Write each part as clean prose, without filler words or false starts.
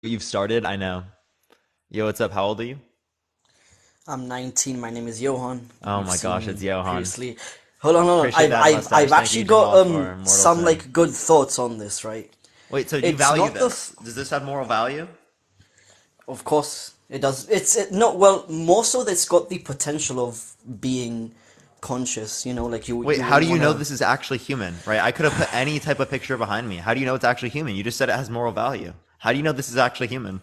You've started, I know. Yo, what's up? How old are you? I'm 19. My name is Johan. Oh You've my seen gosh, it's me Johan. previously. Hold on. Appreciate I've that I've I've mustache. Thank actually you, got Jamal, for Mortal some Sin. like good thoughts on this, right? Wait, so you It's value not the this? Does this have moral value? of course it does. Not well more so that it's got the potential of being conscious. Like you Wait, you how would do you know wanna this is actually human, right? I could have put any type of picture behind me. How do you know it's actually human? You just said it has moral value. How do you know this is actually human?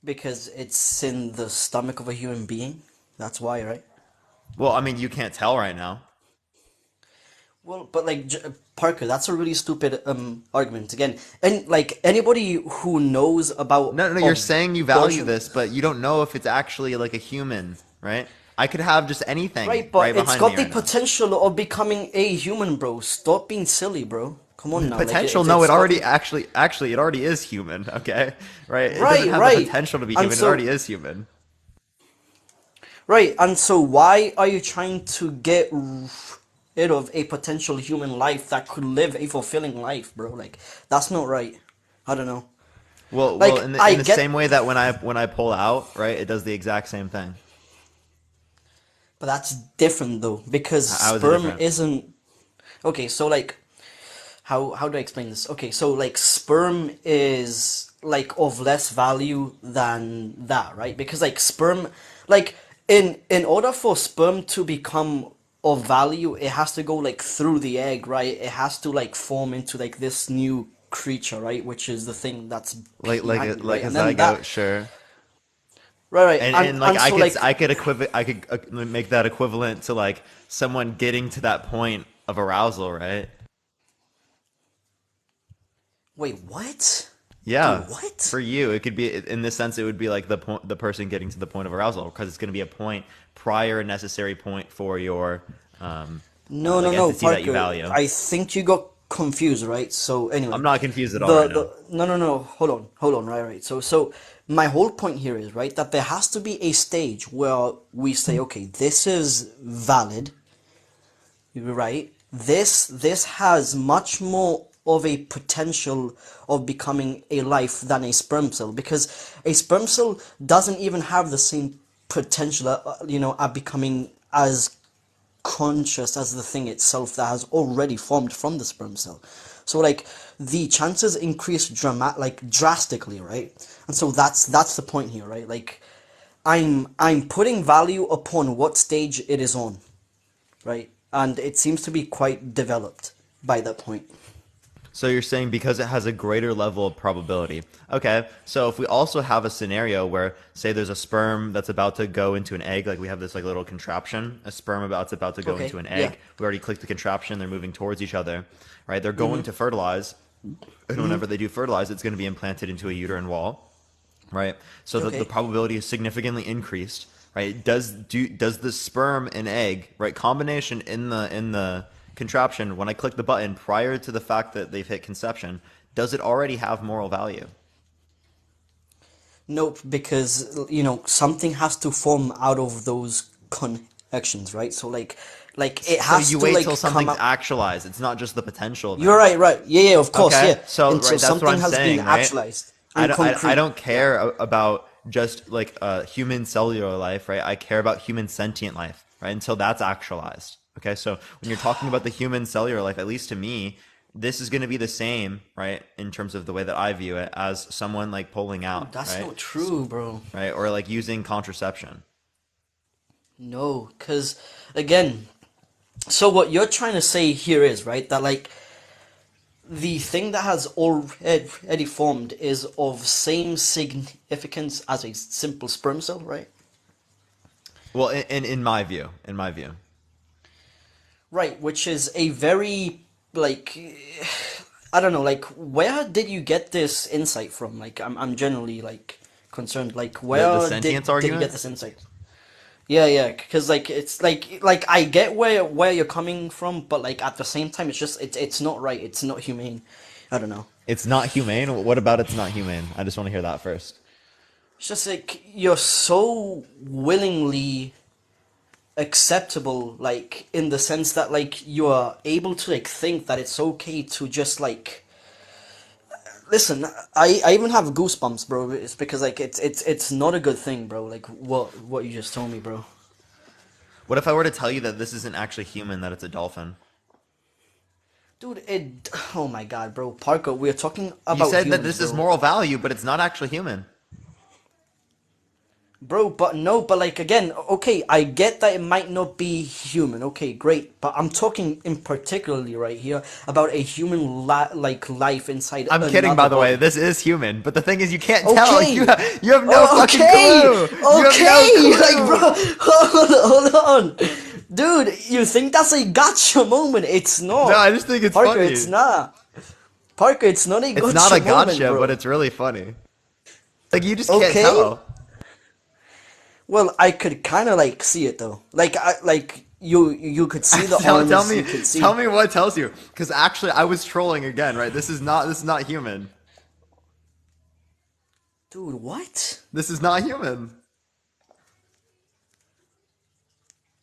because it's in the stomach of a human being. That's why, right? Well, I mean, you can't tell right now. Well, but like Parker, that's a really stupid argument again. And like anybody who knows about No, no, you're saying you value abortion. this, but you don't know if it's actually like a human, right? I could have just anything Right, right but it's behind me got the right now. potential of becoming a human, bro. Stop being silly, bro. Come on now, like Potential? No, it it's got already the actually it already is human. Okay, right? It doesn't right, have the right, potential to be and human. It already so is human. right, and so why are you trying to get rid of a potential human life that could live a fulfilling life, bro? Like that's not right. I don't know. Well, Like in the I in the same get, way that when I pull out, right, it does the exact same thing. but that's different though because How is it sperm different? isn't okay. So like how do I explain this? Okay, so like sperm is like of less value than that, right? Because like sperm, like in order for sperm to become of value, it has to go like through the egg, right? It has to like form into like this new creature, right? Which is the thing that's behind it, Like right? a And then that, zygote, sure. right, And and and like and so like, I could make that equivalent to like someone getting to that point of arousal, right? wait, what? Yeah. Dude, what? For you, it could be in this sense. It would be like the person getting to the point of arousal because it's going to be a point prior, necessary point for your No, no, like no, entity that you Parker. value. I think you got confused, right? So I'm anyway, not confused at all the right now. the no, no, no. Hold on, right, right. So my whole point here is right that there has to be a stage where we say, okay, this is valid, right? This has much more of a potential of becoming a life than a sperm cell because a sperm cell doesn't even have the same potential, at becoming as conscious as the thing itself that has already formed from the sperm cell. So like the chances increase drastically, right? And so that's the point here, right? Like I'm putting value upon what stage it is on, right? And it seems to be quite developed by that point. So you're saying because it has a greater level of probability. Okay. So if we also have a scenario where, say, there's a sperm that's about to go into an egg, like we have this like little contraption, a sperm about to go into Okay, an yeah. egg. We already clicked the contraption. They're moving towards each other, right? They're going to fertilize, and whenever they do fertilize, it's going to be implanted into a uterine wall, right? So the Okay. probability is significantly increased, right? Does the sperm and egg, right, combination in the contraption when I click the button prior to the fact that they've hit conception, does it already have moral value? Nope, because something has to form out of those connections, right? So like it So has you to wait till like come something's out. actualized. It's not just the potential You're then. right, right. Yeah, yeah, of course, Okay, yeah. so Until right, that's what something I'm has been saying, right? actualized I in don't, I concrete. don't Yeah. care about just like human cellular life, right? I care about human sentient life, right? Until that's actualized. Okay, so when you're talking about the human cellular life, at least to me, this is going to be the same, right, in terms of the way that I view it as someone like pulling Dude, out, that's right? not true, bro. Right, or like using contraception. No, because again, so what you're trying to say here is, right, that like the thing that has already formed is of same significance as a simple sperm cell, right? Well, in my view, in my view. Right, which is a very like I don't know, like where did you get this insight from? Like I'm generally like concerned. Like The where sentience did you get argument. this insight? Yeah, yeah, because like it's like I get where you're coming from, but like at the same time, it's not right. It's not humane. I don't know. It's not humane. What about it's not humane? I just want to hear that first. It's just like you're so willingly acceptable, like in the sense that like you are able to like think that it's okay to just like listen, I even have goosebumps, bro. It's because like it's not a good thing, bro. Like what you just told me, bro. What if I were to tell you that this isn't actually human, that it's a dolphin? Dude, oh my God, bro. Parker, we're talking You about said that humans, this is bro. moral value, but it's not actually human. Bro, but no, but like again, okay, I get that it might not be human. Okay, great, but I'm talking in particularly right here about a human like life inside I'm kidding, another by the way. body. This is human, but the thing is, you can't tell. Okay, You have no fucking okay, clue. You have no okay, like bro, clue. hold on, dude. You think that's a gotcha moment? It's No, not, I just think it's Parker. It's funny. not, Parker. It's not a It's not gotcha a moment, gotcha, but bro. it's really funny. Like you just can't Okay. tell. Well, I could kind of like see it though. Like you could see the Tell arms. me, You could tell see, me what tells you. Because actually, I was trolling again, right? This is not human. dude. What? This is not human.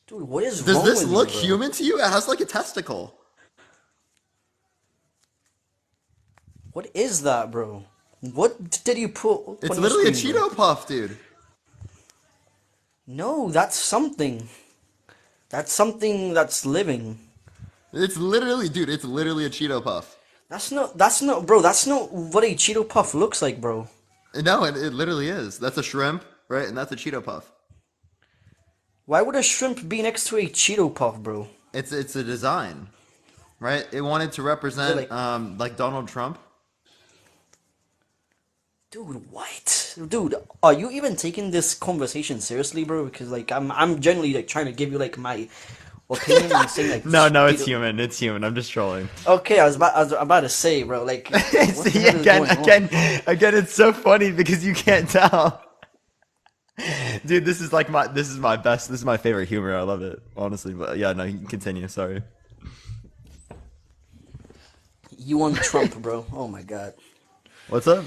Dude, what is Does wrong this with you, look bro? human to you? It has like a testicle. What is that, bro? What did you put It's on your literally a screen, bro? Cheeto Puff, dude. No, that's something. That's something that's living. It's literally, dude. It's literally a Cheeto Puff. That's not, bro. That's not what a Cheeto Puff looks like, bro. No, it literally is. That's a shrimp, right? And that's a Cheeto Puff. Why would a shrimp be next to a Cheeto Puff, bro? It's a design, right? It wanted to Is it represent like, like Donald Trump. dude, what? Dude, are you even taking this conversation seriously, bro? Because like I'm generally like trying to give you like my opinion and saying like No, no, it's Cheeto. human. It's human. I'm just trolling. Okay, I was about to say, bro, like what the See, hell is going on? again, it's so funny because you can't tell. Dude, this is my favorite humor. I love it, honestly. But yeah, no, you can continue. Sorry. You want Trump, bro? Oh my God. What's up?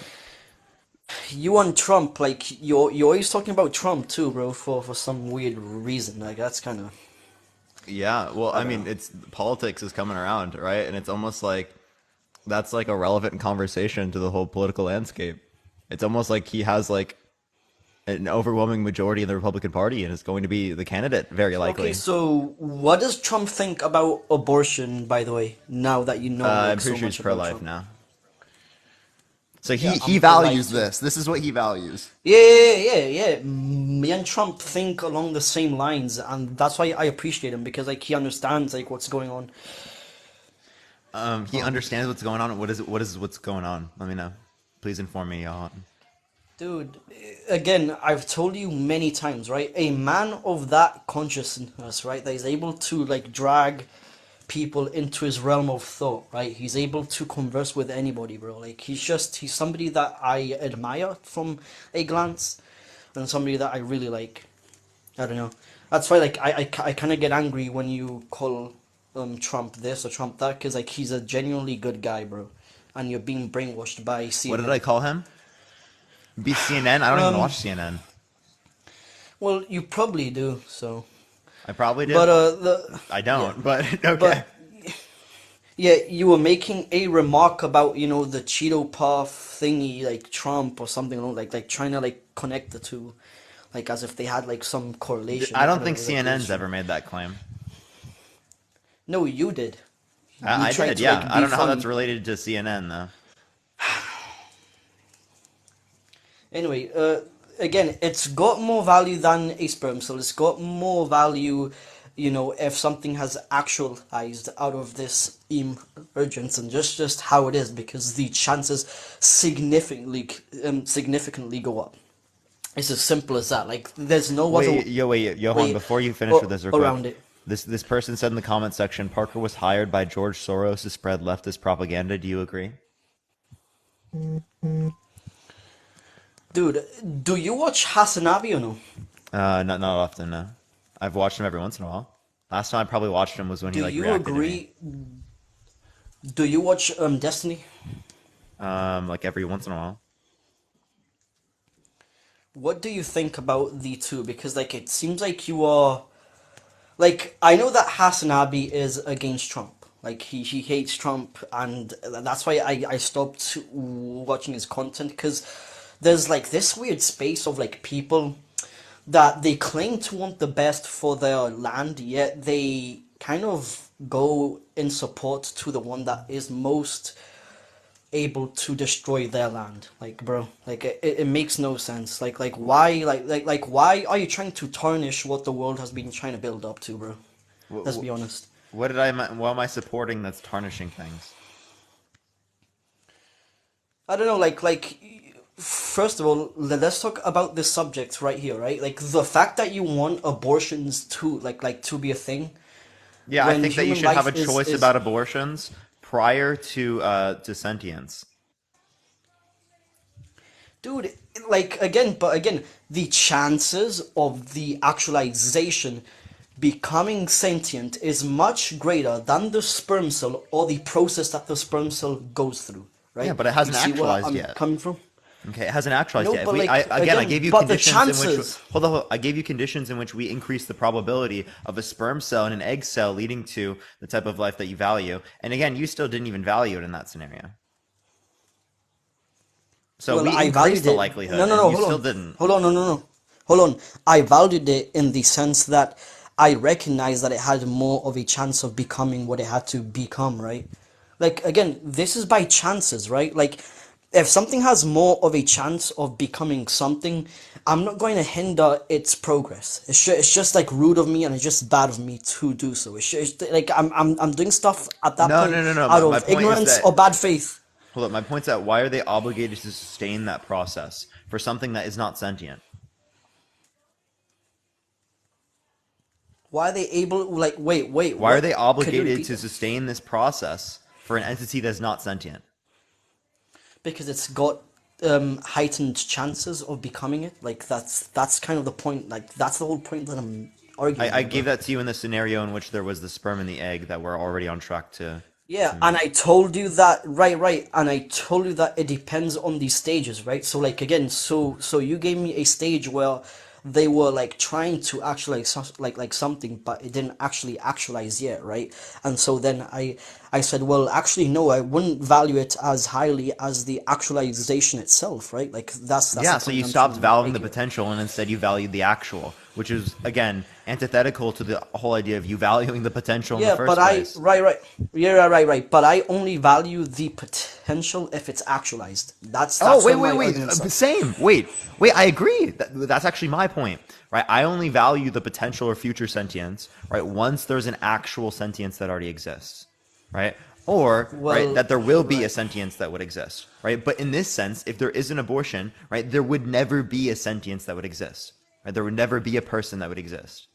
You want Trump, like you're always talking about Trump too, bro, for some weird reason. Like that's kind of Yeah, well, I I don't mean, know. it's politics is coming around, right? And it's almost like that's like a relevant conversation to the whole political landscape. It's almost like he has like an overwhelming majority in the Republican Party and is going to be the candidate, very Okay, likely. so what does Trump think about aburbtion, by the way, now that you know I'm like pretty so sure he's much about pro-life Trump? now. So Yeah, he I'm pro-life values too. this. This is what he values. Yeah. Me and Trump think along the same lines, and that's why I appreciate him because like he understands like what's going on. He Um, understands what's going on. What's going on? Let me know. Please inform me. Dude, again, I've told you many times, right? A man of that consciousness, right, that is able to like drag people into his realm of thought, right? He's able to converse with anybody, bro. Like he's somebody that I admire from a glance, and somebody that I really like. I don't know. That's why like I kind of get angry when you call Trump this or Trump that, because like he's a genuinely good guy, bro, and you're being brainwashed by What did I CNN. call him? Be CNN? I don't even Um, watch CNN. well, you probably do, so. I probably do. But the I yeah, don't, but okay. but yeah, you were making a remark about the Cheeto Puff thingy, like Trump or something like trying to like connect the two, like as if they had like some correlation. I I don't don't think know, like it was CNN's true. ever made that claim. No, you did. You I tried did, to yeah. like I be don't know how that's funny. related to CNN though. Anyway, again, it's got more value than a sperm cell. It's got more value, if something has actualized out of this emergence and just how it is, because the chances significantly go up. It's as simple as that. Like, there's no other Wait, Johan. way Before you finish with this, real quick, around it. this person said in the comment section, Parker was hired by George Soros to spread leftist propaganda. Do you agree? Dude, do you watch Hasanabi or no? Not often. No, I've watched him every once in a while. Last time I probably watched him was when he Do like you reacted to me. agree? Do you watch Destiny? Like every once in a while. What do you think about the two? Because like it seems like you are like I know that Hasanabi is against Trump. Like he hates Trump, and that's why I stopped watching his content, because there's like this weird space of like people that they claim to want the best for their land, yet they kind of go in support to the one that is most able to destroy their land. Like, bro, like it makes no sense. Like why why are you trying to tarnish what the world has been trying to build up to, bro? Let's be honest. What am I supporting that's tarnishing things? I don't know, first of all, let's talk about this subject right here, right? Like the fact that you want abortions to to be a thing Yeah, I when think that you human should have life a choice is about abortions prior to sentience. dude, but again, the chances of the actualization becoming sentient is much greater than the sperm cell or the process that the sperm cell goes through, Yeah, right? but it You hasn't see where actualized I'm yet. coming from? Okay, it hasn't actualized No, yet. If but we, like I again, gave you but the conditions in which, chances. hold on, I gave you conditions in which we increase the probability of a sperm cell and an egg cell leading to the type of life that you value. And again, you still didn't even value it in that scenario. So Well, we I increased valued the it. No, likelihood, no, and no. you Hold still on, didn't. hold on, no, no, no, hold on. I valued it in the sense that I recognized that it had more of a chance of becoming what it had to become, right? Like again, this is by chances, right? Like if something has more of a chance of becoming something, I'm not going to hinder its progress. It's just like rude of me, and it's just bad of me to do so. Like I'm doing stuff at that No, point no, no, no. out My of point is ignorance or that bad faith. hold up. My point's that why are they obligated to sustain that process for something that is not sentient? Why are they able? Like, wait, Why are what? they Could you obligated repeat to that? sustain this process for an entity that's not sentient? Because it's got heightened chances of becoming it. Like that's kind of the point. Like that's the whole point that I'm arguing I here, gave bro. that to you in the scenario in which there was the sperm and the egg that were already on track Yeah, to and meet. I told you that right, and I told you that it depends on these stages, right? So like again, so you gave me a stage where they were like trying to actualize something, but it didn't actually actualize yet, right? And so then I said, well, actually no, I wouldn't value it as highly as the actualization itself, right? Like that's the Yeah, so point you I'm trying stopped to valuing make the here. potential and instead you valued the actual, which is again antithetical to the whole idea of you valuing the potential in the Yeah, but first place. yeah, right. But I only value the potential if it's actualized. Oh, That's where my wait. argument starts. Same. Wait. I agree. That's actually my point, right? I only value the potential or future sentience, right? Once there's an actual sentience that already exists, right? Or, right, Well, that there will be a right. sentience that would exist, right? But in this sense, if there is an abortion, right, there would never be a sentience that would exist, right? There would never be a person that would exist.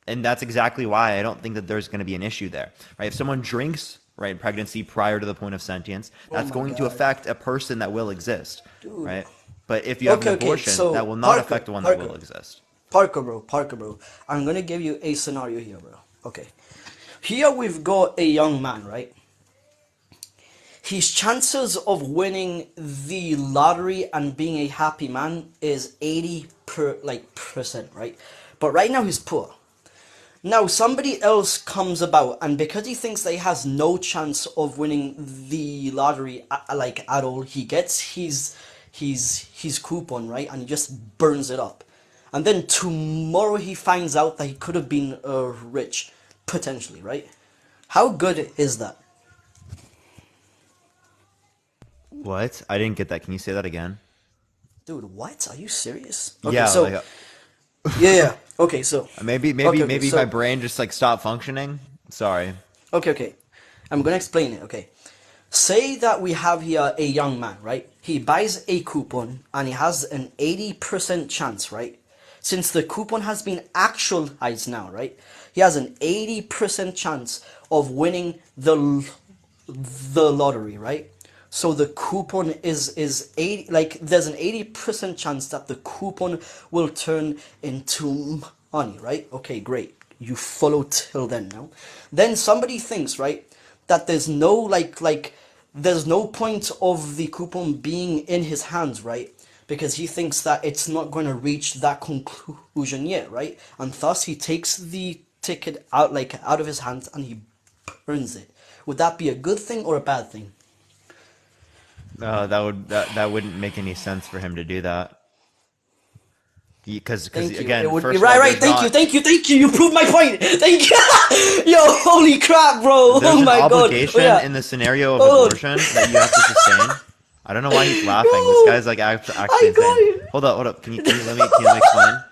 And that's exactly why I don't think that there's going to be an issue there, right? If someone drinks, right, pregnancy prior to the point of sentience, Oh that's my going to God, affect a person that will exist, dude. right? But if you have an Okay. abortion, that So will not affect the one that will exist. Parker, bro. I'm gonna give you a scenario here, bro. Okay. Here we've got a young man, right? His chances of winning the lottery and being a happy man is 80% right? But right now he's poor. Now somebody else comes about, and because he thinks that he has no chance of winning the lottery at all, he gets his coupon, right, and he just burns it up. And then tomorrow he finds out that he could have been rich, potentially, right? How good is that? What? I didn't get that. Can you say that again? Dude, what? Are you serious? Okay, Yeah, so like yeah. Okay, so maybe my brain just like stopped functioning. Sorry. okay. I'm gonna explain it, okay? Say that we have here a young man, right? He buys a coupon and he has an 80% chance, right? Since the coupon has been actualized now, right? He has an 80% chance of winning the lottery, right? So the coupon is 80, like there's an 80% chance that the coupon will turn into money, right? Okay, great. You follow till then now. Then somebody thinks, right, that there's no there's no point of the coupon being in his hands, right? Because he thinks that it's not going to reach that conclusion yet, right? And thus he takes the ticket out of his hands and he burns it. Would that be a good thing or a bad thing? That wouldn't make any sense for him to do that. Because Thank you. It again, would. first of all, Right, right. there's Thank you, not thank you, thank you. You proved my point. Thank you. Yo, holy crap, bro. there's Oh an my god. Oh obligation yeah. in the scenario of Hold on. abortion that you have to sustain. I don't know why he's laughing. This Yo, guy's like actually I got insane. you. Hold up. Can you let me explain?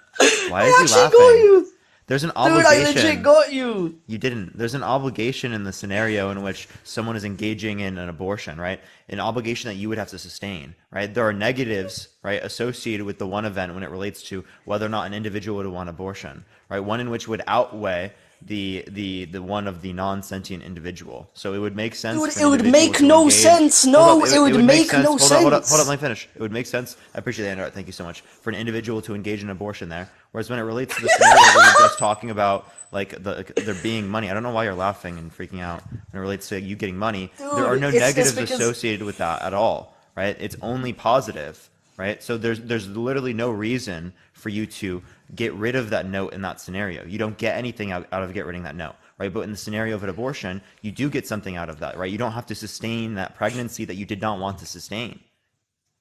Why is I he actually got laughing? you, There's an dude. I legit obligation. got you. You didn't. There's an obligation in the scenario in which someone is engaging in an abortion, right? An obligation that you would have to sustain, right? There are negatives, right, associated with the one event when it relates to whether or not an individual would want abortion, right? One in which would outweigh the one of the non-sentient individual. So it would make sense Dude, for it an would individual make to no engage. sense. Hold up, No, it it would would make make sense. no Hold up, sense. let me finish. It would make sense. I appreciate the interrupt. Thank you so much for an individual to engage in abortion there. Whereas when it relates to the scenario where we're just talking about like there being money, I don't know why you're laughing and freaking out. When it relates to you getting money, there Dude, are no it's negatives because associated with that at all, right? It's only positive, right? So there's literally no reason for you to get rid of that note in that scenario. You don't get anything out of get rid of that note, right? But in the scenario of an abortion, you do get something out of that, right? You don't have to sustain that pregnancy that you did not want to sustain,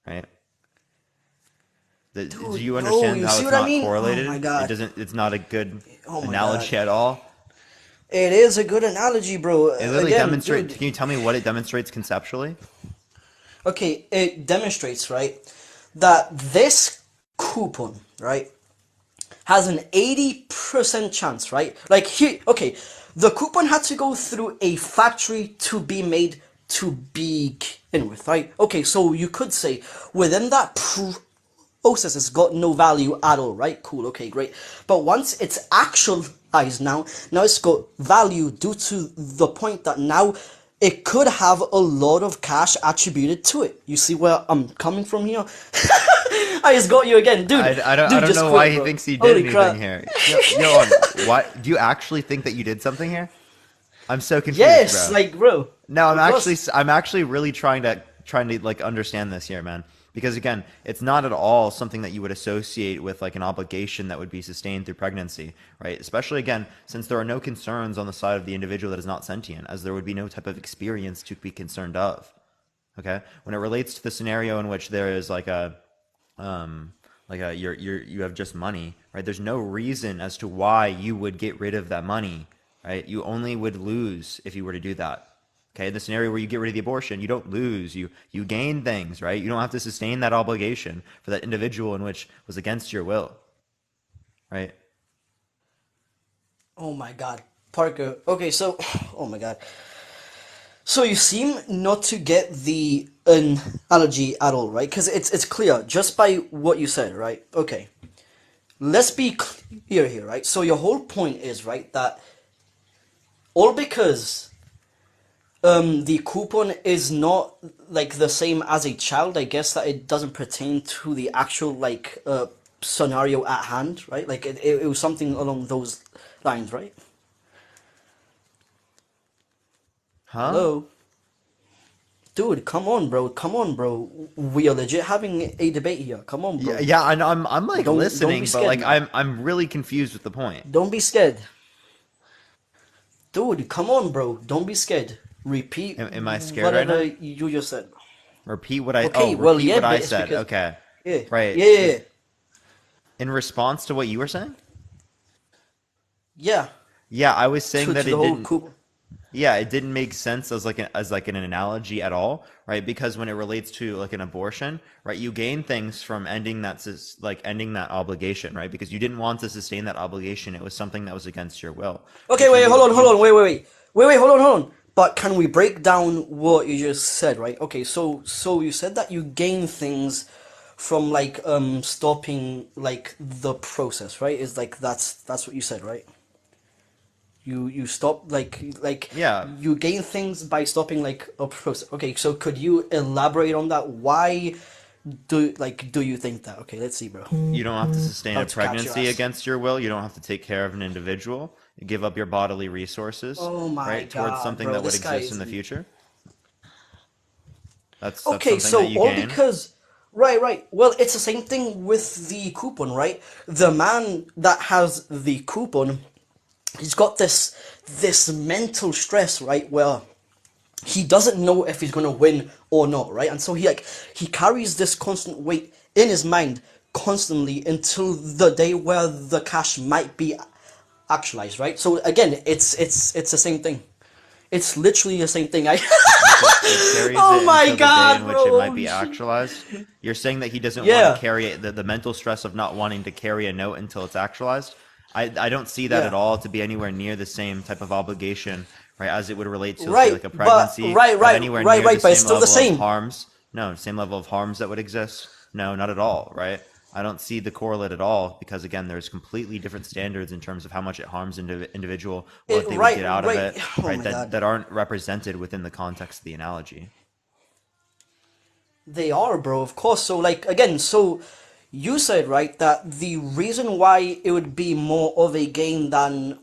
right? Do dude, you bro, understand you how see it's what I not mean? Oh my correlated? It god. doesn't. It's not a good Oh my god. analogy at all. It is a good analogy, bro. It literally Again, demonstrates. dude. Can you tell me what it demonstrates conceptually? Okay, it demonstrates, right, that this coupon, right, has an 80% chance, right? Like here, okay, the coupon had to go through a factory to be made to begin with, right? Okay, so you could say within that process, it's got no value at all, right? Cool, okay, great. But once it's actualized now it's got value due to the point that now it could have a lot of cash attributed to it. You see where I'm coming from here? I just got you again, dude. I Dude, don't just know why quit, he bro. thinks he did Holy anything crap. here. Yo, why do you actually think that you did something here? I'm so confused, Yes, bro. like, bro. No, Of course. I'm actually really trying to like understand this here, man. Because again, it's not at all something that you would associate with like an obligation that would be sustained through pregnancy, right? Especially again, since there are no concerns on the side of the individual that is not sentient, as there would be no type of experience to be concerned of. Okay? When it relates to the scenario in which there is um you have just money, right? There's no reason as to why you would get rid of that money, right? You only would lose if you were to do that. Okay, in the scenario where you get rid of the abortion, you don't lose, you gain things, right? You don't have to sustain that obligation for that individual in which was against your will, right? Oh my god. Parker. Okay, so, oh my god. So you seem not to get the analogy at all, right? Because it's clear just by what you said, right? Okay. Let's be clear here, right? So your whole point is, right, that all because the coupon is not like the same as a child, I guess that it doesn't pertain to the actual like scenario at hand, right? Like it was something along those lines, right? Huh? Hello? Dude, come on, bro. Come on, bro. We are legit having a debate here. Come on, Yeah, bro. yeah, I know, I'm like Don't be listening, but scared like now. I'm really confused with the point. Don't be scared. Dude, come on, bro. Don't be scared. Repeat Am I scared right whatever now? you just said. Oh, Okay, well, repeat yeah, what but I it's said. because Okay. yeah, Right. yeah, yeah, yeah. In response to what you were saying? Yeah. Yeah, I was saying that To the it whole didn't. coupon. Yeah, it didn't make sense as like an analogy at all, right? Because when it relates to like an abortion, right, you gain things from ending that obligation, right? Because you didn't want to sustain that obligation. It was something that was against your will. Okay, But wait, hold you on, wait, hold on. But can we break down what you just said, right? Okay, so you said that you gain things from like stopping like the process, right? Is like that's what you said, right? You stop like yeah, you gain things by stopping like a process. Okay, so could you elaborate on that? Why do you think that? Okay, let's see, bro. you don't have to sustain a About to catch your pregnancy ass. against your will. You don't have to take care of an individual. You give up your bodily resources, Oh my right, towards god, something bro, that would this guy exist in is. the future. That's Okay, something that so you all gain. because right. Well, it's the same thing with the coupon, right? The man that has the coupon, he's got this mental stress, right? Where he doesn't know if he's gonna win or not, right? And so he carries this constant weight in his mind constantly until the day where the cash might be actualized, right? So again, it's the same thing. It's literally the same thing. You said he carries Oh it my until the day god, in which it might bro. be actualized. You're saying that he doesn't want to Yeah, carry it, the mental stress of not wanting to carry a note until it's actualized. I don't see that at yeah. all to be anywhere near the same type of obligation, right, as it would relate to, say, Right, like a but pregnancy, or anywhere near the but it's same still the level of same. harms. No, same level of harms that would exist. No, not at all, right? I don't see the correlate at all because again, there's completely different standards in terms of how much it harms individual, what they would Right, get out of right. it, Oh right? my That god. that aren't represented within the context of the analogy. They are, bro, of course. So, like, again, so you said, right, that the reason why it would be more of a gain than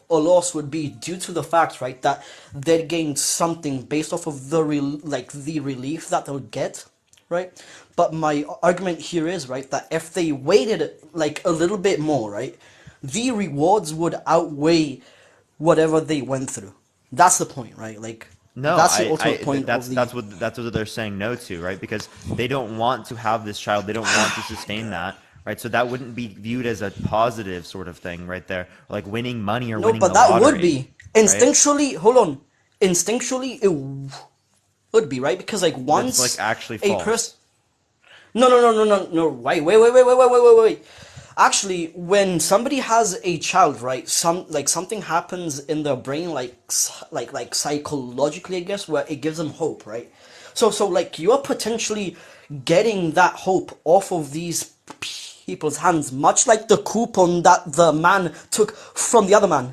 a loss would be due to the fact, right, that they'd gain something based off of the relief that they'll get, right? But my argument here is, right, that if they waited, like, a little bit more, right, the rewards would outweigh whatever they went through. That's the point, right? Like, No, that's the ultimate point of the. that's what they're saying no to, right? Because they don't want to have this child, they don't want to sustain that, right? So that wouldn't be viewed as a positive sort of thing, right there, like winning money or No, winning but the that would lottery, be right? instinctually. Hold on, instinctually it would be right because like That's like once actually a person. false. No. Wait. Actually, when somebody has a child, right? Something happens in their brain, like psychologically, I guess, where it gives them hope, right? So like you are potentially getting that hope off of these people's hands, much like the coupon that the man took from the other man.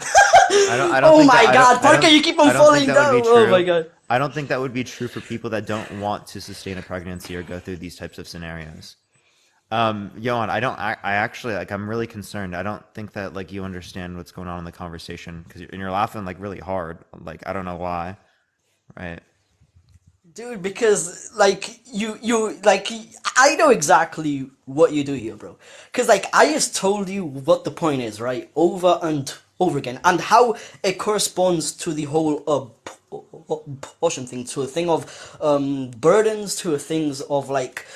I don't Oh think that my God, Parker, you keep on I don't think falling that would be down. Oh my true. God. I don't think that would be true for people that don't want to sustain a pregnancy or go through these types of scenarios. Johan, I actually, like, I'm really concerned. I don't think that, like, you understand what's going on in the conversation because you're laughing, like, really hard. Like, I don't know why, right? Dude, because like you like I know exactly what you do here, bro. Because like I just told you what the point is, right? Over and over again, and how it corresponds to the whole portion thing, to a thing of burdens, to a things of like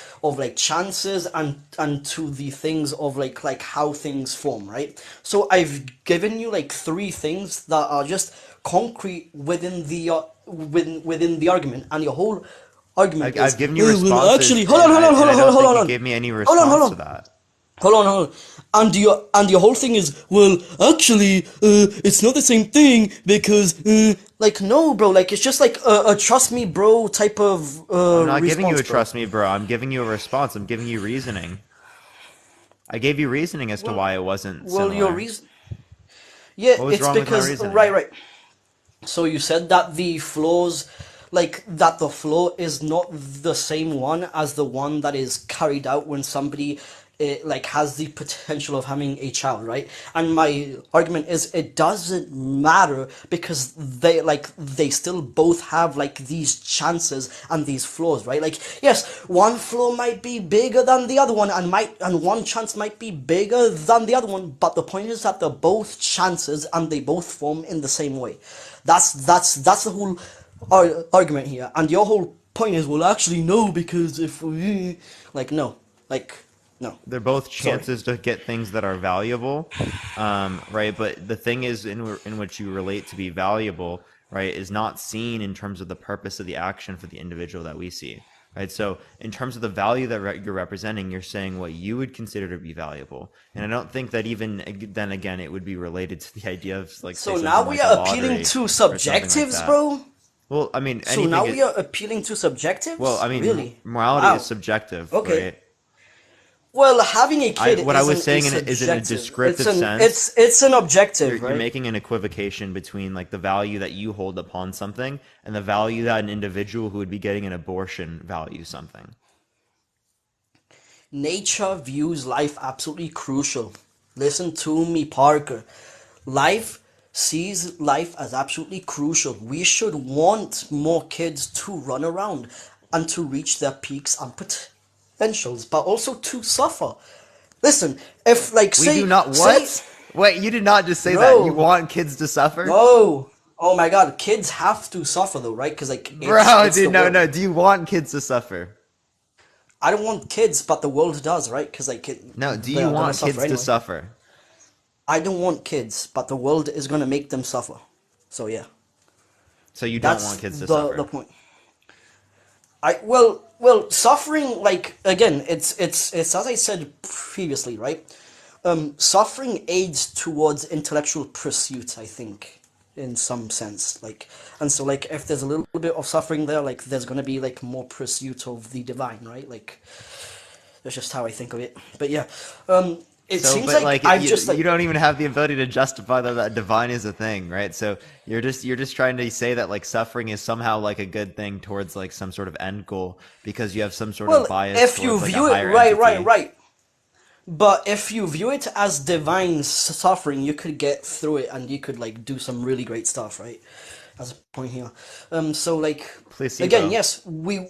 chances, and to the things of like how things form, right? So I've given you like three things that are just concrete within within the argument, and your whole argument I've is, given you oh, well, responses, actually, hold on, and hold on, hold on, I hold on, don't hold think on, you hold on, gave me any hold on, hold response to on. that. Hold on. And your whole thing is, well, actually, it's not the same thing because, like, no, bro, like, it's just like a trust me, bro, type of I'm not giving you response, a bro. trust me, bro. I'm giving you a response. I'm giving you reasoning. I gave you reasoning as to Well, why it wasn't your similar. reason, yeah, What was it's wrong with my because, reasoning? right. So you said that the flow is not the same one as the one that is carried out when somebody like has the potential of having a child, right? And my argument is it doesn't matter because they still both have like these chances and these flaws, right? Like yes, one flaw might be bigger than the other one, and one chance might be bigger than the other one, but the point is that they're both chances and they both form in the same way. That's the whole argument here. And your whole point is, well, actually, no, because if we, like, no, like, no. They're both Sorry. chances to get things that are valuable, right? But the thing is, in which you relate to be valuable, right, is not seen in terms of the purpose of the action for the individual that we see, right? So, in terms of the value that you're representing, you're saying what you would consider to be valuable, and I don't think that even then again it would be related to the idea of, like, say So now something we like a are appealing lottery to or something like subjectives, that. bro. Well, I mean, So now anything. we are appealing to Well, subjectives? I mean, Really? morality is Wow. subjective, Okay. right? Well, having a I kid what I was isn't a saying is in a subjective. It's descriptive an sense. it's an objective, You're right? making an equivocation between, like, the value that you hold upon something and the value that an individual who would be getting an abortion values something. Nature views life absolutely crucial. Listen to me, Parker. Life sees life as absolutely crucial. We should want more kids to run around and to reach their peaks and potentials, but also to suffer. Listen, if like We do not say what? Wait, you did not just say that. You no, want kids to suffer? no. Oh my God, kids have to suffer though, right? Because like Bro, it's the dude, no, world. no. Do you want kids to suffer? I don't want kids, but the world does, right? Because like No, do you they're gonna want suffer kids to anyway. suffer? I don't want kids, but the world is gonna make them suffer. So yeah, So you don't want that's kids to the suffer. point. Suffering, like again, it's as I said previously, right? Suffering aids towards intellectual pursuit, I think, in some sense. Like, and so like if there's a little bit of suffering there, like there's gonna be like more pursuit of the divine, right? Like that's just how I think of it. But yeah, it So, seems but like like I've just you like don't even have the ability to justify that divine is a thing, right? So you're just trying to say that like suffering is somehow like a good thing towards like some sort of end goal because you have some sort of well, bias if you towards like a view it higher right, right, entity. right. But if you view it as divine suffering, you could get through it and you could like do some really great stuff, right? As a point here. So like again, Placebo. yes, we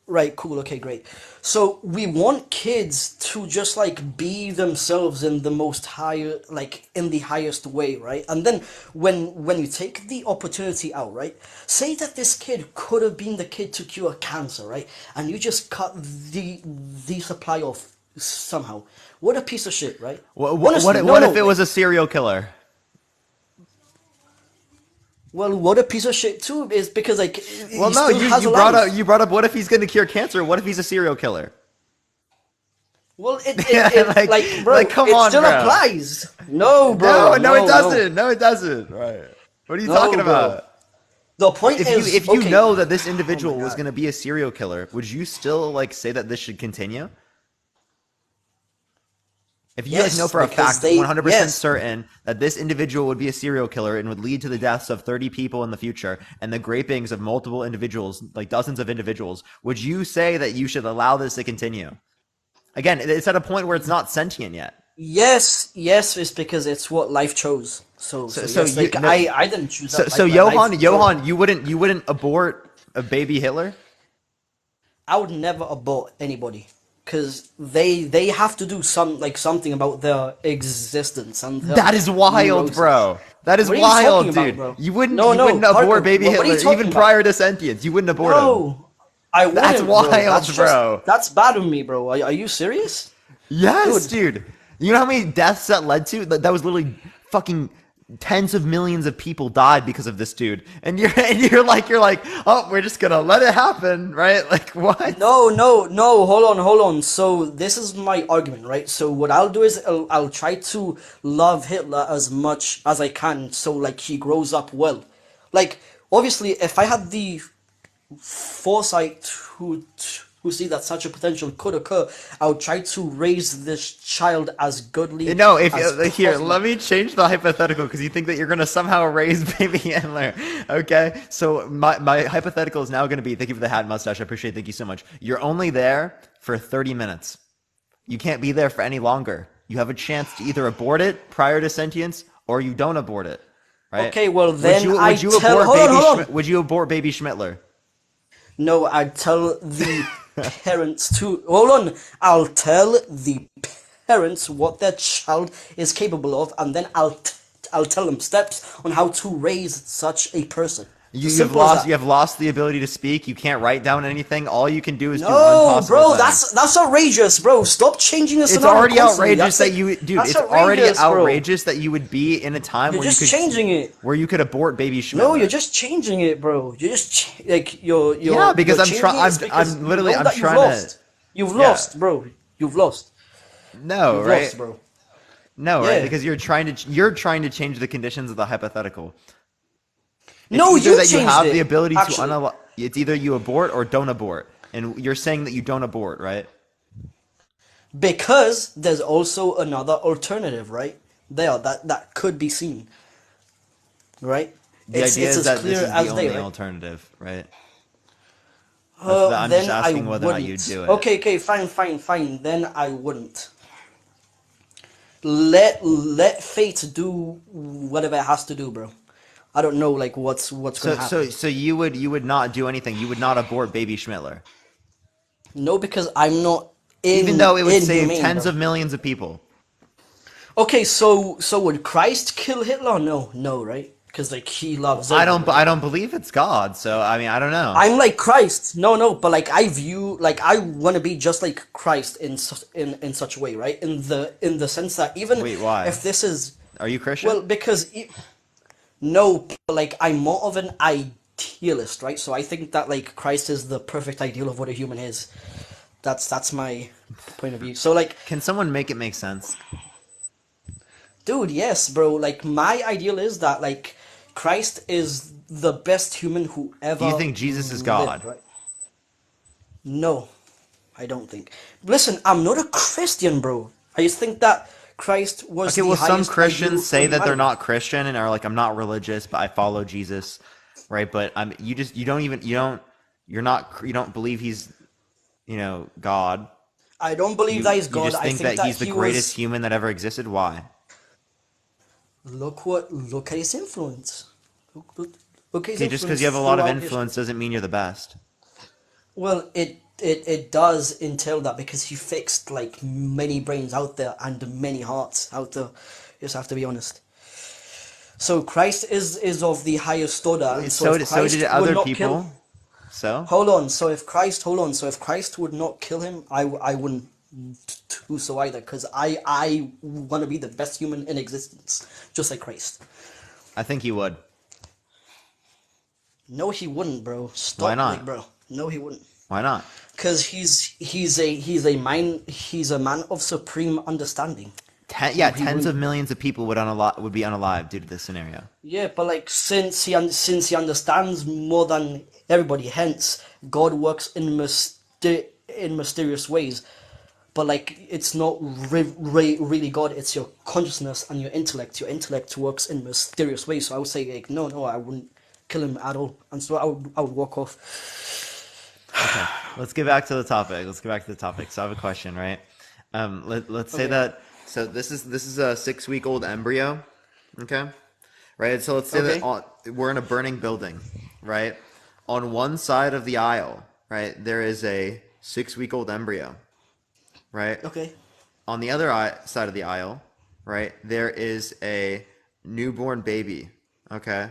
right, cool, okay, great. So we want kids to just like be themselves in the most higher, like in the highest way, right? And then when you take the opportunity out, right? Say that this kid could have been the kid to cure cancer, right? And you just cut the supply off somehow. What a piece of shit, right? Honestly, no, What no, if it was like, a serial killer? well, what a piece of shit too is because like Well, he no, still has a life. you brought up what if he's going to cure cancer? What if he's a serial killer? Well, it like, Like bro, come it on, still bro. applies. No, No, bro, no, it no, no, doesn't. No, it doesn't. Right. What are you talking no, bro. about? The point is, If you okay. know that this Oh my individual was God. going to be a serial killer, would you still like say that this should continue? If you like know Yes, for a because fact, they, 100% yes, certain that this individual would be a serial killer and would lead to the deaths of 30 people in the future and the rapings of multiple individuals, like dozens of individuals, would you say that you should allow this to continue? Again, it's at a point where it's not sentient yet. yes, it's because it's what life chose. So So yes, you like no, I didn't choose so that so life. Life chose me. Johan, you wouldn't abort a baby Hitler? I would never abort anybody because they have to do something about their existence and their That is wild, neuroses. bro. That is What are you talking wild, about, dude. bro? You No, wouldn't Parker. abort baby What are you Hitler talking even about? prior to sentience. You wouldn't abort him. No, I That's wouldn't, bro. wild, bro. That's bad of me, bro. Are you serious? Yes, Dude, dude. You know how many deaths that led to? That was literally fucking tens of millions of people died because of this dude. And you're like, oh, we're just gonna let it happen, right? Like what? no, hold on. So this is my argument, right? So what I'll do is I'll try to love Hitler as much as I can so like he grows up well. Like obviously if I had the foresight to see that such a potential could occur, I would try to raise this child as godly No, if as here, possible. let me change the hypothetical because you think that you're gonna somehow raise baby Hitler. Okay, so my hypothetical is now gonna be. Thank you for the hat and mustache. I appreciate it. Thank you so much. You're only there for 30 minutes. You can't be there for any longer. You have a chance to either abort it prior to sentience or you don't abort it. Right? Okay, well then I Would you tell abort baby hold on. Would you abort baby Schmittler? No, I'd tell the parents to hold on. I'll tell the parents what their child is capable of, and then I'll tell them steps on how to raise such a person. It's as simple as that. You have lost the ability to speak. You can't write down anything. All you can do is do one No, possible bro, thing. that's outrageous, bro. Stop changing the It's scenario already constantly. outrageous that you, dude. That's It's already outrageous, bro. outrageous that you would be in a time You're just changing it. where you could abort baby No, you're Schmittler. just changing it, bro. You're just like Yeah, because you're changing it is because I'm you literally, know I'm that you've trying to, lost. You've yeah. lost, bro. You've lost. No, You've lost, right? bro. No, right? Yeah. Because you're trying to change the conditions of the hypothetical. It's No, either you that you changed have the it. ability to Actually, unallow. It's either you abort or don't abort, and you're saying that you don't abort, right? because there's also another alternative, right? There, that could be seen, right? The idea It's is as that this clear is the as day, only right? alternative, right? I'm just Then I asking whether or not you wouldn't. do it. Okay, fine. Then I wouldn't. Let fate do whatever it has to do, bro. I don't know like what's gonna happen. So you would not do anything. You would not abort baby Schmittler, No, because I'm not even though it would save inhumane, tens bro. of millions of people. Okay, so would Christ kill Hitler? No, right? because like he loves I everybody. don't believe it's God. So I mean, I don't know. I'm like Christ. No, no, but like I view like I want to be just like Christ in such a way, right? In the sense that even Wait, why? if this is Are you Christian? well, because no, but like I'm more of an idealist, right? So I think that like Christ is the perfect ideal of what a human is. That's my point of view. So like, Can someone make it make sense? dude, yes, bro. Like my ideal is that like Christ is the best human who Do you ever think Jesus is lived, God? right? No, I don't think. Listen, I'm not a Christian, bro. I just think that Christ was Okay, the well, some highest ideal Christians for say that they're humanity. not Christian and are like, I'm not religious, but I follow Jesus, right? But you don't even, you don't believe he's, God. I don't believe that he's You God. just I think think that that he's the he greatest was. human that ever existed. Why? Look at his influence. Look, look at his Okay, just because you influence have a lot of throughout history. influence doesn't mean you're the best. Well, it does entail that because he fixed like many brains out there and many hearts out there. You just have to be honest. So Christ is of the highest order, and so if So did Christ would other not kill, people. So hold on. Hold on. So if Christ would not kill him, I wouldn't do so either, because I want to be the best human in existence, just like Christ. I think he would. No, he wouldn't, bro. Why Stop, like, not? bro. No, he wouldn't. Why not? Because he's a man of supreme understanding. Yeah, He tens wouldn't. of millions of people would be unalive due to this scenario. Yeah, but like since he understands more than everybody, hence God works in mysterious ways. But like it's not really God. It's your consciousness and your intellect. Your intellect works in mysterious ways. So I would say like no, I wouldn't kill him at all, and so I would walk off. Okay, let's get back to the topic. So I have a question, right? Let's say Okay. that. So this is a 6 week old embryo. Okay, right. So let's say that Okay. we're in a burning building, right? On one side of the aisle, right, there is a 6 week old embryo, right? Okay. On the other side of the aisle, right, there is a newborn baby. Okay,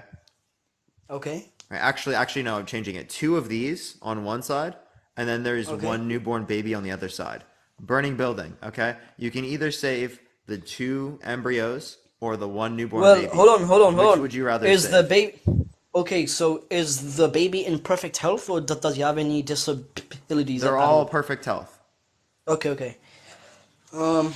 Okay. right. Actually, no. I'm changing it. Two of these on one side, and then there's Okay. one newborn baby on the other side. Burning building. Okay, you can either save the two embryos or the one newborn Well, baby. hold Which on. would you rather Is the save? baby okay? So is the baby in perfect health, or does he have any disabilities They're at all all? perfect health. Okay, okay. Um,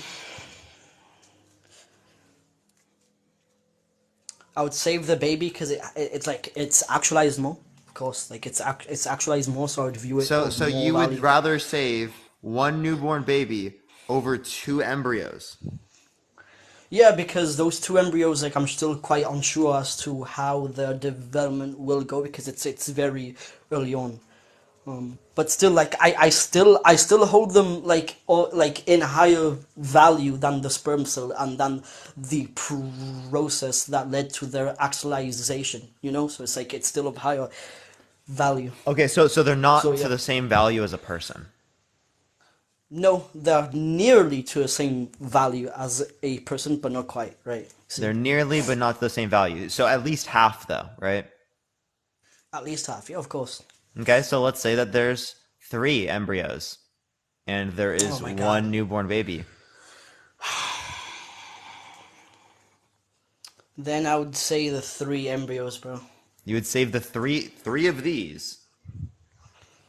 I would save the baby because it's like it's actualized more. Of course, like it's actualized more, so I would view it of So more you would value. rather save one newborn baby over two embryos. Yeah, because those two embryos, like I'm still quite unsure as to how their development will go because it's very early on. But still, like I still hold them like or like in higher value than the sperm cell and than the process that led to their actualization. You know, so it's like it's still of higher value. Okay, so they're So not to yeah, the same value as a person. no, they're nearly to the same value as a person, but not quite. Right? They're See, nearly, but not the same value. So at least half, though, right? at least half. Yeah, of course. Okay, so let's say that there's three embryos and there Oh is my god. one newborn baby. Then I would say the three embryos, bro. You would save the three of these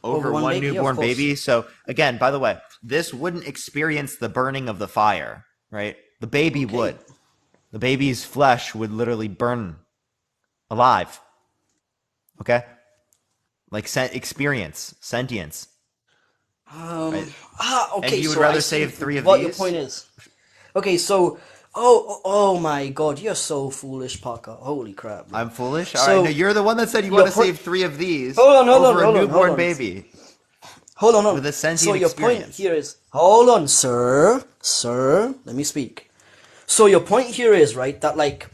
Over over one one baby, yeah, of newborn course. baby. So again, by the way, this wouldn't experience the burning of the fire, right? The baby Okay. would. The baby's flesh would literally burn alive. Okay? Like experience, sentience, right? And Okay, you would so I rather see save three of what your these? point is. Okay, so, oh my God, you're so foolish, Parker. Holy crap, bro. I'm foolish? All right. No, So, you're the one that said you want your to point, save three of these hold on, over a hold on, hold newborn on. baby Hold on. with a So sentient your point experience. here is, hold on, sir, let me speak. So your point here is, right, that like,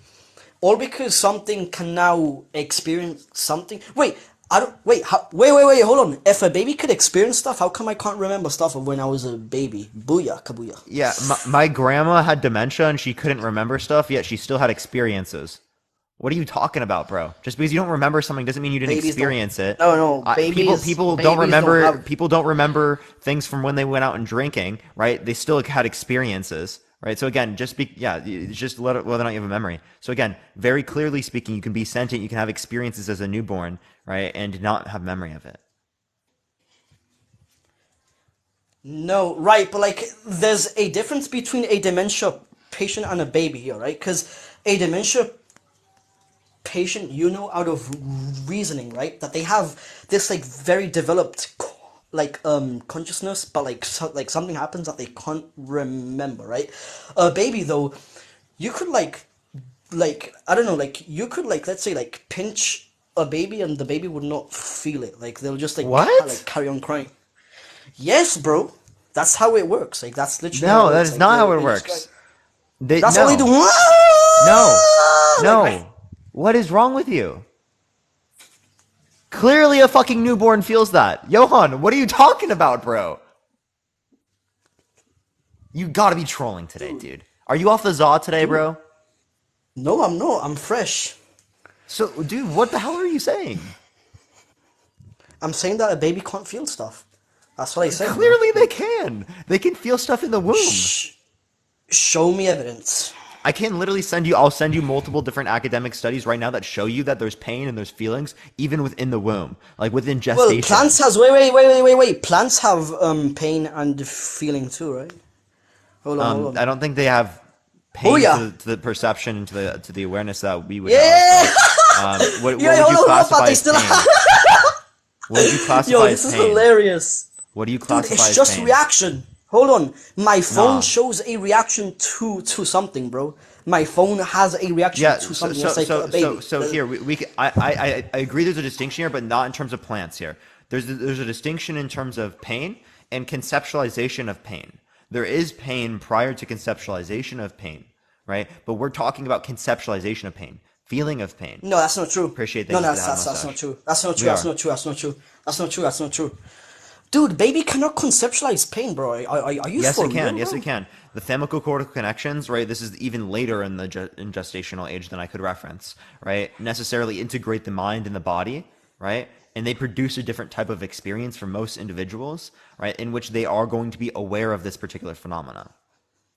all because something can now experience something. Wait, I don't. Wait, wait. Hold on. If a baby could experience stuff, how come I can't remember stuff of when I was a baby? Booyah, kabuya. Yeah, my grandma had dementia and she couldn't remember stuff, yet she still had experiences. What are you talking about, bro? Just because you don't remember something doesn't mean you didn't Babies don't. experience it. No, no, People babies. people don't Babies don't remember have. people don't remember things from when they went out and drinking, right? They still had experiences, right? So again, it's just whether or not you have a memory. So again, very clearly speaking, you can be sentient, you can have experiences as a newborn, right, and not have memory of it. No, right, but like, there's a difference between a dementia patient and a baby here, right? Because a dementia patient, out of reasoning, right, that they have this like very developed consciousness, but like something happens that they can't remember, right? A baby though, you could like I don't know, like you could like let's say like pinch a baby and the baby would not feel it. Like they'll just What? carry on crying. Yes, bro. That's how it works. Like that's literally how it No, that works. is Like not how it they just cry. works. They That's all they do. no. No. Like right. No. What is wrong with you? Clearly a fucking newborn feels that. Johan, what are you talking about, bro? You gotta be trolling today, Dude, dude. Are you off the Zaw today, dude. bro? No, I'm not. I'm fresh. So, dude, what the hell are you saying? I'm saying that a baby can't feel stuff. That's what I said, bro. Clearly they Like, can. They can feel stuff in the womb. sh- show me evidence. I can literally I'll send you multiple different academic studies right now that show you that there's pain and there's feelings even within the womb, like within Well, gestation. plants has wait. Plants have pain and feeling too, right? Hold on. I don't think they have Oh pain yeah. to the perception and to the awareness that we would have, Yeah. but what Yeah, would you hold on, but classify they as still pain? What would you Yo, classify as this is pain? hilarious. What do you Dude, classify it's as just pain? reaction. Hold on. My phone Nah. shows a reaction to something, bro. My phone has a reaction Yeah, to something. It's like a baby. so here I agree there's a distinction here, but not in terms of plants here. There's a distinction in terms of pain and conceptualization of pain. There is pain prior to conceptualization of pain, right? But we're talking about conceptualization of pain, feeling of pain. No, that's not true. Appreciate No, thank you no, for the hat that's not mustache. true. That's not true. We That's are. not true. That's not true. That's not true. That's not true. Dude, baby cannot conceptualize pain, bro. Are you Yes, for it can. real, Yes, bro? it can. The thalamocortical connections, right? This is even later in the in gestational age than I could reference, right? Necessarily integrate the mind and the body, right? And they produce a different type of experience for most individuals, right? In which they are going to be aware of this particular phenomena.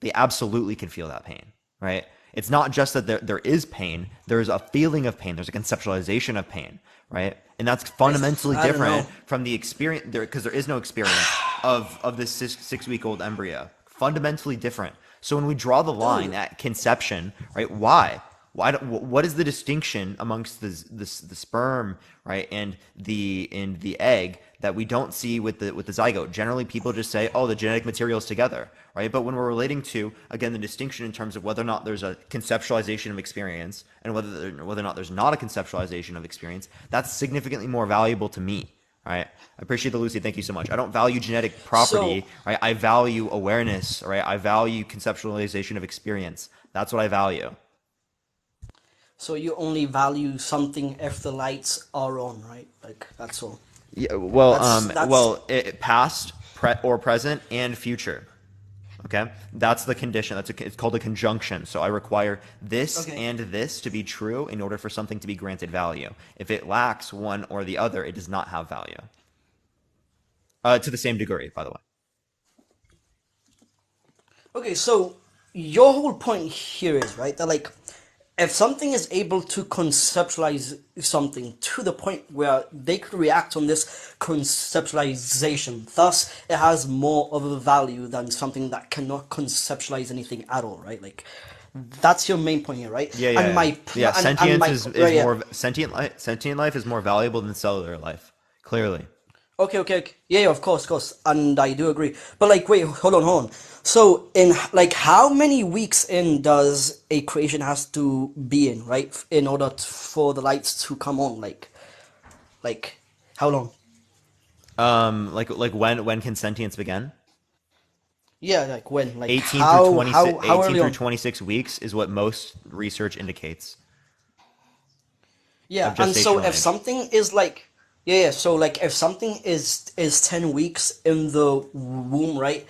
They absolutely can feel that pain, right? It's not just that there is pain, there's a feeling of pain, there's a conceptualization of pain, right? And that's fundamentally I don't know. different from the experience there because there is no experience of this 6 week old embryo. Fundamentally different. So when we draw the line Dude, at conception, right? Why? What is the distinction amongst the sperm, right, and the egg that we don't see with the zygote? Generally, people just say, "Oh, the genetic material is together," right? But when we're relating to again the distinction in terms of whether or not there's a conceptualization of experience and whether or not there's not a conceptualization of experience, that's significantly more valuable to me. Right. I appreciate the Lucy. Thank you so much. I don't value genetic so property. Right. I value awareness. Right. I value conceptualization of experience. That's what I value. so you only value something if the lights are on, right? Like that's all. Yeah, well, That's past, or present, and future. Okay, that's the condition. It's called a conjunction. So I require this okay. and this to be true in order for something to be granted value. If it lacks one or the other, it does not have value. To the same degree, by the way. Okay, so your whole point here is, right, that like if something is able to conceptualize something to the point where they could react on this conceptualization, thus it has more of a value than something that cannot conceptualize anything at all, right? Like that's your main point here, right? Yeah, yeah, And yeah. Yeah, and sentience my is right, yeah. more sentient life is more valuable than cellular life. Clearly. Okay. Yeah, yeah, of course, and I do agree. But like, wait, hold on. So, in like, how many weeks in does a creation has to be in, right, in order for the lights to come on? Like, how long? Like when can sentience begin? Yeah, like when? Like 18 through 26 how 18 early through on? 26 weeks is what most research indicates Yeah, of and so gestational if age. something is like, yeah, so like if something is 10 weeks in the womb, right?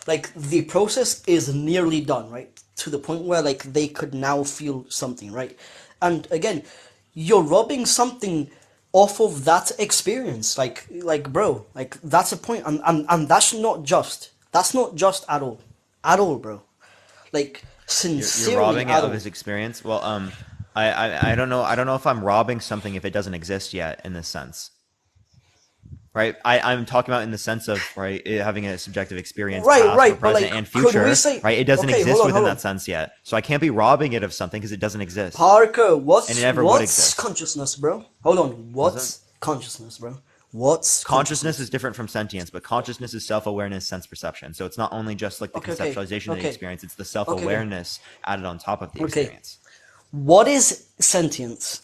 Like the process is nearly done, right? To the point where like they could now feel something, right? And again, you're robbing something off of that experience. Bro, like that's a point, and that's not just at all, bro. Like You're sincerely robbing it at of all. his experience. Well, I don't know. I don't know if I'm robbing something if it doesn't exist yet in this sense, right? I'm talking about in the sense of right it having a subjective experience, Right, past or right, but present like, and could we future, say, right? It doesn't okay, exist within hold that on. sense yet, so I can't be robbing it of something because it doesn't exist, Parker, and it what's never would what's exist. consciousness, bro? Hold on, Was it? what's consciousness, bro? What's Consciousness is consciousness? different from sentience, but consciousness is self-awareness, sense perception. So it's not only just like the Okay, okay, conceptualization of the okay, experience; it's the okay, okay, self-awareness added on top of the okay. experience. What is sentience?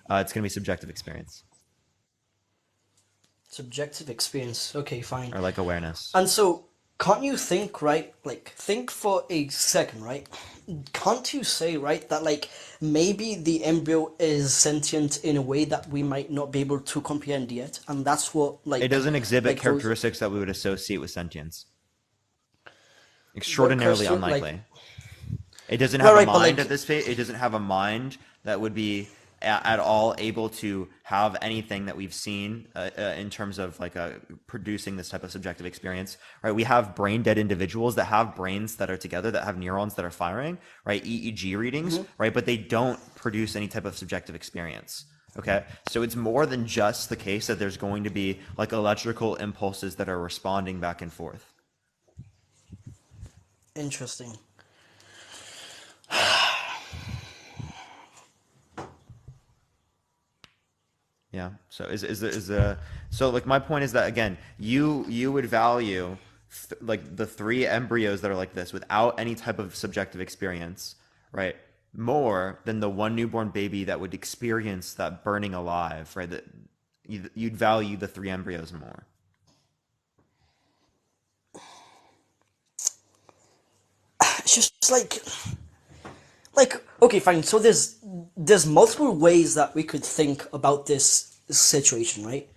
It's going to be subjective experience Subjective experience. Okay, fine. or like awareness. And so, can't you think, right? Like, think for a second, right? Can't you say, right, that like maybe the embryo is sentient in a way that we might not be able to comprehend yet, and that's what It doesn't exhibit those characteristics that we would associate with sentience. what Extraordinarily character unlikely. It doesn't right, have a right, but mind like at this phase. It doesn't have a mind that would be at all able to have anything that we've seen in terms of like producing this type of subjective experience, right? We have brain dead individuals that have brains that are together, that have neurons that are firing, right? EEG readings, right? But they don't produce any type of subjective experience. Okay, so it's more than just the case that there's going to be like electrical impulses that are responding back and forth. interesting. Yeah. So so like my point is that again, you would value like the three embryos that are like this without any type of subjective experience, right? More than the one newborn baby that would experience that burning alive, right? That you'd value the three embryos more. It's just like okay, fine. So there's multiple ways that we could think about this situation, right?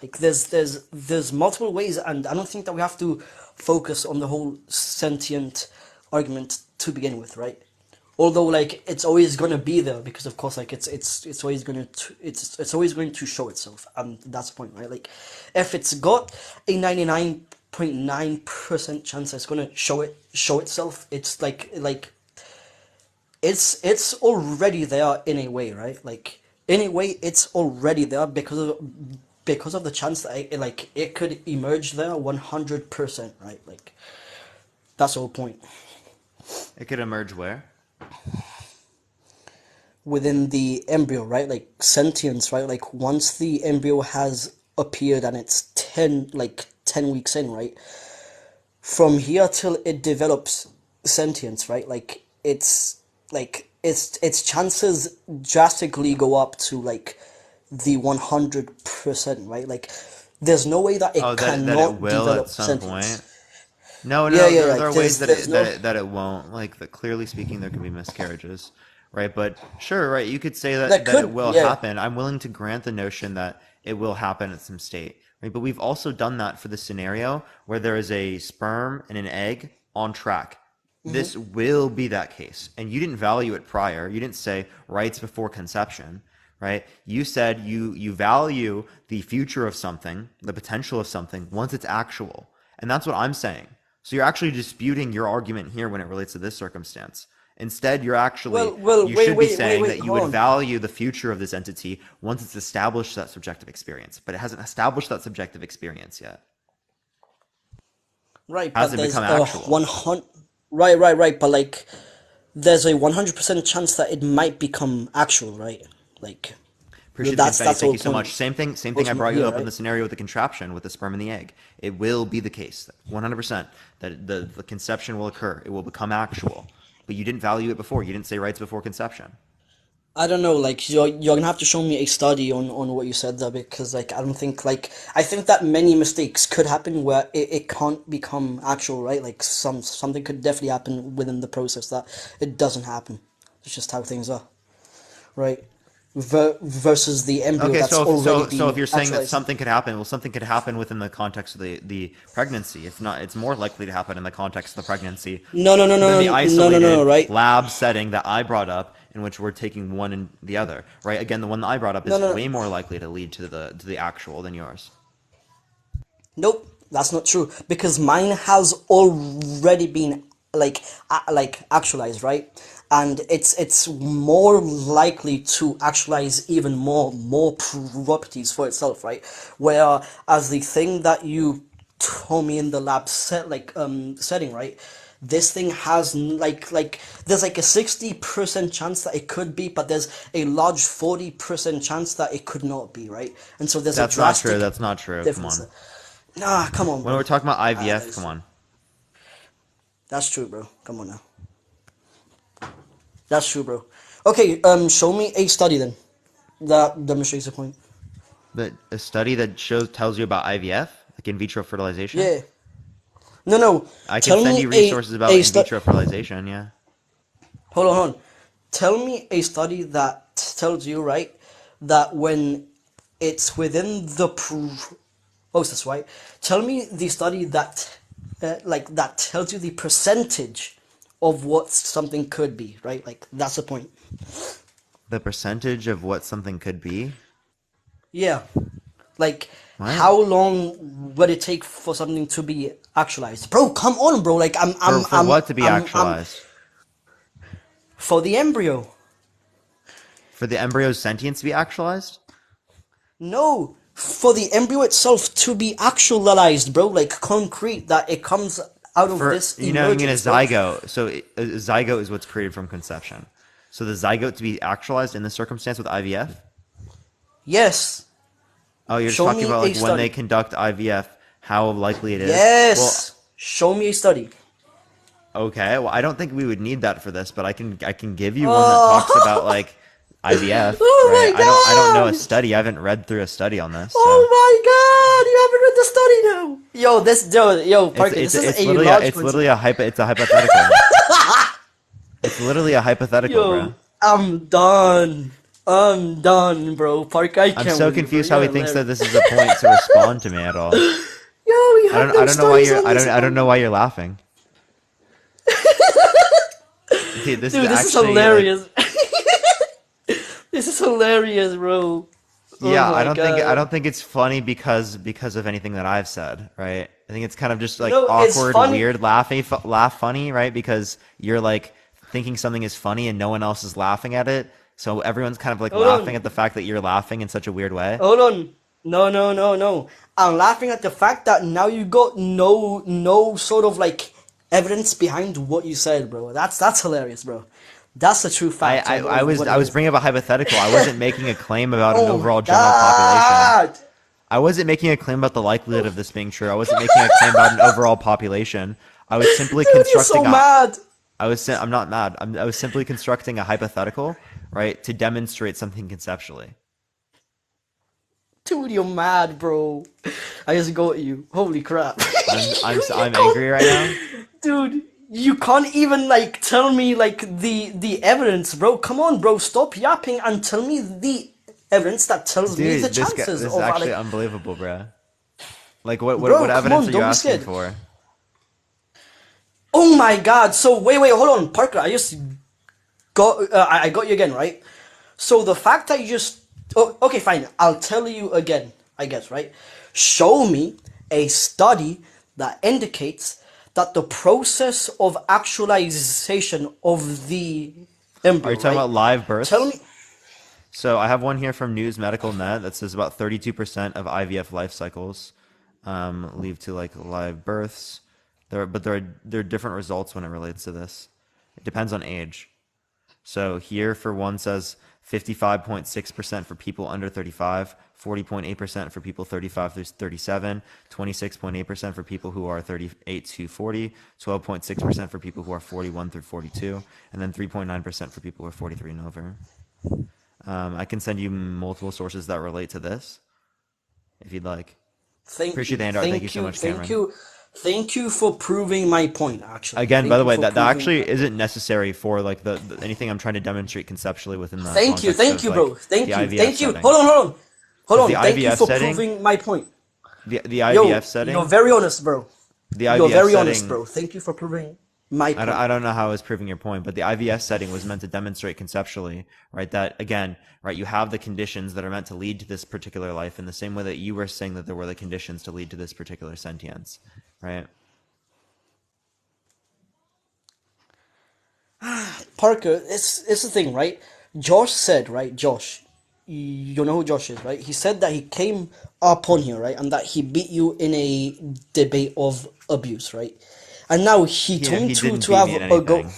Like there's multiple ways, and I don't think that we have to focus on the whole sentient argument to begin with, right? Although like it's always gonna be there because of course like it's always gonna it's always going to show itself, and that's the point, right? Like if it's got a 99.9% chance it's gonna show itself, it's it's already there in a way, right? Like in a way, it's already there because of the chance that it could emerge there 100%, right? Like that's the whole point. It could emerge where? Within the embryo, right? Like sentience, right? Like once the embryo has appeared and it's 10 weeks in, right? From here till it develops sentience, right? Its chances drastically go up to like the 100%, right? Like there's no way that Oh, it that it cannot will at develop some point. sentience. No, Yeah, no, yeah, there like are ways there's no that it won't. Like that, clearly speaking, there can be miscarriages, right? But sure, right, you could say that that it could will yeah. happen. I'm willing to grant the notion that it will happen at some state, right? But we've also done that for the scenario where there is a sperm and an egg on track. This will be that case, and you didn't value it prior. You didn't say rights before conception, right? You said you value the future of something, the potential of something once it's actual, and that's what I'm saying. So you're actually disputing your argument here when it relates to this circumstance. Instead, you Wait, should be wait, wait, saying wait, that you hold would on. value the future of this entity once it's established that subjective experience, but it hasn't established that subjective experience yet. Right, but Hasn't there's become a actual. 100. Right, but like there's a 100% chance that it might become actual, right? Like Appreciate the confetti. that's the Thank whole you so much. point. Same thing I brought you Here, up in the right? scenario with the contraption with the sperm and the egg. It will be the case, 100%, that the conception will occur. It will become actual. But you didn't value it before. You didn't say rights before conception. I don't know, like you're gonna have to show me a study on what you said there because like I don't think like I think that many mistakes could happen where it can't become actual, right? Like something could definitely happen within the process that it doesn't happen. It's just how things are, right? Versus the embryo Okay, that's so already if been you're saying that actualized. something could happen, well, something could happen within the context of the pregnancy. If not, it's more likely to happen in the context of the pregnancy No, no, no, than no, the no, no, no, no, isolated right? lab setting that I brought up in which we're taking one and the other, right? Again, the one that I brought up No, is no, no. way more likely to lead to the actual than yours. Nope, that's not true because mine has already been like actualized, right? And it's more likely to actualize even more properties for itself, right? Whereas the thing that you told me in the lab setting, right? This thing has there's like a 60% chance that it could be, but there's a large 40% chance that it could not be, right? And so there's a That's not true. drastic That's not true. Come difference. on. Nah, come on, When bro. we're talking about IVF, come That's, on. that's true, bro. Come on now. That's true, bro. Okay, show me a study then that demonstrates the point. But a study that tells you about IVF, like in vitro fertilization. Yeah. No, no. I can Tell send me you resources about a in study. vitro fertilization. Yeah. Hold on. Tell me a study that tells you, right, that when it's within the process, right? Tell me the study that that tells you the percentage of what something could be, right? Like that's the point. The percentage of what something could be. Yeah. Like What? how long would it take for something to be actualized? Bro, come on, bro. Like For what to be I'm actualized? for the embryo. For the embryo's sentience to be actualized? No, for the embryo itself to be actualized, bro, like concrete, that it comes out of For this you mean a emergence, bro. zygote. So a zygote is what's created from conception. So the zygote to be actualized in this circumstance with IVF? Yes. Oh, you're just Show talking me about a like when they study. conduct IVF, how likely it is. Well, Yes. Show me a study. okay. Well, I don't think we would need that for this, but I can give you one that talks about Oh, like IVF, oh right? my I don't know a god. study. I haven't read through a study on this, Oh so my god. You haven't read the study now. Yo, Parker, this is a large literally coincidence. it's a hypothetical. It's literally a hypothetical, bro. Yo, I'm done. I'm done, bro. Parker, I I'm can't so with you, bro. confused how You're he thinks hilarious. that this is a point to respond to me at all. Yo, we have no studies on this, I don't know bro. why you're laughing. Dude, this is Dude, this is actually like hilarious. This is hilarious, bro. Oh yeah, my I god. don't think it's funny because of anything that I've said, right? I think it's kind of just like No, it's awkward, funny. weird, laugh funny, right? Because you're like thinking something is funny and no one else is laughing at it. So everyone's kind of like Hold laughing on. at the fact that you're laughing in such a weird way. Hold on. No. I'm laughing at the fact that now you got no sort of like evidence behind what you said, bro. That's hilarious, bro. That's the true fact of what I it was is. bringing up a hypothetical. I wasn't making a claim about an Oh my overall general population. god. I wasn't making a claim about the likelihood of this being true. I wasn't making a claim about an overall population. I was simply Dude, you're so constructing a mad. I'm not mad. I was simply constructing a hypothetical, right, to demonstrate something conceptually. Dude, you're mad, bro. I just got you. Holy crap. You I'm can't, angry right now. dude, you can't even like tell me like the evidence, bro. Come on, bro. Stop yapping and tell me the evidence that tells me the Dude, chances this is of actually like, unbelievable, bro. Like what bro, come evidence on, are you don't be asking scared. for? Oh my god. So wait, hold on, Parker. I just got I got you again, right? So the fact that you just okay, fine. I'll tell you again, I guess, right? Show me a study that indicates that the process of actualization of the Are you embryo, talking right? about live Tell births? me. So I have one here from News Medical Net that says about 32% of IVF life cycles lead to like live births. There are different results when it relates to this. It depends on age. So here for one says 55.6% for people under 35, 40.8% for people 35 through 37, 26.8% for people who are 38 to 40, 12.6% for people who are 41 through 42, and then 3.9% for people who are 43 and over. I can send you multiple sources that relate to this if you'd like. Thank Appreciate you, the handout. Thank you thank so you, much, thank Cameron. you, thank you for proving my point. Actually, Again, by thank the you way, for that proving actually my point. isn't necessary for like the anything I'm trying to demonstrate conceptually within the context Thank of you, like bro. the IVF Thank you. setting. Hold Because the on. Thank you IVF for setting, proving my point. the IVF Yo, you're setting, very honest, bro. the You're IVF very honest, setting, bro. Thank you for proving. My I point. don't know how I was proving your point, but the IVS setting was meant to demonstrate conceptually, right? That again, right? You have the conditions that are meant to lead to this particular life in the same way that you were saying that there were the conditions to lead to this particular sentience, right? Parker, it's the thing, right? Josh said, right? Josh, you know who Josh is, right? He said that he came up on here, right, and that he beat you in a debate of abuse, right? And now he told me He didn't to beat have me in a go. anything.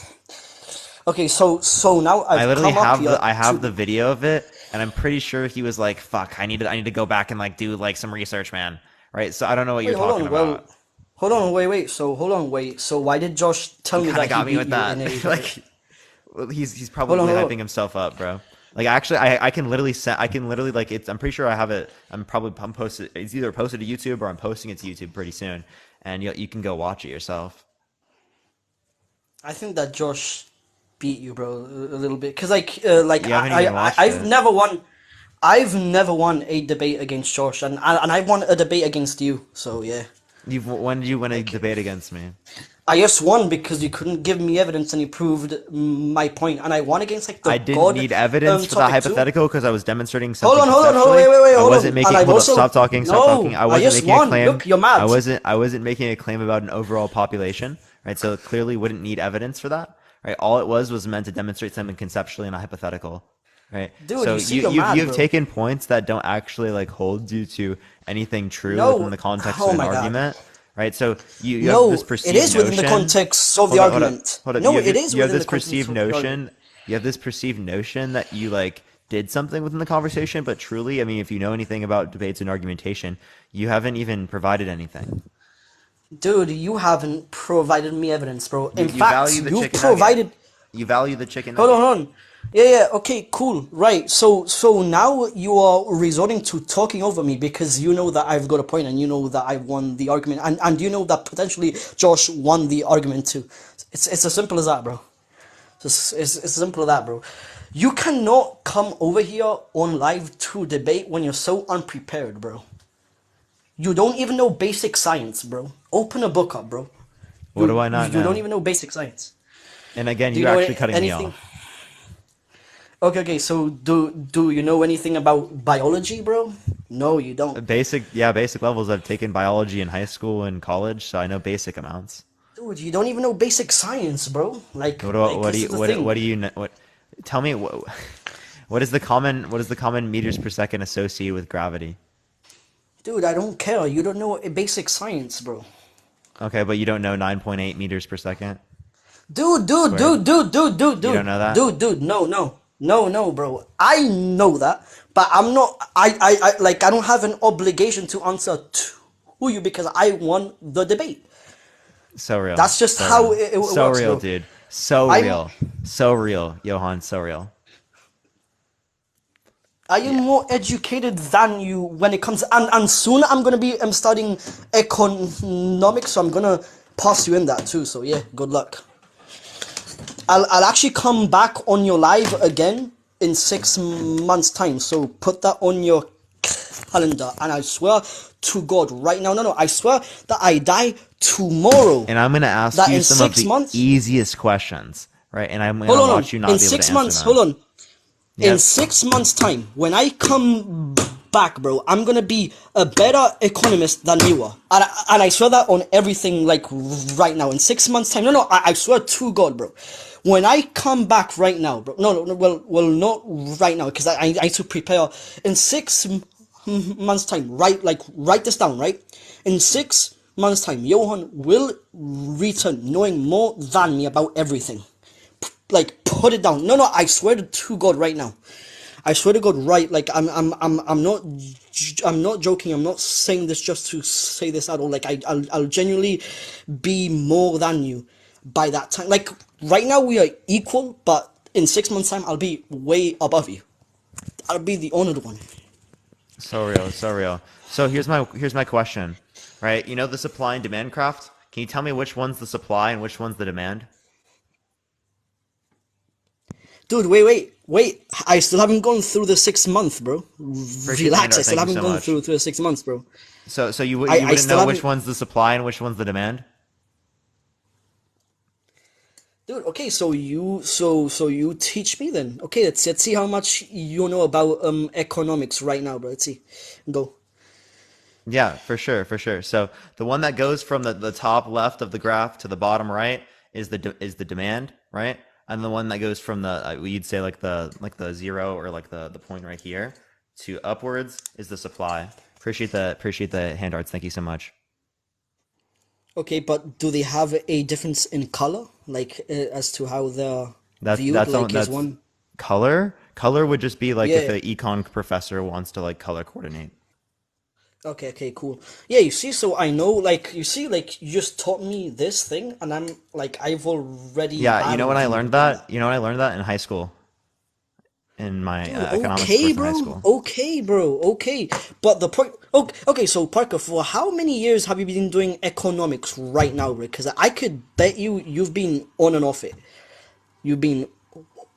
Okay, so now I I've literally come up have here I have the to. video of it, and I'm pretty sure he was like, "Fuck, I need to go back and like do like some research, man." Right? So I don't know what you're Wait, hold talking on. Well, about. hold on. Wait. So hold on. Wait. So why did Josh tell You me kind that of he got me beat with you in a that. debate? Like, well, he's Hold on. probably Hold hyping on. himself up, bro. Like, actually, I can literally I can literally like it's. I'm pretty sure I have it. I'm posted. It's either posted to YouTube or I'm posting it to YouTube pretty soon, and you can go watch it yourself. I think that Josh beat you, bro, a little bit. Cause like You haven't even watched I've it. never won. I've never won a debate against Josh, and I won a debate against you. So yeah, You've when did you win a like debate against me? I just won because you couldn't give me evidence and you proved my point, and I won against like the I didn't God need evidence for that topic too. hypothetical because I was demonstrating something Hold on, conceptually. wait, I hold wasn't on. And making, I've hold up, also stop talking. no, I I wasn't just making a won. claim. Look, you're mad. I wasn't making a claim about an overall population, right? So clearly wouldn't need evidence for that, right? All it was meant to demonstrate something conceptually in a hypothetical, right? Dude, So you see, you're you've mad, bro. taken points that don't actually like hold you to anything true within No, the context of oh an my God. argument, right? So you have this No, it perceived is within the notion. context of the argument. Hold up. No, it is You have within this the context perceived of the argument. notion. You have this perceived notion that you like did something within the conversation, but truly, I mean, if you know anything about debates and argumentation, you haven't even provided anything. Dude, you haven't provided me evidence, bro. In You fact, value the you've chicken nugget. provided. You value the chicken Hold on, nugget. hold on. Yeah, okay, cool. Right. So now you are resorting to talking over me because you know that I've got a point and you know that I won the argument and you know that potentially Josh won the argument too. It's as simple as that, bro. It's as simple as that, bro. You cannot come over here on live to debate when you're so unprepared, bro. You don't even know basic science, bro. Open a book up, bro. What do I not You don't know? even know basic science. And again, Do you you're know actually cutting me anything? off. Okay. So do you know anything about biology, bro? No, you don't. Basic levels. I've taken biology in high school and college, so I know basic amounts. Dude, you don't even know basic science, bro. Like this is the thing. What do you know? What? Tell me what is the common meters per second associated with gravity? Dude, I don't care. You don't know basic science, bro. Okay, but you don't know 9.8 meters per second Dude, dude, squared? dude, dude, dude, dude, You don't dude, know that? dude, no, no, no, no, bro. I know that, but I'm not. Like, I don't have an obligation to answer to you because I won the debate. So real. That's just So how real. it So works, real, bro. dude. So I'm real. So real, Johan. So real. I am Yeah. more educated than you when it comes, and soon I'm gonna be studying economics, so I'm gonna pass you in that too. So yeah, good luck. I'll actually come back on your live again in 6 months' time. So put that on your calendar, and I swear to God, right now, no, I swear that I die tomorrow. And I'm gonna ask That you in some of six the months, easiest questions, right? And I'm hold gonna on, watch you in not be able to six answer months, hold them. on. In Yep. 6 months' time, when I come back, bro, I'm gonna be a better economist than you are, and I swear that on everything. Like right now, in 6 months' time, no, I swear to God, bro. When I come back right now, bro, no, well, not right now, because I need to prepare. In 6 months' time, right, like write this down, right? In 6 months' time, Johan will return knowing more than me about everything. Like, put it down. No, I swear to God right now. I swear to God, right? Like, I'm not joking. I'm not saying this just to say this at all. Like, I'll genuinely be more than you by that time. Like, right now we are equal, but in 6 months' time, I'll be way above you. I'll be the honored one. So real. So real. So here's my question, right? You know the supply and demand craft. Can you tell me which one's the supply and which one's the demand? Dude, wait. I still haven't gone through the 6 month, bro. Appreciate the Relax. I handout. still Thank you haven't so gone much. through the 6 months, bro. So you I wouldn't still know which haven't. one's the supply and which one's the demand? Dude, okay, so you teach me then. Okay, let's see how much you know about economics right now, bro. Let's see. Go. Yeah, for sure, for sure. So the one that goes from the top left of the graph to the bottom right is the demand, right? And the one that goes from the you'd say like the zero or like the point right here to upwards is the supply. Appreciate the hand arts. Thank you so much. Okay, but do they have a difference in color, like as to how they're viewed? That's Like, is that's one? color. Color would just be like if Yeah. an econ professor wants to like color coordinate. Okay, okay, cool. Yeah, you see, so I know, like, you see, like, you just taught me this thing, and I'm like, I've already Yeah, you had know a when I view learned on that? that. You know when I learned that in high school, in my Dude, economics okay, course in high bro. school. Okay, bro. Okay. But the point. Okay, okay, so Parker, for how many years have you been doing economics right now, bro? Because I could bet you've been on and off it. You've been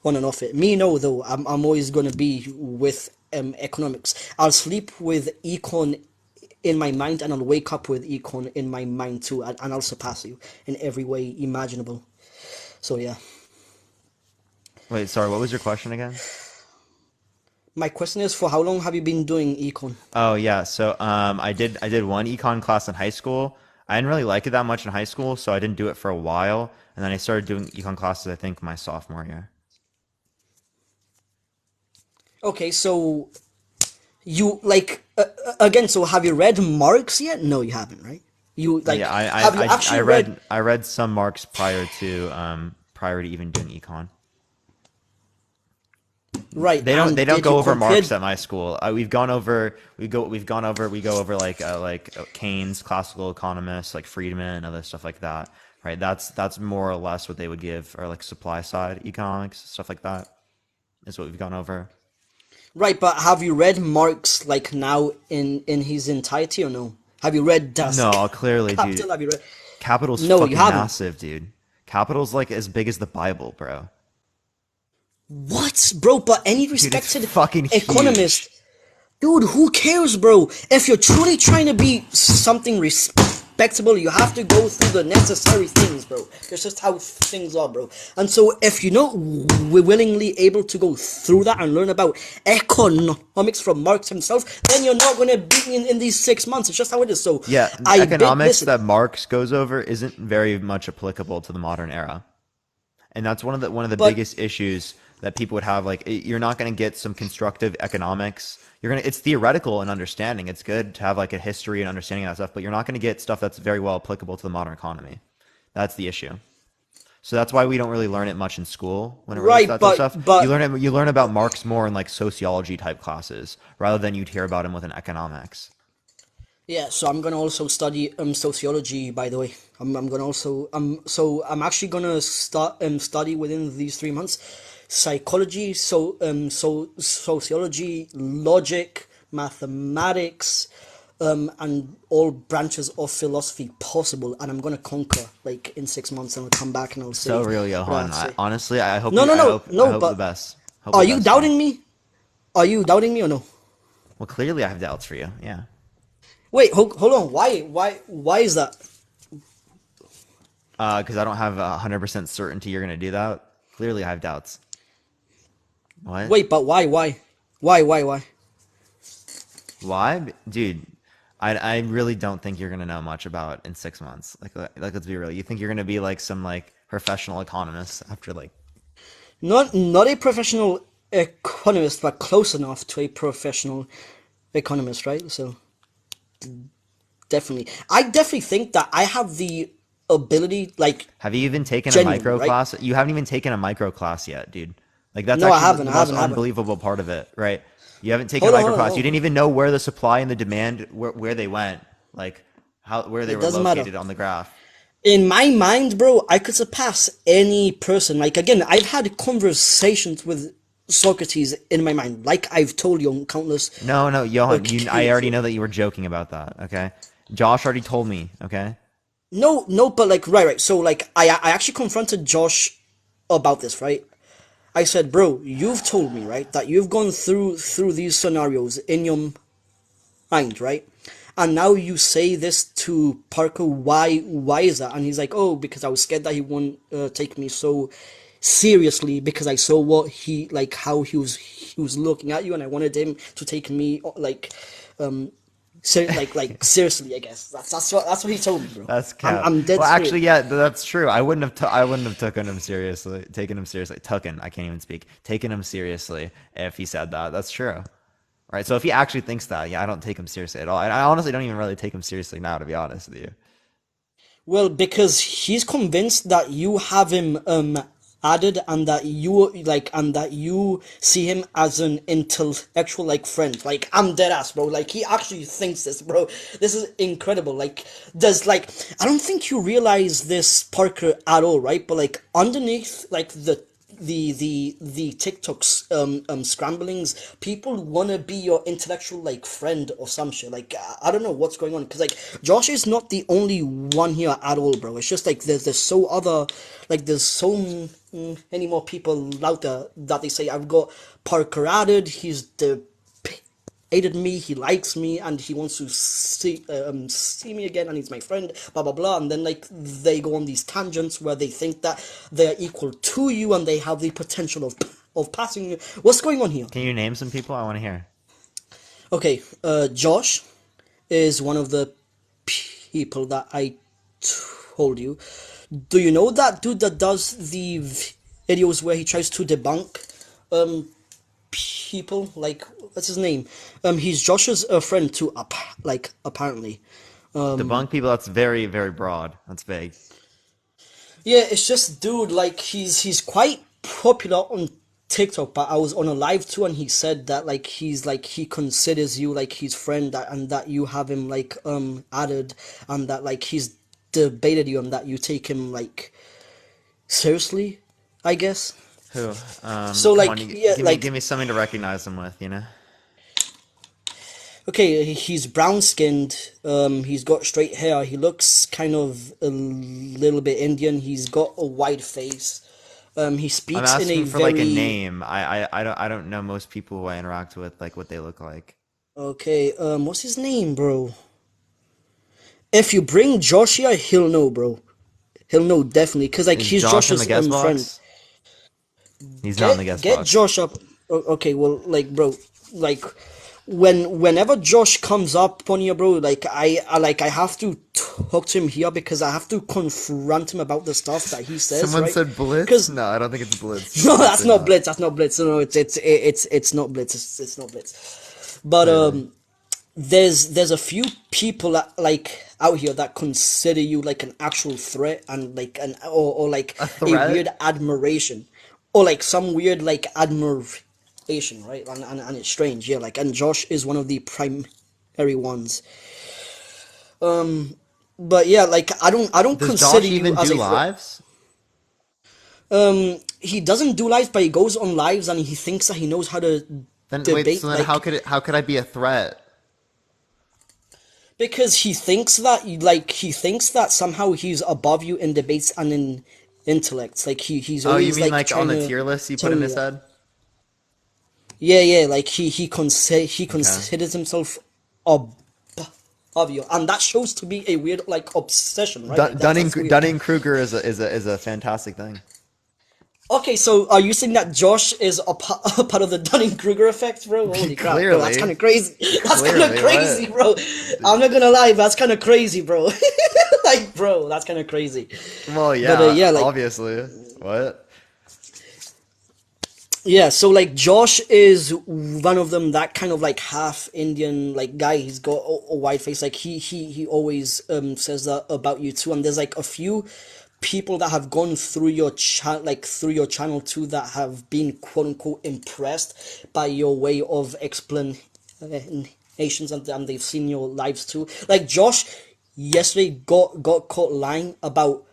on and off it. Me, no, though. I'm always gonna be with economics. I'll sleep with econ in my mind, and I'll wake up with econ in my mind too, and I'll surpass you in every way imaginable. So yeah. Wait, sorry, what was your question again? My question is, for how long have you been doing econ? Oh yeah, so I did one econ class in high school. I didn't really like it that much in high school, so I didn't do it for a while, and then I started doing econ classes I think my sophomore year. Okay, so you like again. So have you read Marx yet? No, you haven't, right? You Yeah, like have you actually read? I read some marks prior to even doing econ. Right, and They don't did you go over compare? marks at my school. We go over like Keynes, classical economists like Friedman and other stuff like that. Right, that's more or less what they would give, or like supply side economics stuff like that is what we've gone over. Right, but have you read Marx like now in his entirety or no? Have you read Das No, clearly, dude. Kapital? Have you read? Capital's No, you fucking haven't. massive, dude. Capital's like as big as the Bible, bro. What, bro? But any Dude, it's respected fucking economist, huge. dude, who cares, bro? If you're truly trying to be something respectable, you have to go through the necessary things, bro. That's just how things are, bro. And so, if you're not willingly able to go through that and learn about economics from Marx himself, then you're not gonna be in these 6 months. It's just how it is. So, Yeah, economics listen, that Marx goes over isn't very much applicable to the modern era. And that's one of the but biggest issues that people would have. Like, you're not going to get some constructive economics. You're gonna It's theoretical and understanding. It's good to have like a history and understanding of that stuff, but you're not going to get stuff that's very well applicable to the modern economy. That's the issue. So that's why we don't really learn it much in school when it relates to right, that type of stuff. You learn about Marx more in like sociology type classes rather than you'd hear about him within economics. yeah, so I'm gonna also study sociology. By the way, I'm gonna also so I'm actually gonna start study within these 3 months psychology, so sociology, logic, mathematics, and all branches of philosophy possible, and I'm gonna conquer like in 6 months, and I'll come back and I'll So say real, what I have Johan. to say. Honestly, No, no, no, I no. hope the But best. Hope are the you best, dude. doubting me? Are you doubting me or no? Well, clearly I have doubts for you. Yeah. Wait, hold on. Why is that? Because I don't have 100% certainty you're gonna do that. Clearly, I have doubts. What? Wait, but why? Why, dude? I really don't think you're gonna know much about in 6 months. Like let's be real. You think you're gonna be like some like professional economist after like Not a professional economist, but close enough to a professional economist, right? So definitely, I definitely think that I have the ability, like have you even taken a genuinely, micro right? class? You haven't even taken a micro class yet, dude. Like that's No, I actually haven't. the I most haven't. I haven't. unbelievable part of it, right? You haven't taken a Hold on, micro hold on, class. You hold on. didn't even know where the supply and the demand where they went, like how where they It were doesn't matter. located on the graph. In my mind, bro, I could surpass any person. Like again, I've had conversations with Socrates in my mind, like I've told you on countless No, no, Johan, I already know occasions. that you were joking about that, okay? Josh already told me, okay? No, no, but like right. So like I actually confronted Josh about this, right? I said, bro, you've told me, right, that you've gone through these scenarios in your mind, right? And now you say this to Parker. Why is that? And he's like, oh, because I was scared that he wouldn't take me so seriously because I saw what he like how he was looking at you, and I wanted him to take me um like seriously. I guess that's what he told me, bro. That's I'm cap. I'm dead Well, actually, serious. yeah, that's true. I wouldn't have taken him seriously. Taken him seriously. Tucking. I can't even speak. Taken him seriously if he said that. That's true. Right. So if he actually thinks that, yeah, I don't take him seriously at all. And I honestly don't even really take him seriously now, to be honest with you. Well, because he's convinced that you have him added, and that you see him as an intellectual like friend. Like, I'm dead ass, bro. Like, he actually thinks this, bro. This is incredible. Like, there's like I don't think you realize this, Parker, at all, right? But like underneath like the TikToks scramblings, people wanna be your intellectual like friend or some shit. Like, I don't know what's going on, because like Josh is not the only one here at all, bro. It's just like there's so other like there's so many more people out there that they say I've got Parker added. He's the hated me, he likes me, and he wants to see me again, and he's my friend, blah blah blah. And then like they go on these tangents where they think that they're equal to you and they have the potential of passing you. What's going on here? Can you name some people? I want to hear. Okay, Josh is one of the people that I told you. Do you know that dude that does the videos where he tries to debunk people? Like, what's his name? He's Josh's friend too, apparently. Debunk people. That's very, very broad. That's vague. Yeah, it's just dude, like he's quite popular on TikTok, but I was on a live too, and he said that like he considers you like his friend, and that you have him like added, and that like he's debated you, and that you take him like seriously, I guess. Who? So Come on. like, yeah, like, Give me something to recognize him with. You know. okay, he's brown skinned. He's got straight hair. He looks kind of a little bit Indian. He's got a white face. He I'm speaks in a asking for like a very name. I don't know most people who I interact with, like what they look like. okay. What's his name, bro? If you bring Josh here, he'll know, bro. He'll know definitely, cause like Is he's Josh in the Josh's guest friend. box? He's not in the guest Get box. Josh up. Okay, well, like, bro, like whenever Josh comes up on here, bro, like I have to talk to him here because I have to confront him about the stuff that he says, Someone right? said Blitz? Because No, I don't think it's Blitz. no, that's Definitely not not. Blitz. That's not Blitz. No, it's not Blitz. It's not Blitz. But Clearly. there's a few people that, like out here, that consider you like an actual threat, and like an or like A a weird threat? admiration, or like some weird like admiration, right? And it's strange, yeah. Like, and Josh is one of the primary ones. But yeah, like I don't Does consider Josh you even as do a threat. lives? He doesn't do lives, but he goes on lives and he thinks that he knows how to Then wait, so debate, then like, how could I be a threat? because he thinks that somehow he's above you in debates and in intellect. Like he's Oh, you always mean like like on trying the to tier list he put tell in me his that. head? Yeah, like he Okay. considers himself above you, and that shows to be a weird like obsession, right? Like that's weird. Dunning Kruger is is a fantastic thing. Okay, so are you saying that Josh is a part of the Dunning-Kruger effect, bro? Holy crap, bro, that's kind Clearly. of crazy. That's kind of Clearly, crazy, what? bro. I'm not gonna lie, that's kind of crazy, bro. Like, bro, that's kind of crazy. Well, But yeah, yeah, like, obviously. What? yeah, so like Josh is one of them, that kind of like half Indian like guy. He's got a white face. Like he always says that about you too. And there's like a few people that have gone through your through your channel too, that have been quote unquote impressed by your way of explanations, and they've seen your lives too. Like Josh yesterday got caught lying about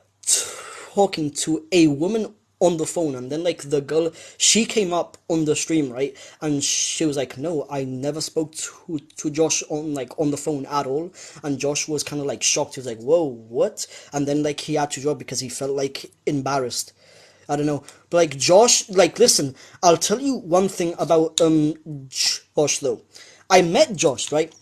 talking to a woman on the phone, and then like the girl, she came up on the stream, right, and she was like, no, I never spoke to Josh on like on the phone at all. And Josh was kind of like shocked. He was like, whoa, what? And then like he had to drop because he felt like embarrassed. I don't know, but like Josh, like, listen, I'll tell you one thing about Josh though. I met Josh, right?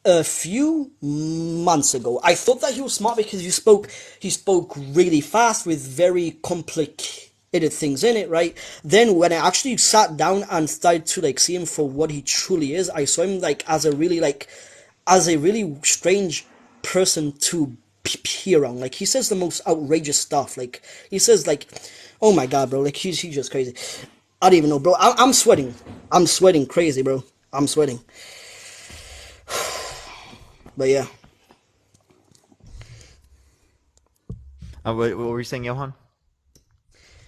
a few months ago. I thought that he was smart because he spoke really fast with very complicated things in it, right? Then when I actually sat down and started to like see him for what he truly is, I saw him as a really strange person to hear on. Like he says the most outrageous stuff. Like he says like, "Oh my god, bro!" Like he's just crazy. I don't even know, bro. I'm sweating. I'm sweating crazy, bro. I'm sweating. But yeah. What were you saying, Johan?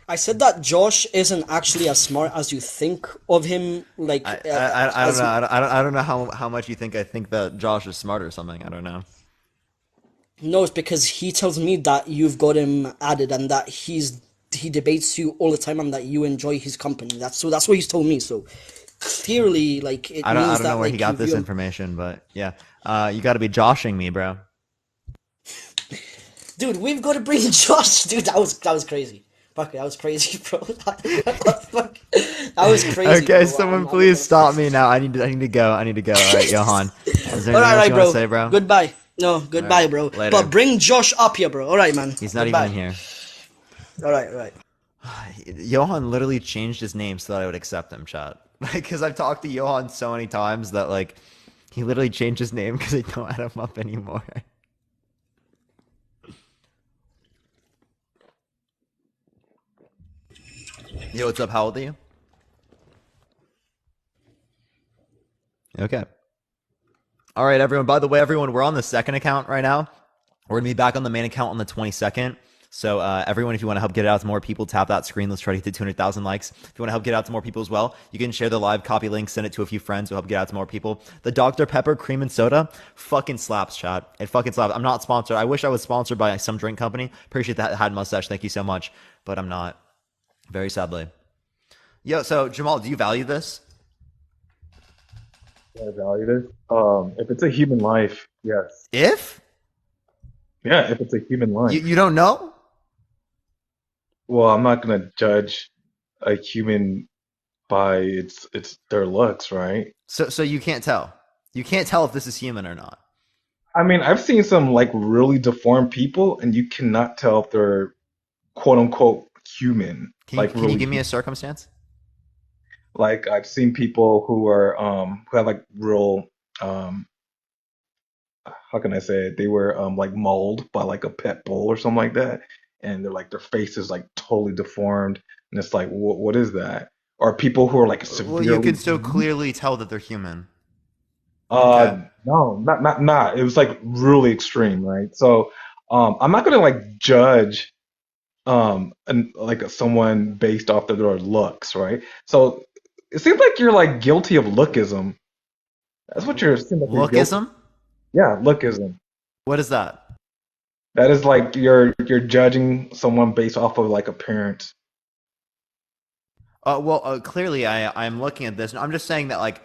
I said that Josh isn't actually as smart as you think of him. I don't know. As I don't know how much you think I think that Josh is smart or something. I don't know. no, it's because he tells me that you've got him added and that he debates you all the time and that you enjoy his company. That's what he's told me. So clearly, like it I means don't know that where he like got this you information, but yeah. You got to be joshing me, bro. dude, we've got to bring Josh. Dude, that was crazy. Fuck, that was crazy, bro. Fuck, that was crazy, Okay, bro. someone I'm not please gonna front. stop me now. I need to go. I need to go. All right, Johan. Is there All anything right, else right, you want to bro. say, bro? Goodbye. No, All right, goodbye, bro. But later. bring Josh up here, bro. All right, man. He's not even in Goodbye. here. All right, all right. Johan literally changed his name so that I would accept him, chat. Because I've talked to Johan so many times that like he literally changed his name because I don't add him up anymore. Yo, what's up? How old are you? Okay. All right, everyone. By the way, everyone, we're on the second account right now. We're gonna be back on the main account on the 22nd. So everyone, if you want to help get it out to more people, tap that screen. Let's try to get to 200,000 likes. If you want to help get it out to more people as well, you can share the live copy link, send it to a few friends who help get it out to more people. The Dr. Pepper cream and soda fucking slaps, chat. It fucking slaps. I'm not sponsored. I wish I was sponsored by some drink company. Appreciate that had mustache. Thank you so much, but I'm not. Very sadly. Yo, so Jamal, do you value this? I value this. If it's a human life, yes. If Yeah, if it's a human life. you don't know, Well, I'm not gonna judge a human by its their looks, right? so you can't tell. You can't tell if this is human or not. I mean, I've seen some like really deformed people, and you cannot tell if they're quote unquote human, like Can you really give me a human. circumstance? Like I've seen people who are who have like real um how can I say it? They were like mauled by like a pet bull or something like that, and they're like their face is like totally deformed, and it's like what is that? Or people who are like Well, you severely can still bruised. clearly tell that they're human. Okay. No, not. It was like really extreme, right? So I'm not gonna like judge like someone based off of their looks, right? So it seems like you're like guilty of lookism. That's what you're. It seems like you're guilty. Lookism? Yeah, lookism. What is that? That is like you're judging someone based off of like appearance. Clearly I'm looking at this, and I'm just saying that like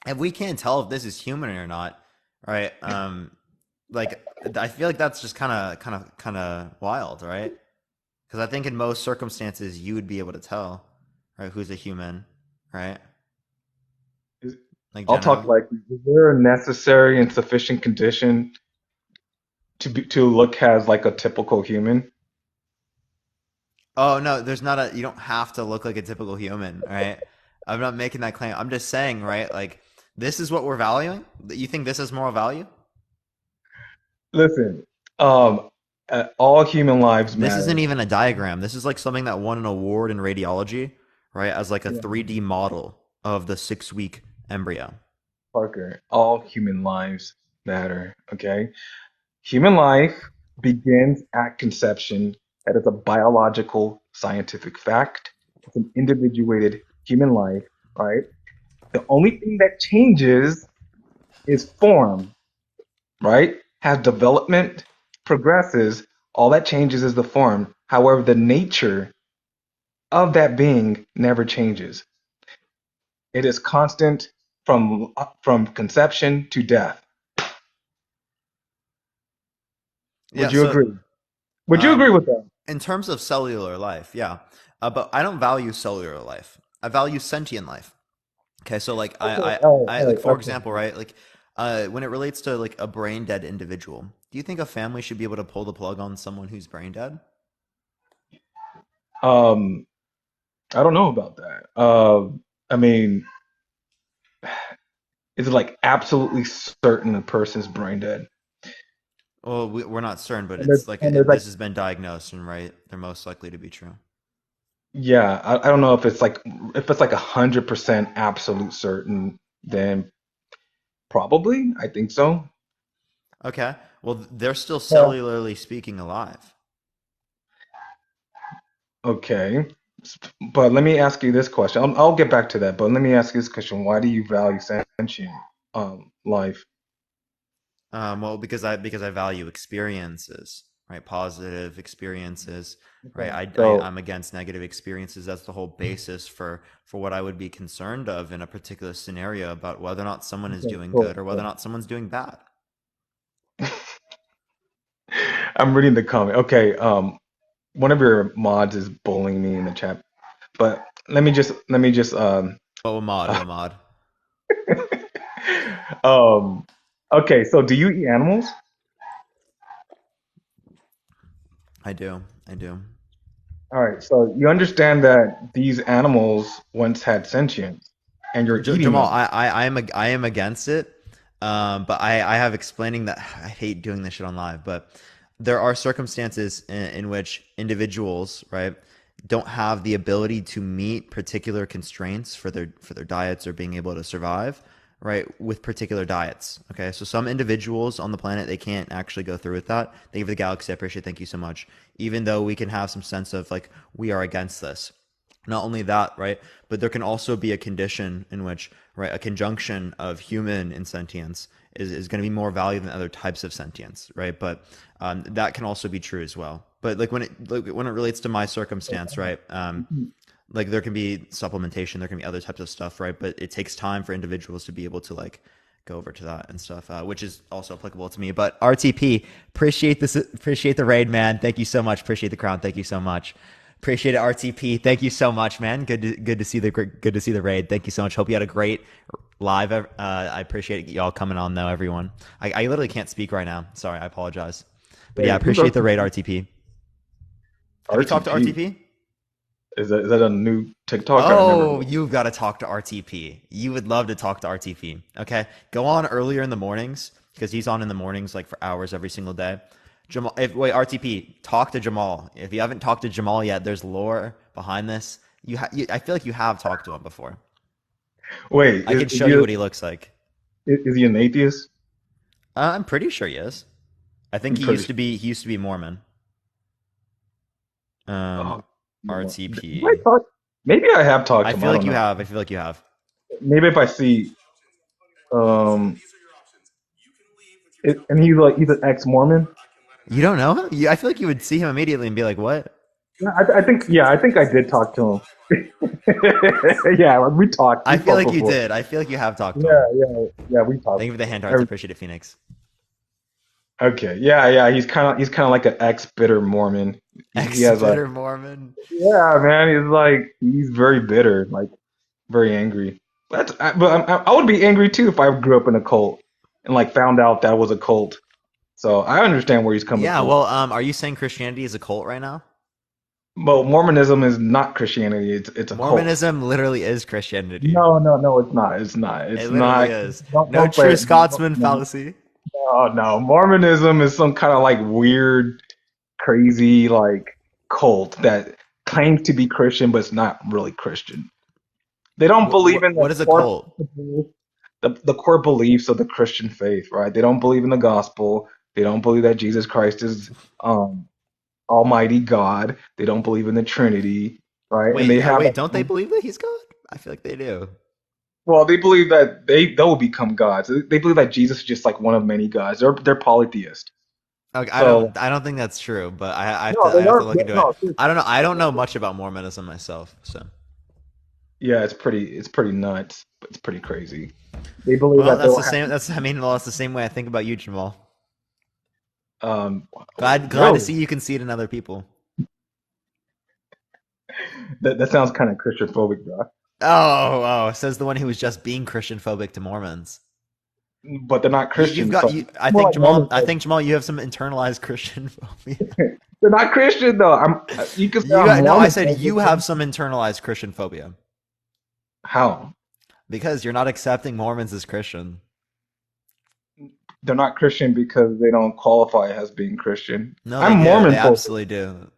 if we can't tell if this is human or not, right? Like I feel like that's just kind of wild, right? Because I think in most circumstances you would be able to tell, right, who's a human, right? Like I'll talk generally. like, is there a necessary and sufficient condition to look as like a typical human? Oh no, there's not a. You don't have to look like a typical human, right? I'm not making that claim. I'm just saying, right? Like this is what we're valuing. You think this has moral value? Listen, um, all human lives This isn't matter. even a diagram. This is like something that won an award in radiology, right? As like a Yeah. 3D model of the 6 week embryo. Parker, all human lives matter. Okay, human life begins at conception. That is a biological scientific fact. It's an individuated human life, right? The only thing that changes is form, right? Has development, progresses, all that changes is the form. However, the nature of that being never changes. It is constant from conception to death. Would Yeah. you So, agree? Would you agree um, with that? in terms of cellular life, yeah, but I don't value cellular life. I value sentient life. Okay, so like Okay, all right, like all for right, okay. example, right? Like When it relates to like a brain dead individual, do you think a family should be able to pull the plug on someone who's brain dead? Um, I don't know about that. I mean, is it like absolutely certain the person's brain dead? Well, we're not certain, but And there's, it's like and if there's like, this has been diagnosed and right, they're most likely to be true. yeah, I don't know if it's like 100% absolute certain, then probably. I think so. Okay. Well, they're still Yeah. cellularly speaking alive. Okay. But let me ask you this question. I'll get back to that, but let me ask you this question. Why do you value sentient life? Well, because I value experiences, right? Positive experiences, right? Okay. So, I'm against negative experiences. That's the whole basis for what I would be concerned of in a particular scenario about whether or not someone is okay, doing cool. good or whether or not someone's doing bad. I'm reading the comment. Okay, one of your mods is bullying me in the chat, but let me just Oh, Ahmad, oh, Ahmad. um okay, so do you eat animals? I do, I do. All right, so you understand that these animals once had sentience and you're eating Jamal, them. I am against it. But I have explaining that I hate doing this shit on live, but there are circumstances in which individuals, right, don't have the ability to meet particular constraints for their diets or being able to survive, right, with particular diets. Okay, so some individuals on the planet they can't actually go through with that. Thank you for the galaxy. I appreciate it. Thank you so much. Even though we can have some sense of like we are against this. Not only that, right, but there can also be a condition in which, right, a conjunction of human and sentience is going to be more valuable than other types of sentience, right? But that can also be true as well. But like when it relates to my circumstance, right, like there can be supplementation, there can be other types of stuff, right? But it takes time for individuals to be able to like go over to that and stuff, which is also applicable to me. But RTP, appreciate the raid, man. Thank you so much. Appreciate the crown. Thank you so much. Appreciate it, RTP. Thank you so much, man. Good to see the raid. Thank you so much. Hope you had a great live. I appreciate y'all coming on though, everyone. I literally can't speak right now. Sorry, I apologize. But yeah, Wait, who's appreciate the raid, RTP. Have you talked to RTP? RTP? Is that a new TikTok? I never. Oh, you've got to talk to RTP. You would love to talk to RTP. Okay, go on earlier in the mornings because he's on in the mornings like for hours every single day. Jamal, wait, RTP, talk to Jamal. If you haven't talked to Jamal yet, there's lore behind this. I feel like you have talked to him before. Wait, I is, can is show he you a, what he looks like. is he an atheist? I'm pretty sure he is. I think I'm pretty sure. he used to be Mormon. Um, Oh, no. Did I RTP. talk? Maybe I have talked I to him. feel I like don't you know. have. I feel like you have. Maybe if I see, um, and he's an ex-Mormon. You don't know him? I feel like you would see him immediately and be like, "What?" I think I did talk to him. Yeah, we talked. I We feel spoke like you before. did. I feel like you have talked to Yeah, him. yeah, yeah. We Thank talked you for the before. hand hearts. I appreciate it, Phoenix. Okay, yeah, yeah. He's kind of like an ex-bitter Mormon. He has a Ex-bitter Mormon. yeah, man. He's very bitter, like very angry. But I would be angry too if I grew up in a cult and like found out that was a cult. So I understand where he's coming Yeah, from. well, are you saying Christianity is a cult right now? But Mormonism is not Christianity. It's a cult. Mormonism literally is Christianity. No, no, no. It's not. It's not. It It's literally not. is. No Don't play true it. No, Scotsman no, fallacy. no. Mormonism is some kind of like weird, crazy like cult that claims to be Christian, but it's not really Christian. They don't believe in the What is a core cult? principles, the core beliefs of the Christian faith, right? They don't believe in the gospel. They don't believe that Jesus Christ is um, Almighty God. They don't believe in the Trinity, right? And they have Wait, don't they believe that he's God? I feel like they do. well, they believe that they'll become gods. They believe that Jesus is just like one of many gods. They're polytheist. Okay, So I don't think that's true, but no, I they have to are look into it. no. Seriously. I don't know. I don't know much about Mormonism myself, so. Yeah, it's pretty nuts. It's pretty crazy. They believe Well, that that's they'll the have same. Well, it's the same way I think about you, Jamal. um Glad to really see you can see it in other people. that sounds kind of Christian phobic, Josh. Oh, says the one who was just being Christian phobic to Mormons. but they're not You've Christian, got so you. it's more like Mormon I folk. think Jamal, you have some internalized Christian phobia. They're not Christian though. You could say You I'm got no. I Mormon said you have folk. some internalized Christian phobia How? because you're not accepting Mormons as Christian. They're not Christian because they don't qualify as being Christian. No, I'm they do. They Mormon phobic. absolutely do.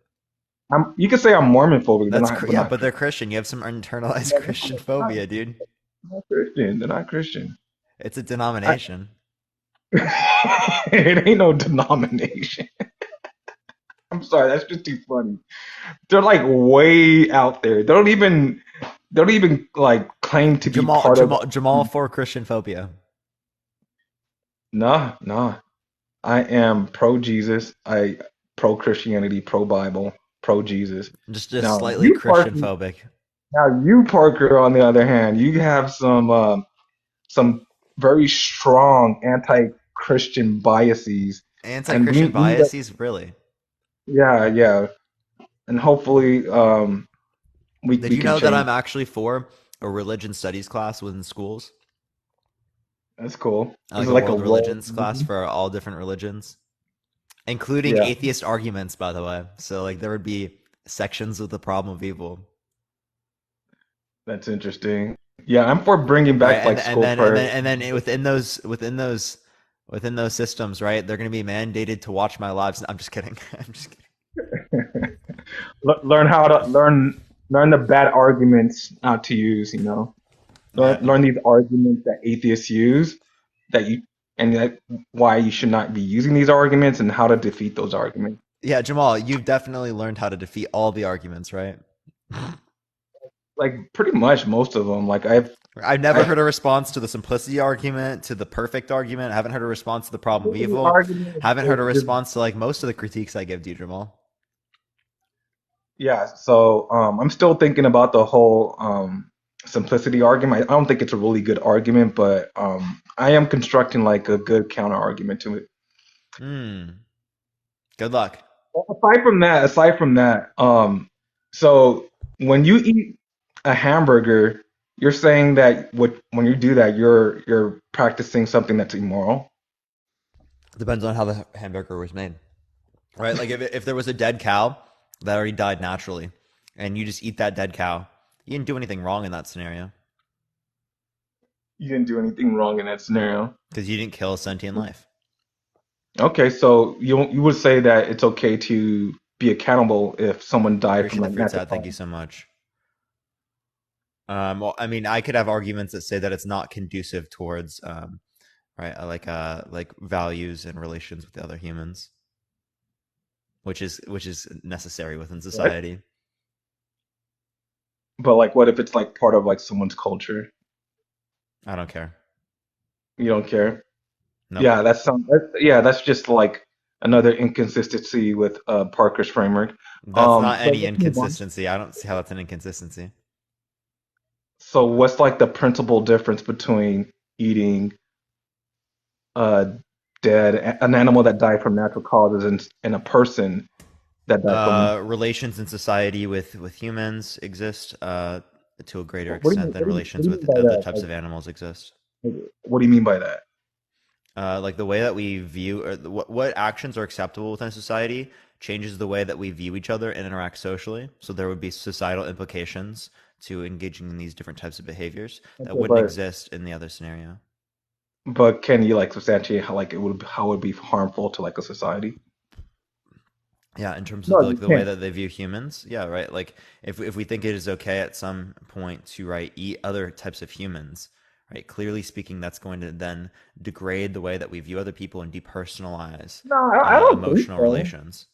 You could say I'm Mormon phobic, That's but yeah, not but Christian. they're Christian. You have some internalized They're not, Christian they're not phobia, dude. they're not Christian. They're not Christian. It's a I, denomination. it ain't no denomination. I'm sorry, that's just too funny. They're like way out there. They don't even like claim to be part of. Jamal for Christian phobia. Nah, nah. I am pro Jesus. I pro Christianity, pro Bible, pro Jesus. Just Now slightly you Christian Parker, phobic. Parker, on the other hand, you have some very strong anti-Christian biases, and Anti-Christian we need to, biases, really. yeah, yeah, and hopefully Did we you can know that change. I'm actually for a religion studies class within schools? That's cool. Is Like it a like a world world religions class religion? for all different religions, including Yeah, atheist arguments, by the way. So like there would be sections of the problem of evil. that's interesting. Yeah, I'm for bringing Right, back like school prayer. within those systems, right, they're going to be mandated to watch my lives. I'm just kidding. I'm just kidding. Learn how to learn the bad arguments not to use. Yeah, Learn these arguments that atheists use that you and that why you should not be using these arguments and how to defeat those arguments. yeah, Jamal, you've definitely learned how to defeat all the arguments, right? Like pretty much most of them. Like I've never I've heard a response to the simplicity argument, to the perfect argument. I haven't heard a response to the problem of the evil. argument Haven't heard a is just response to like most of the critiques I give to you, Jamal. yeah. So I'm still thinking about the whole simplicity argument. I don't think it's a really good argument, but I am constructing like a good counter argument to it. Hmm. Good luck. Well, aside from that, so when you eat a hamburger, you're saying that when you do that, you're practicing something that's immoral. Depends on how the hamburger was made, right? Like if there was a dead cow that already died naturally, and you just eat that dead cow, you didn't do anything wrong in that scenario You didn't do anything wrong in that scenario. because you didn't kill a sentient life. Okay, so you would say that it's okay to be accountable if someone died from Appreciate the like fruit natural salad. Thank you causes. so much. Well, I mean, I could have arguments that say that it's not conducive towards, right, like values and relations with the other humans, which is necessary within What? society. But like, what if it's like part of like someone's culture? I don't care. You don't care. Nope. Yeah, that's just like another inconsistency with Parker's framework. That's not But any let's move on. inconsistency. I don't see how that's an inconsistency. So what's like the principal difference between eating a an animal that died from natural causes and a person that died from Relations in society with humans exist to a greater what do you extent mean than what do relations you mean with by other that? types of animals exist. What do you mean by that? Like the way that we view or what actions are acceptable within a society changes the way that we view each other and interact socially. So there would be societal implications to engaging in these different types of behaviors that Okay, wouldn't exist in the other scenario. but can you like substantiate how it would be harmful to like a society? Yeah, in terms of No, like you the way can't. that they view humans, yeah, right. Like if we think it is okay at some point to right eat other types of humans, right? Clearly speaking, that's going to then degrade the way that we view other people and depersonalize No, I don't think emotional so. relations.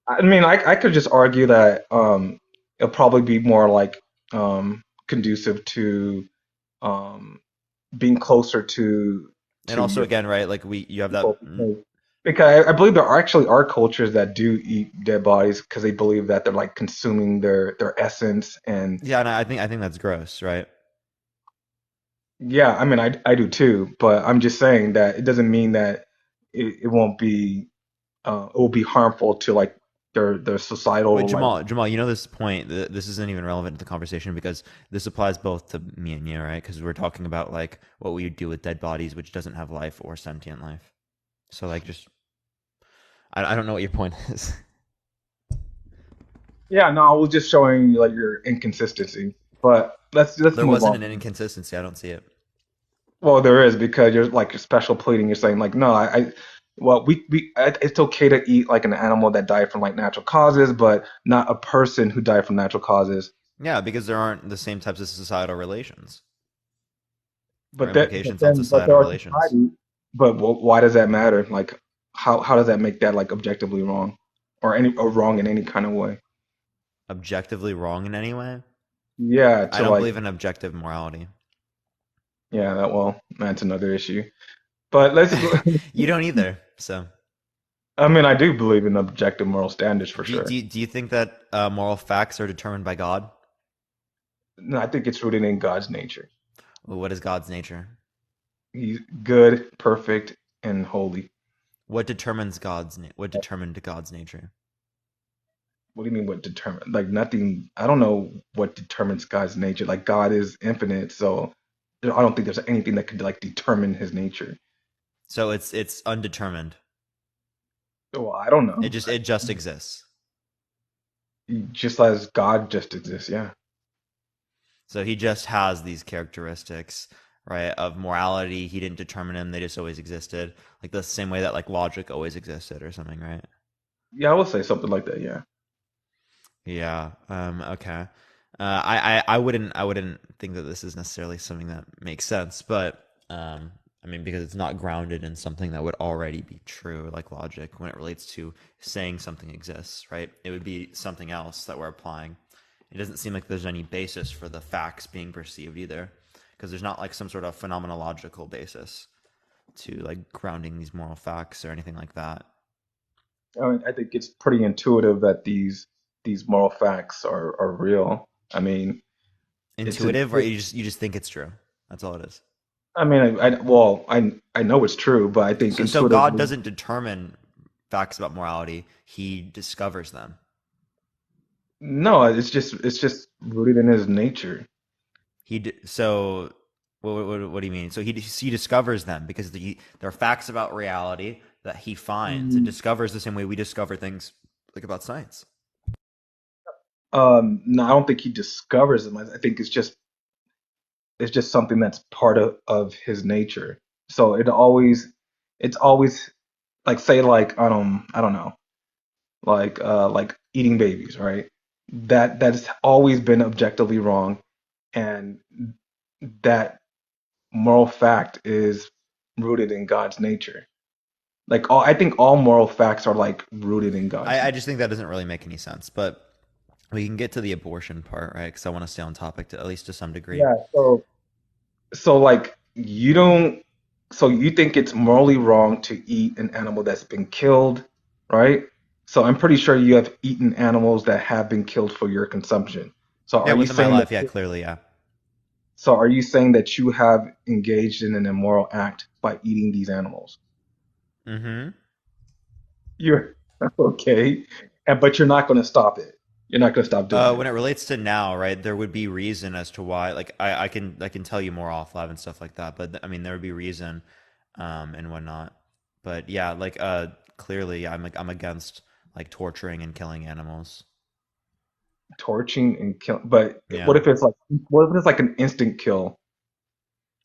I mean, I could just argue that it'll probably be more like conducive to um, being closer And to also your again, right? Like we you have that. people because I believe there actually are cultures that do eat dead bodies because they believe that they're like consuming their essence and Yeah, and I think that's gross, right? yeah, I mean I do too, but I'm just saying that it doesn't mean that it won't be it will be harmful to like their Wait, societal like. Jamal, you know this point. This isn't even relevant to the conversation because this applies both to me and you, right? Because we're talking about like what we would do with dead bodies, which doesn't have life or sentient life. So like, just I don't know what your point is. Yeah, no, I was just showing you like your inconsistency. But let's There move wasn't on. an inconsistency. I don't see it. Well, there is because you're like special pleading. You're saying like, no, well, it's okay to eat like an animal that died from like natural causes, but not a person who died from natural causes. Yeah, because there aren't the same types of societal relations or But implications on then, but societal there are relations. society. But why does that matter? Like, how does that make that like objectively wrong, or wrong in any kind of way? Objectively wrong in any way? Yeah, I to don't like, believe in objective morality. yeah, well, that's another issue. But let's. You don't either. So, I mean, I do believe in objective moral standards for sure. do you think that moral facts are determined by God? No, I think it's rooted in God's nature. Well, what is God's nature? He's good, perfect, and holy. What determined God's nature? What do you mean what determine? Like nothing, I don't know what determines God's nature. Like God is infinite, so I don't think there's anything that could like determine his nature. So it's undetermined. Well, I don't know. It just exists. Just as God just exists, yeah. So he just has these characteristics, right, of morality. He didn't determine them; they just always existed, like the same way that like logic always existed, or something, right? Yeah, I would say something like that, yeah. Yeah. Okay. I wouldn't think that this is necessarily something that makes sense, but I mean, because it's not grounded in something that would already be true, like logic, when it relates to saying something exists, right? It would be something else that we're applying. It doesn't seem like there's any basis for the facts being perceived either, because there's not like some sort of phenomenological basis to like grounding these moral facts or anything like that. I mean, I think it's pretty intuitive that these moral facts are real. I mean, it's a Intuitive, or you just think it's true. That's all it is. I mean, well, I know it's true, but I think So God intuitively, doesn't determine facts about morality; He discovers them. no, it's just rooted in his nature. So what do you mean? So he discovers them because there are facts about reality that He finds and Mm, discovers the same way we discover things like about science. no, I don't think he discovers them. I think it's just something that's part of his nature. So it's always like say like I don't know like eating babies, right? That's always been objectively wrong, and that moral fact is rooted in God's nature. Like I think all moral facts are like rooted in God's I nature. just think that doesn't really make any sense, but we can get to the abortion part, right? Because I want to stay on topic to at least to some degree. Yeah. So like you don't so you think it's morally wrong to eat an animal that's been killed, right? So I'm pretty sure you have eaten animals that have been killed for your consumption. So Yeah, are you within my saying life, that yeah, clearly, yeah. you have engaged in an immoral act by eating these animals? Mm-hmm. You're okay. But you're not going to stop it. You're not going to stop doing When it. it relates to now, right, there would be reason as to why. Like I can tell you more off live and stuff like that. But I mean, there would be reason, and whatnot. But yeah, like clearly, I'm against like torturing and killing animals. Torching and kill. But Yeah, what if it's like an instant kill?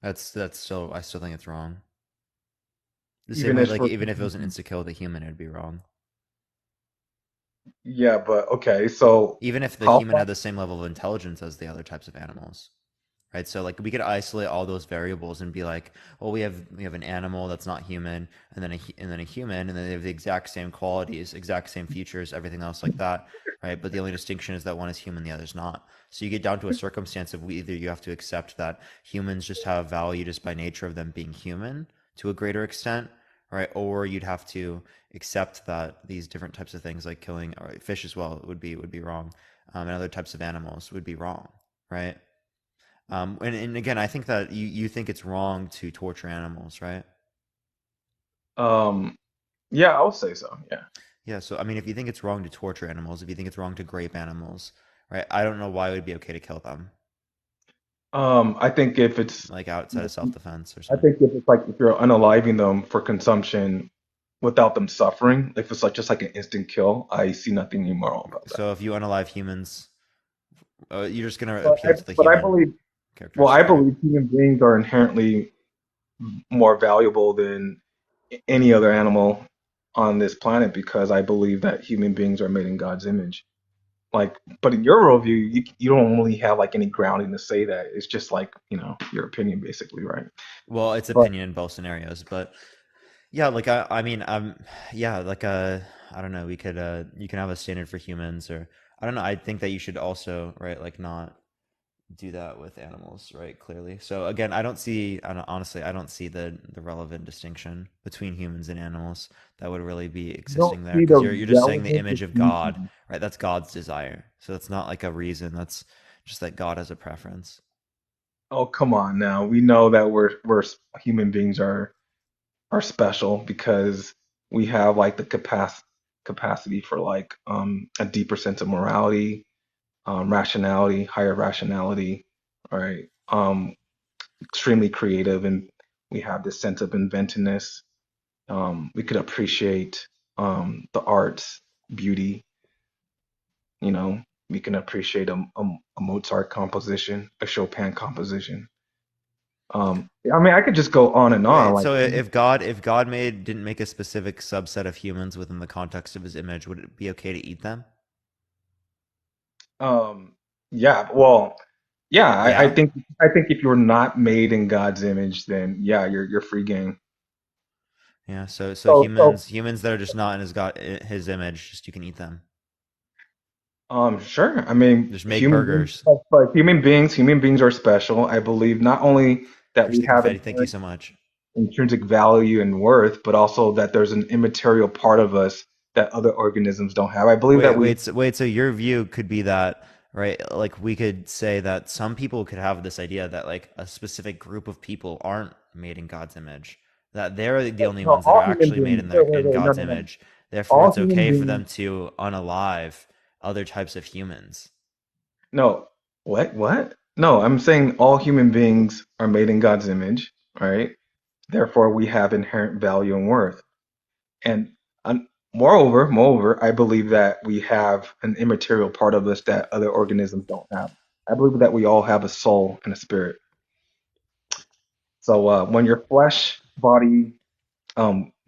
that's still I still think it's wrong. The same Even way, if like for even if it was an insta kill of a human, it'd be wrong. yeah, but okay. So Even if the how human far? had the same level of intelligence as the other types of animals. Right, so like we could isolate all those variables and be like, well, we have an animal that's not human, and then a human, and then they have the exact same qualities, exact same features, everything else like that, right? But the only distinction is that one is human, the other's not. So you get down to a circumstance of either you have to accept that humans just have value just by nature of them being human to a greater extent, right? Or you'd have to accept that these different types of things like killing or fish as well would be wrong, and other types of animals would be wrong, right? And again, I think that you think it's wrong to torture animals, right? Um, yeah, I would say so. Yeah. Yeah, so I mean, if you think it's wrong to torture animals, if you think it's wrong to grape animals, right? I don't know why it would be okay to kill them, I think if it's, like outside of self-defense or I something. think if it's like if you're unaliving them for consumption without them suffering, if it's like just like an instant kill, I see nothing immoral about that. So if you unalive humans, you're just gonna But I, appeal to the but I human believe, well, I characteristic, right? believe human beings are inherently more valuable than any other animal on this planet because I believe that human beings are made in God's image. Like, but in your worldview, you don't really have like any grounding to say that. It's just like, your opinion basically, right? Well, it's But opinion in both scenarios, but yeah, like I mean, yeah, like I don't know, we could you can have a standard for humans, or I don't know. I think that you should also, right, like not do that with animals, right? Clearly. So again, honestly, I don't see the relevant distinction between humans and animals that would really be you don't existing there, see because the you're just saying the relevant image of God, distinction. right? That's God's desire. So that's not like a reason. That's just that God has a preference. Oh, come on now. We know that we're human beings are special because we have like the capacity for like a deeper sense of morality, rationality, higher rationality, right? Extremely creative, and we have this sense of inventiveness. We could appreciate the arts, beauty. You know, we can appreciate a Mozart composition, a Chopin composition. I mean, I could just go on and on. Wait, Like, so if God didn't make a specific subset of humans within the context of his image, would it be okay to eat them? um, yeah, well, yeah, I Yeah. think I think if you're not made in God's image, then yeah, you're free game. Yeah, so So humans that are just not in his image, just you can eat them. sure. I mean, Just make burgers. human beings are special. I believe not only that we Christian have confetti, thank you inherent so much. intrinsic value and worth, but also that there's an immaterial part of us that other organisms don't have. I believe that we Wait. So your view could be that, right? Like we could say that some people could have this idea that like a specific group of people aren't made in God's image, that they're the only no, ones that are all human actually made beings. in Wait, wait, in wait, no, God's no, no. image. Therefore, All it's human okay for beings. them to unalive other types of humans. No, what? No, I'm saying all human beings are made in God's image, right? Therefore, we have inherent value and worth. And moreover, I believe that we have an immaterial part of us that other organisms don't have. I believe that we all have a soul and a spirit. So when your flesh body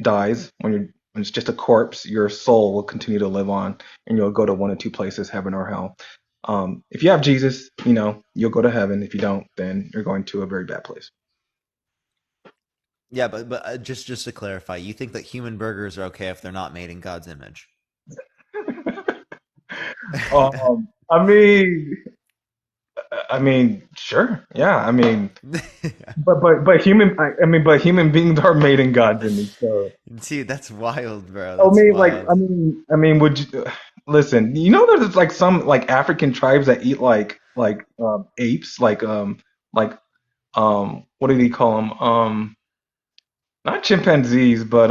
dies, when it's just a corpse, your soul will continue to live on, and you'll go to one of two places, heaven or hell. If you have Jesus, you'll go to heaven. If you don't, then you're going to a very bad place. Yeah, but just to clarify, you think that human burgers are okay if they're not made in God's image? I mean, sure, yeah. I mean, but human beings are made in God's image. So See, that's wild, bro. I That's mean, like, wild. would you listen? You know, there's like some like African tribes that eat like apes, like what do they call them? Not chimpanzees, but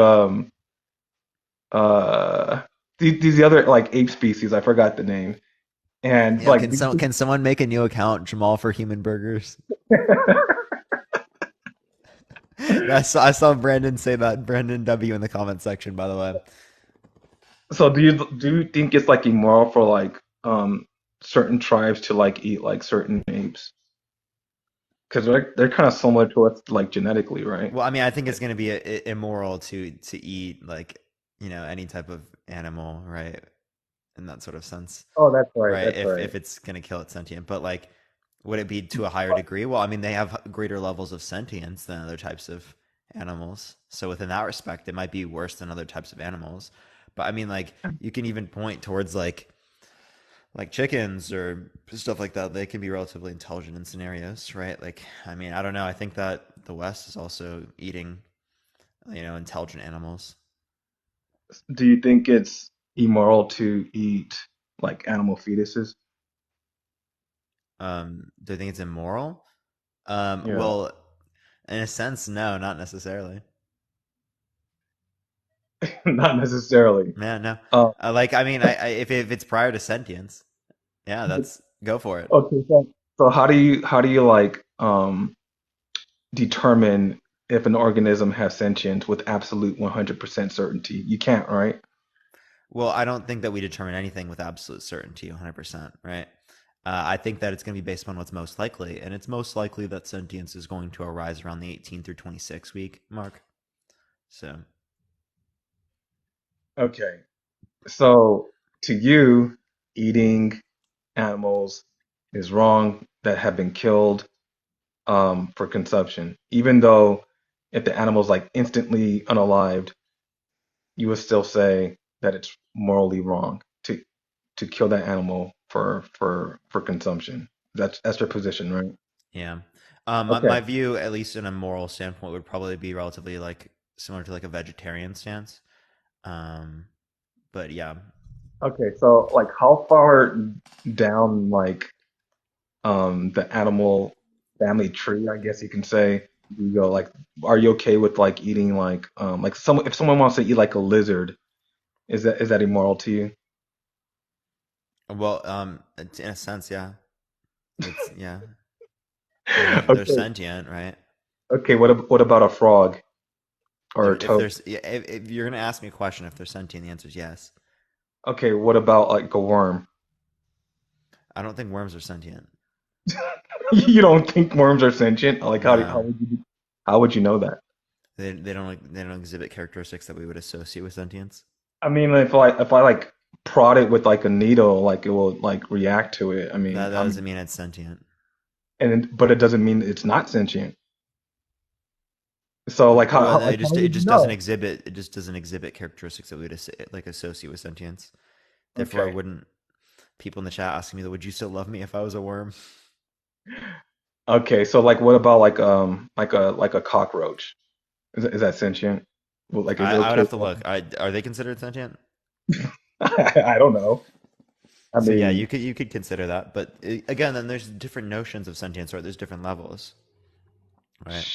uh, these other like ape species. I forgot the name. And Yeah, like, can someone make a new account, Jamal, for human burgers? I saw Brandon say that. Brandon W in the comment section, by the way. so do you think it's like immoral for like certain tribes to like eat like certain apes? Because they're kind of similar to us like genetically, right? Well, I mean, I think it's going to be immoral to eat like any type of animal, right? In that sort of sense, Oh, that's right. right? That's If right. it's going to kill it sentient, but like, would it be to a higher degree? Well, I mean, they have greater levels of sentience than other types of animals, so within that respect, it might be worse than other types of animals. But I mean, like, you can even point towards like chickens or stuff like that. They can be relatively intelligent in scenarios, right? Like, I mean, I don't know. I think that the West is also eating, intelligent animals. Do you think it's immoral to eat like animal fetuses? Do I think it's immoral? Yeah. Well, in a sense, no, not necessarily. Not necessarily. Yeah, no. Um, Like, I mean, if it's prior to sentience, yeah, that's go for it. okay, so how do you like determine if an organism has sentience with absolute 100% certainty? You can't, right? Well, I don't think that we determine anything with absolute certainty, 100%, right? I think that it's going to be based on what's most likely, and it's most likely that sentience is going to arise around the 18 through 26 week mark. So, Okay. So to you, eating animals is wrong that have been killed for consumption, even though if the animal's like instantly unalived, you would still say that it's morally wrong to kill that animal for consumption. That's your position, right? yeah. Okay. My view, at least in a moral standpoint, would probably be relatively like similar to like a vegetarian stance. Um, but yeah, Okay. So like how far down like the animal family tree, I guess you can say, you go like are you okay with like eating like some if someone wants to eat like a lizard, is that immoral to you? well, in a sense, yeah, it's yeah. I mean, they're Okay. sentient, right? Okay, what about a frog or a If toad? there's, yeah, if you're gonna ask me a question, if they're sentient, the answer is yes. Okay, what about like a worm? I don't think worms are sentient. You don't think worms are sentient? Like No, how would you know that? they don't exhibit characteristics that we would associate with sentience. I mean, if I like prod it with like a needle, like it will like react to it. I mean, That doesn't mean it's sentient. but it doesn't mean it's not sentient. So like Well, like, how it would you just doesn't know? exhibit characteristics that we would like associate with sentience. Therefore, I Okay. wouldn't. People in the chat asking me that, would you still love me if I was a worm? Okay, so like what about like a cockroach? Is that sentient? Well, like is it I would okay? have to look. Are they considered sentient? I don't know. I So yeah, mean, you could consider that, but again, then there's different notions of sentience, right? There's different levels, right?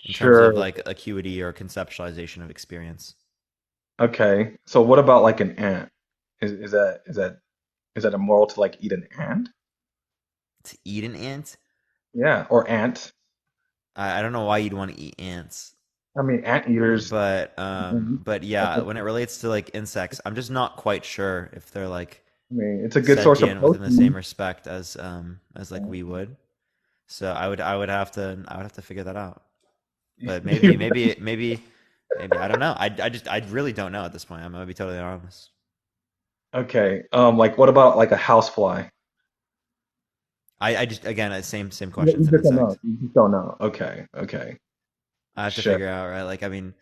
In terms of sure. like acuity or conceptualization of experience. Okay. So what about like an ant? Is that immoral to like eat an ant? To eat an ant, Yeah, or ants. I don't know why you'd want to eat ants, I mean, anteaters. Mhm. but yeah, when it relates to like insects, I'm just not quite sure if they're like I mean, it's a good source of sentient within the same protein. respect as like we would. So I would have to figure that out. But maybe I don't know. I really don't know at this point. I'm gonna be totally honest. Okay. Like what about like a housefly? I just again same You question. It's you an just don't know. insect. You just don't know. Okay. Okay. I have to Sure. figure out, right. Like I mean,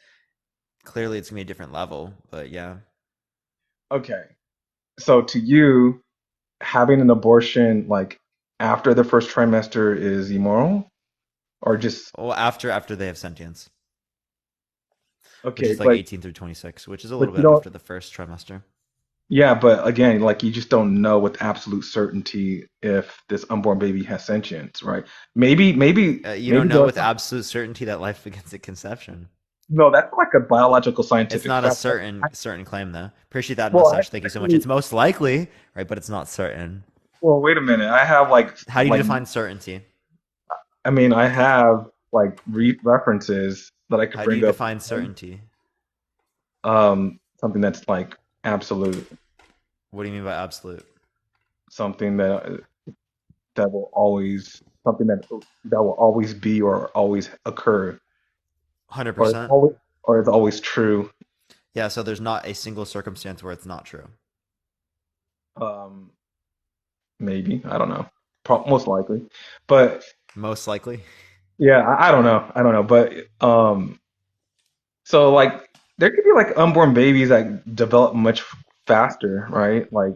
clearly it's gonna be a different level, but yeah. Okay. So to you, having an abortion like after the first trimester is immoral, or just Well, after they have sentience, which okay, is like 18 through 26, which is a but little you bit don't. after the first trimester. Yeah, but again, like you just don't know with absolute certainty if this unborn baby has sentience, right? You Maybe don't there know are with some. absolute certainty that life begins at conception. No, that's like a biological It's scientific not a fact. certain claim though. Appreciate that Well, mustache. Thank you so much. actually, It's most likely, right, but it's not certain. well, wait a minute. I have How do you define certainty? I mean, I have like references that I could How do you bring up. define certainty? Something that's like absolute, What do you mean by absolute? something that will always, something that will always be or always occur, or it's 100%? always or it's always true. Yeah, so there's not a single circumstance where it's not true. Um, Maybe I don't know, most likely, but Most likely. yeah, I don't know, but so like there could be like unborn babies that develop much faster, right? Like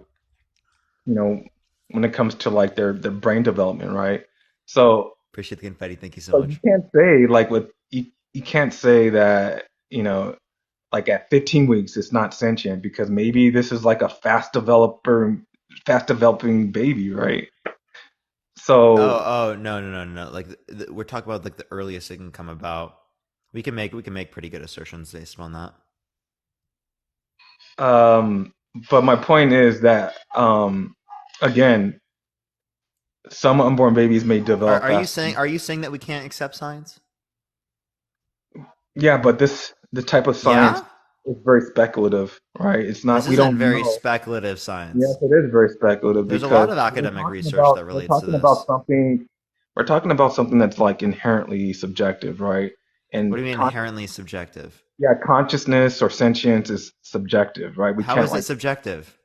you know when it comes to like their brain development, right? So Appreciate the confetti. Thank you so so you much. can't say like you can't say that like at 15 weeks it's not sentient because maybe this is like a fast developing baby, right? So Oh, no. Like we're talking about like the earliest it can come about. We can make pretty good assertions based on that. Um, but my point is that again, some unborn babies may develop Are you faster. saying that we can't accept science? Yeah, but the type of science Yeah? is very speculative, right? It's This not, we isn't don't very know. speculative Yes, science. it is very speculative There's a lot because of academic research that we're relates to talking about this. something that's like inherently subjective, right? What And do you mean inherently subjective? yeah, consciousness or sentience is subjective, right? We How can't is it like, subjective?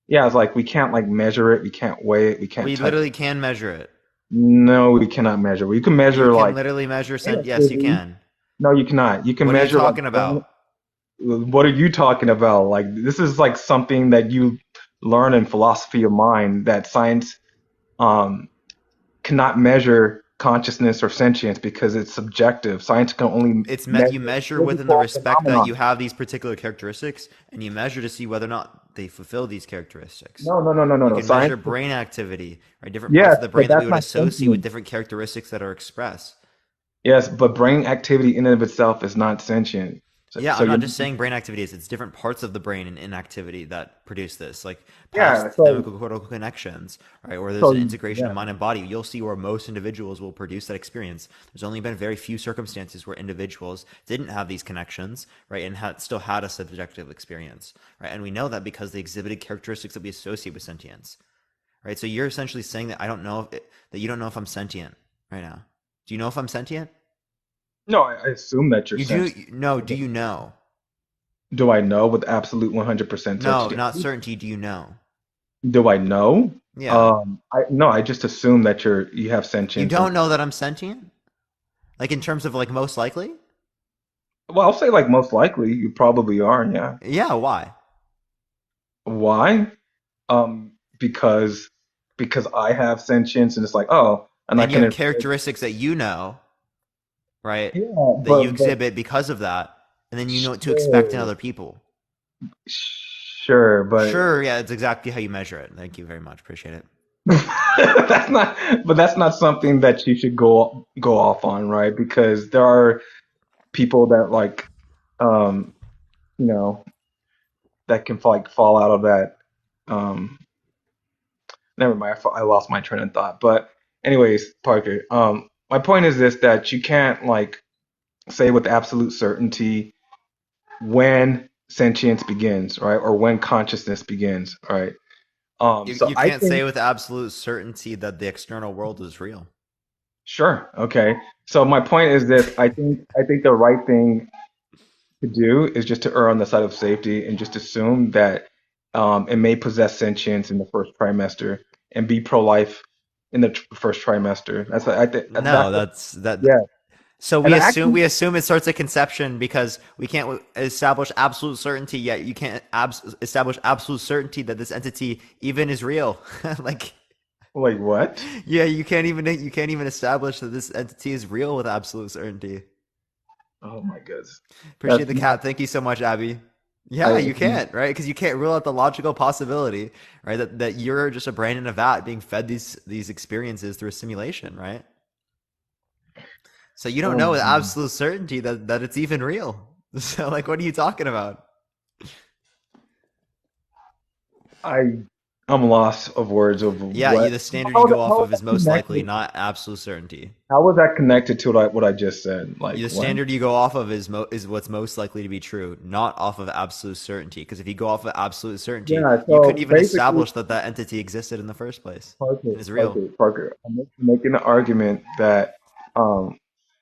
yeah, it's like we can't like measure it, we can't weigh it, we can't We touch it. literally can measure it. No, we cannot measure. We can You measure can like literally measure yes, you activity. can. No, you cannot. You can What are you measure like talking about? what are you talking about? Like this is like something that you learn in philosophy of mind that science um cannot measure consciousness or sentience because it's subjective. Science can only You measure measure within the physical respect that phenomena. you have these particular characteristics, and you measure to see whether or not they fulfill these characteristics. No, no, no, no, no, You no. can measure Science, brain activity, right? Different parts yes, of the but brain that we that's would not associate with sentience. different characteristics that are expressed. Yes, but brain activity in and of itself is not sentient. Yeah, So I'm not you're, just saying brain activities. It's different parts of the brain and inactivity that produce this, like yeah, past chemical cortical connections, right? Or there's an integration of yeah. mind and body. You'll see where most individuals will produce that experience. There's only been very few circumstances where individuals didn't have these connections, right, and still had a subjective experience, right? And we know that because they exhibited characteristics that we associate with sentience, right? So you're essentially saying that that you don't know if I'm sentient right now. Do you know if I'm sentient? No, I assume that you're You do. sentient. No, do you know? Do I know with absolute 100% No, certainty? not certainty. Do you know? Do I know? Yeah. I no, I just assume that you have You sentience and don't know that I'm sentient? Like in terms of like most likely? well, I'll say like most likely you probably are, yeah. Yeah, why? Why? Because I have sentience and it's like, oh, and I And you can have infer, characteristics that you know, right? yeah, That you but exhibit because of that, and then you know what to expect in sure, other people. sure, but Sure, yeah, it's exactly how you measure it. Thank you very much. Appreciate it. that's not something that you should go off on, right? Because there are people that like um you know that can like fall out of that. Um, never mind, I lost my train of thought. But anyways, Parker, my point is this: that you can't like say with absolute certainty when sentience begins, right, or when consciousness begins, right? So You I can't think, say with absolute certainty that the external world is real. sure, okay. So my point is this: I think the right thing to do is just to err on the side of safety and just assume that it may possess sentience in the first trimester and be pro-life in the first trimester. That's I think No, that's that's that. yeah. So And I actually, we assume it starts at conception because we can't establish absolute certainty yet. You can't establish absolute certainty that this entity even is real. Like, like what? yeah, you can't even establish that this entity is real with absolute certainty. Oh my goodness, Appreciate that's the not. cat. Thank you so much, Abby. Yeah, I you can't, right? Because you can't rule out the logical possibility, right? That you're just a brain in a vat being fed these experiences through a simulation, right? So you don't oh know my with goodness. absolute certainty that it's even real. So like, what are you talking about? I I'm lost of words of Yeah, what. the standard you go off How is of is that most likely connected? not absolute certainty. How was that connected to what I just said? Like The what? standard you go off of is what's most likely to be true, not off of absolute certainty. Because if you go off of absolute certainty, Yeah. you couldn't So even basically, establish that that entity existed in the first place Parker, and is real. Parker, Parker. Making the argument that um,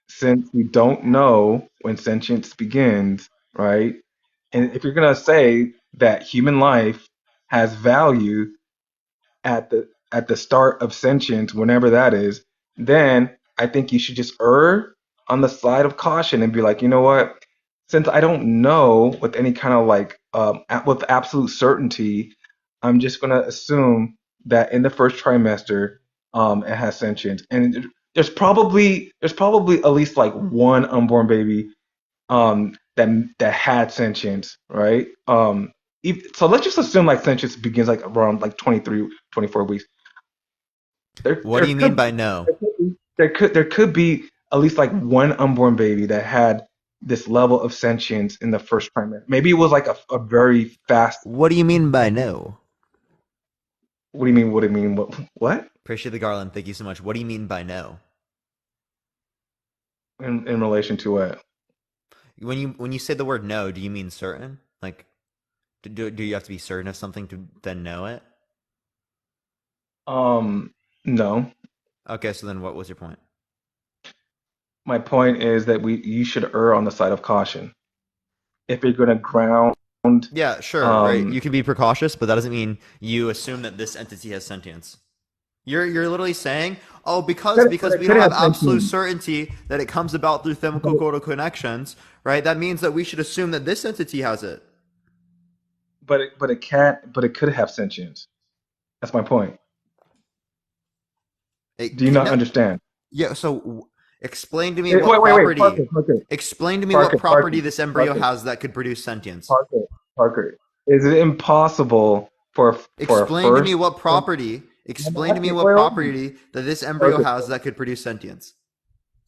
since we don't know when sentience begins, right? And if you're gonna say that human life has value at the start of sentience, whenever that is, then I think you should just err on the side of caution and be like, you know what? Since I don't know with any kind of like with absolute certainty, I'm just gonna assume that in the first trimester, it has sentience, and there's probably at least like one unborn baby that had sentience, right? So let's just assume like sentience begins like around like 23, 24 weeks. What do you mean by no? There could be at least like one unborn baby that had this level of sentience in the first trimester. Maybe it was like a very fast. What do you mean by no? What do you mean? What do you mean? What? Appreciate the Garland. Thank you so much. What do you mean by no? In relation to what? When you say the word no, do you mean certain? Like, do you have to be certain of something to then know it? No. Okay, so then what was your point? My point is that you should err on the side of caution. If you're going to ground, Yeah, sure, right. um, You can be precautious, but that doesn't mean you assume that this entity has sentience. You're literally saying, oh, because but because it we could don't have have absolute sentience. certainty that it comes about through But chemical it, chemical connections, right? That means that we should assume that this entity has it. but it can't. But it could have sentience. That's my point. Do It you can, not no, understand? yeah. So explain to me what Wait. property. Parker. Explain to me what Parker. property Parker. this embryo Parker. has that could produce sentience. Parker. Parker. Is it impossible for a Explain to me first? what property. I'm Explain to me asking. what Wait. property that this embryo Parker. has that could produce sentience.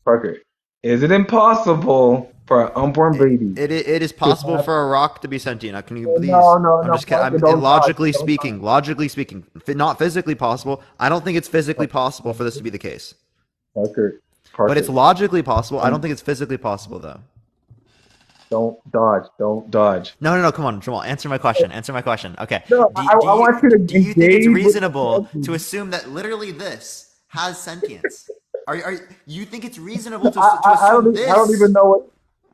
Parker. Is it impossible for an unborn baby It is to possible have? for a rock to be sentient. Can you No, please? no, I'm no, just kidding. Parker. I'm Don't dodge. Don't dodge. logically speaking, not physically possible. I don't think it's physically possible for this to be the case, Parker. but it's Parker. logically possible. I don't Don't think it's physically possible though. don't dodge. Don't dodge. No. Come on, Jamal. Answer my question. Answer my question. Okay. No, I want you to Do you think it's engage with the reasonable to question. assume that literally this has sentience? Are you think it's reasonable to assume I don't even this? know what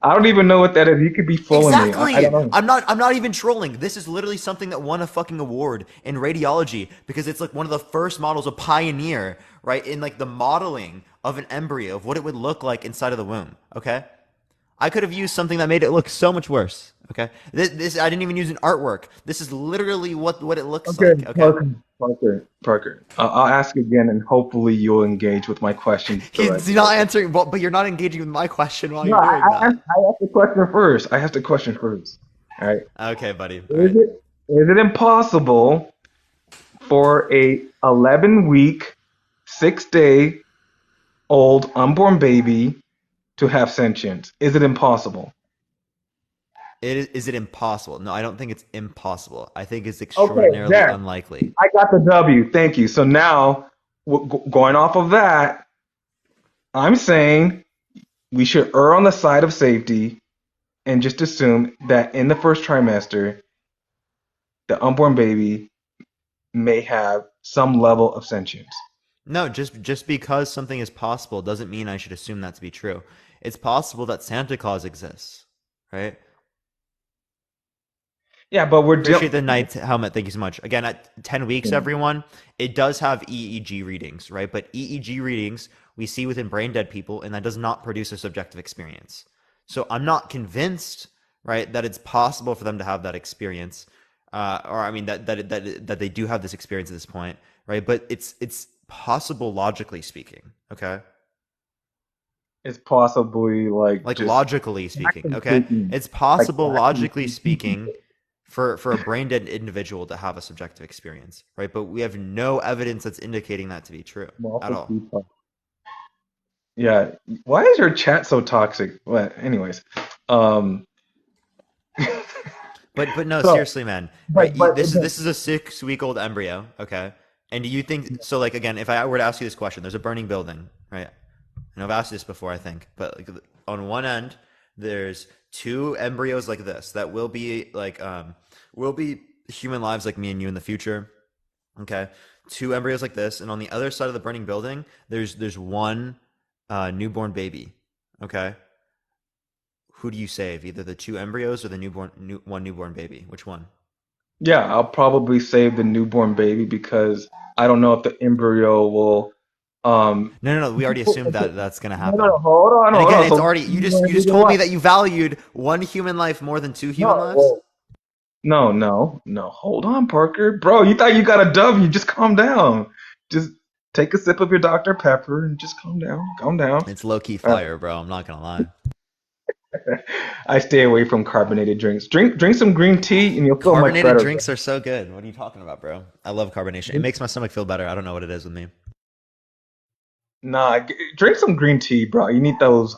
I don't even know what that is. You could be fooling me. I Exactly. don't know. I'm not even trolling. This is literally something that won a fucking award in radiology because it's like one of the first models, a pioneer, right, in like the modeling of an embryo of what it would look like inside of the womb. Okay. I could have used something that made it look so much worse. Okay. This I didn't even use an artwork. This is literally what it looks Okay, like. Okay. Parker. I'll ask again, and hopefully you'll engage with my question He's directly. not Okay. answering, but you're not engaging with my question while No, you're doing that. I asked the question first. I asked the question first. All right. Okay, buddy. All Is right. it impossible for a 11-week, 6-day old unborn baby to have sentience? Is it impossible? Is it impossible? No, I don't think it's impossible. I think it's Okay, extraordinarily there. unlikely. I got the W. Thank you. So now, going off of that, I'm saying we should err on the side of safety and just assume that in the first trimester, the unborn baby may have some level of sentience. No, just because something is possible doesn't mean I should assume that to be true. It's possible that Santa Claus exists, right? Yeah, but we're Appreciate dealing. the night helmet. Thank you so much. Again, at 10 weeks, everyone, it does have EEG readings, right? But EEG readings we see within brain dead people, and that does not produce a subjective experience. So I'm not convinced, right, that it's possible for them to have that experience, or I mean that they do have this experience at this point, right? But it's possible logically speaking, okay? It's possibly like Like just logically speaking, acting okay? freaking, It's like possible acting logically speaking for a brain dead individual to have a subjective experience, right? But we have no evidence that's indicating that to be true at all. freaking. Yeah. Why is your chat so toxic? Well, anyways, um, But no, so seriously, man, right? but This is a 6 week old embryo, okay? And do you think so? Like again, if I were to ask you this question, there's a burning building, right? And I've asked you this before, I think, but like on one end, there's two embryos like this that will be human lives like me and you in the future. Okay, two embryos like this, and on the other side of the burning building, there's one newborn baby. Okay, who do you save? Either the two embryos or the one newborn baby. Which one? yeah, I'll probably save the newborn baby because I don't know if the embryo will. No. We already assumed that that's gonna No. happen. And Hold again, on. it's So already you just reason told me why? that you valued one human life more than two human No, lives. well, no. Hold on, Parker, bro. You thought you got a W? Just calm down. Just take a sip of your Dr. Pepper and just calm down. Calm down. It's low key All fire, bro. I'm not gonna lie. right. I stay away from carbonated drinks. Drink some green tea and you'll feel much Carbonated better. drinks are so good. What are you talking about, bro? I love carbonation. It makes my stomach feel better. I don't know what it is with me. Nah, drink some green tea, bro. You need those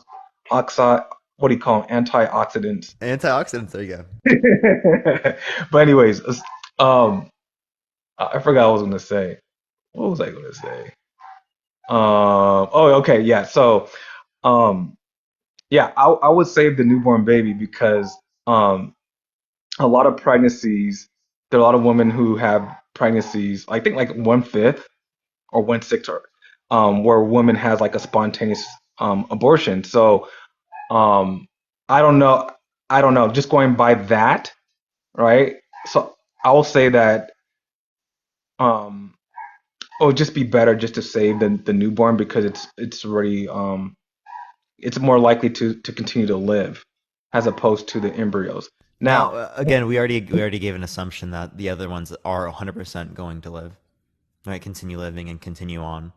oxide what do you call them, antioxidants. Antioxidants. There you go. But anyways, um, I forgot what I was gonna say. What was I gonna say? Oh, okay, yeah. So, um, yeah, I would save the newborn baby because um, a lot of pregnancies, there are a lot of women who have pregnancies. I think like 1/5 or 1/6, or where a woman has like a spontaneous abortion. So, um, I don't know. I don't know. Just going by that, right? So I will say that um, it would just be better just to save the newborn because it's already it's more likely to continue to live as opposed to the embryos. Now, Now, again, we already gave an assumption that the other ones are 100% going to live, right? Continue living and continue on.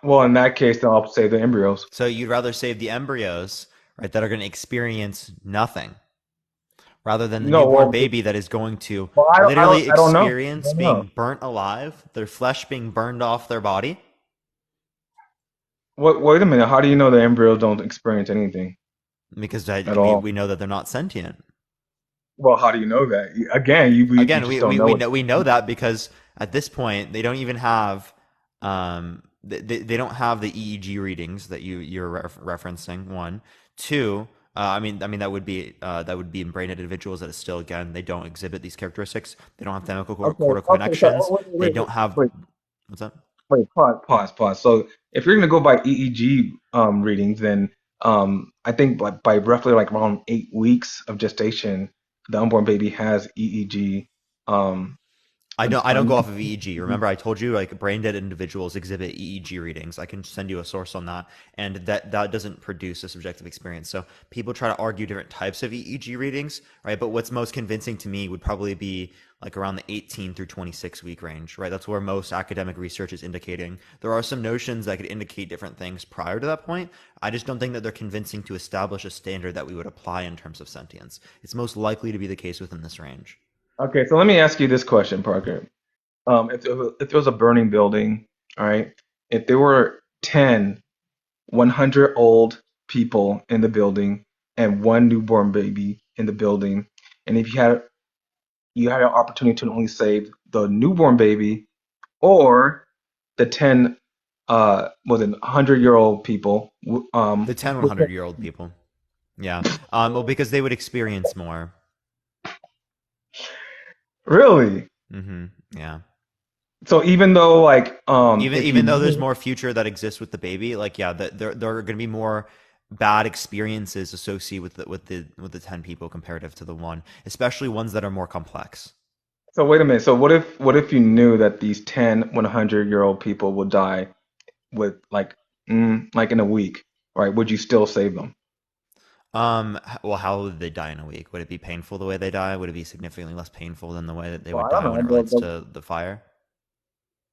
well, in that case, then I'll save the embryos. So you'd rather save the embryos, right, that are going to experience nothing, rather than the No, newborn well, baby that is going to well, literally I don't know. I experience don't know. being burnt alive, their flesh being burned off their body, Wait a minute. How do you know the embryos don't experience anything because at we, all? we know that they're not sentient. Well, how do you know that? Again, you Again, just we, don't we, know we it. know we know that because at this point they don't even have they don't have the EEG readings that you're referencing. One, two. I mean that would be in brain dead individuals that is still, again, they don't exhibit these characteristics. They don't have chemical Okay, cortical okay. So connections. They don't have wait. what's that? Pause. So if you're gonna go by EEG readings, then I think by roughly like around 8 weeks of gestation, the unborn baby has EEG. Um, I don't go off of EEG. Remember, I told you like brain dead individuals exhibit EEG readings. I can send you a source on that, and that doesn't produce a subjective experience. So people try to argue different types of EEG readings, right? But what's most convincing to me would probably be like around the 18 through 26 week range, right? That's where most academic research is indicating. There are some notions that could indicate different things prior to that point. I just don't think that they're convincing to establish a standard that we would apply in terms of sentience. It's most likely to be the case within this range. okay, so let me ask you this question, Parker. If there was a burning building, all right, if there were 10 100-old people in the building and one newborn baby in the building, and if you had an opportunity to only save the newborn baby or the 10 was it 100-year-old people, The 10 which one- 100-year-old people. Yeah. Well, because they would experience more. really? Yeah. So even though like Even if you even though there's knew, more future that exists with the baby, like, yeah, there are going to be more bad experiences associated with the 10 people comparative to the one, especially ones that are more complex. so wait a minute. So what if you knew that these 10 100-year-old people will die with like in a week, right? Would you still save them? Well, how would they die in a week? Would it be painful the way they die? Would it be significantly less painful than the way that they Well, would I don't die when know. it relates to the fire?